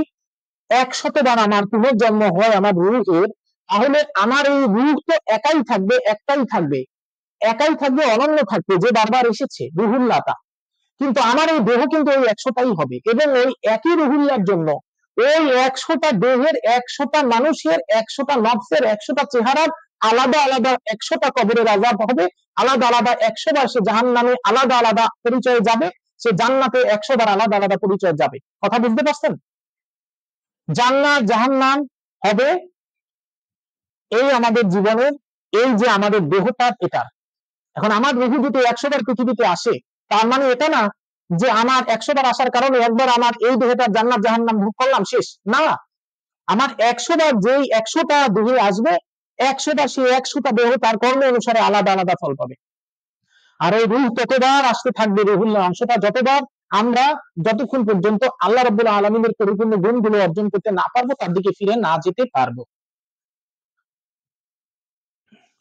100বার আমার পুনর্জন্ম হয় আমার রূহের, তাহলে আমার এই রূহ তো একাই থাকবে, একটাই থাকবে, একাই থাকবে, অনন্য থাকবে, যে বারবার এসেছে, রুহুল্লাহটা। কিন্তু আমার এই দেহ কিন্তু ওই 100টাই হবে, এবং ওই একই রুহুল্লাহর জন্য ওই 100টা দেহের, 100টা মানুষের, 100টা নফসের, 100টা চেহারার আলাদা আলাদা 100টা কবরের আযাব হবে, আলাদা আলাদা 100বার সে জাহান্নামে আলাদা আলাদা পরিচয়ে যাবে, সে জান্নাতে 100বার আলাদা আলাদা পরিচয়ে যাবে। কথা বুঝতে পারছেন? জান্নাত জাহান্নাম হবে এই আমাদের জীবনের, এই যে আমাদের দেহটা এটা। এখন আমার রুহু যদি 100বার পৃথিবীতে আসে, তার মানে এটা না যে আমার 100বার আসার কারণে একবার আমার এই দেহটা জান্নাত জাহান্নাম ভোগ করলাম, শেষ না। আমার 100বার যেই 100টা দেহে আসবে, 100টা সে 100টা দেহ তার কর্ম অনুসারে আলাদা আলাদা ফল পাবে। আর এই রুহ ততবার আসতে থাকবে, রুহুল্লাহ অংশটা যতবার আমরা, যতক্ষণ পর্যন্ত আল্লাহ রাব্বুল আলামিনের পরিপূর্ণ গুণগুলো অর্জন করতে না পারবো, তার দিকে ফিরে না যেতে পারবো।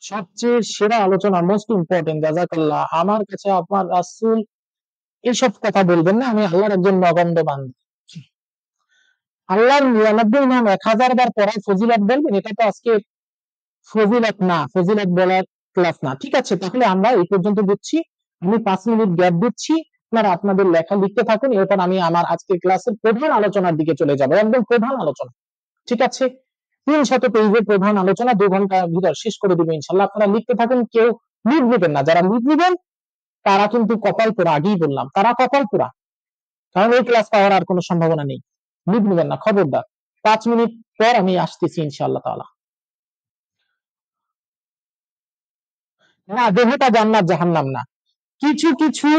সবচেয়ে সেরা আলোচনা, মোস্ট ইম্পর্টেন্ট, জাযাকাল্লাহ। আমার কাছে আপনার রাসূল এইসব কথা বলবেন না, আমি আল্লাহর একজন নগণ্য বান্দা। আল্লাহর 99 নাম 1000 বার পড়ার ফজিলত বলবেন? এটা তো আজকে ফজিলত না, ফজিলত বলার ক্লাস না। ঠিক আছে, তাহলে আমরা এই পর্যন্ত দিচ্ছি। আমি 5 মিনিট গ্যাপ দিচ্ছি, আপনারা আপনাদের লেখা লিখতে থাকুন, এরপর আমি আমার আজকের ক্লাসের প্রধান আলোচনার দিকে চলে যাবো, একদম প্রধান আলোচনা। ঠিক আছে, 300 পেজের প্রধান আলোচনা 2 ঘন্টার ভিতর শেষ করে দেবো ইনশাল্লাহ। আপনারা লিখতে থাকুন, কেউ লিড নেবেন না। যারা লিড নেবেন তারা কিন্তু কপাল পোড়া, আগেই বললাম, তারা কপাল পোড়া, কারণ এই ক্লাস পাওয়ার আর কোনো সম্ভাবনা নেই। লিড নেবেন না, খবরদার। 5 মিনিট পর আমি আসতেছি ইনশাআল্লাহ তাআলা। না, দেহটা জান্নাত জাহান্নাম না। কিছু কিছু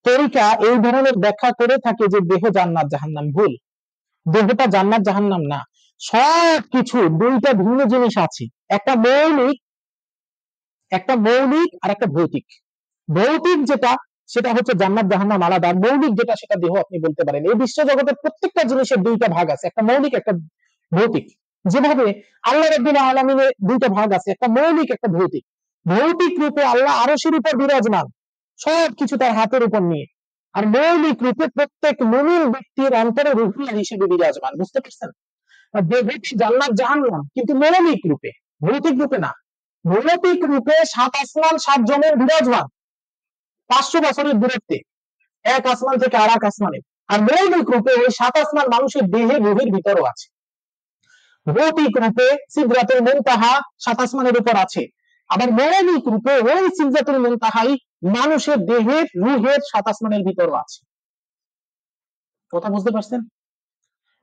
তরিকা এই ধরনের ব্যাখ্যা করে থাকে যে দেহ জান্নাত জাহান্নাম, ভুল। দেহটা জান্নাত জাহান্নাম না। সবকিছু দুইটা ভিন্ন জিনিস আছে, একটা মৌলিক, একটা মৌলিক আর একটা ভৌতিক। ভৌতিক যেটা, সেটা হচ্ছে জান্নাত জাহান্নাম আলাদা। মৌলিক যেটা, সেটা দেহ আপনি বলতে পারেন। এই বিশ্ব জগতের প্রত্যেকটা জিনিসের দুইটা ভাগ আছে, একটা মৌলিক একটা ভৌতিক। যেভাবে আল্লাহ রাব্বুল আলামিনের দুইটা ভাগ আছে, একটা মৌলিক একটা ভৌতিক। ভৌতিক রূপে আল্লাহ আরশের উপর বিরাজমান, সবকিছু তার হাতের উপর নিয়ে। আর মৌলিক রূপে প্রত্যেক মুমিন ব্যক্তির অন্তরে রুহুল্লাহ হিসেবে বিরাজমান। বুঝতে পারছেন? দেহটি জান্নাত জাহান্নাম, কিন্তু মৌলিক রূপে, ভৌতিক রূপে না। ভৌতিক রূপে 7 আসমান 7 জনের বিরাজমান, 500 বছরের দূরত্বে, এক আসমান থেকে আর এক আসমানে। আর মৌলিক রূপে ওই 7 আসমান মানুষের দেহে রুহের ভিতরও আছে। ভৌতিক রূপে সিদরাতুল মুনতাহা সাত আসমানের উপর আছে, আবার মৌলিক রূপে ওই সিদরাতুল মুনতাহাই মানুষের দেহের রুহের সাত আসমানের ভিতর আছে। কথা বুঝতে পারছেন?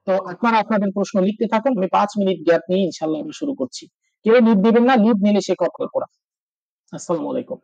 তো আপনারা আপনাদের প্রশ্ন লিখতে থাকুন, আমি 5 মিনিট গ্যাপ নিয়ে ইনশাআল্লাহ আমি শুরু করছি। কেউ লিভ দিবেন না, লিভ নিলে সে কল করা। আসসালামু আলাইকুম।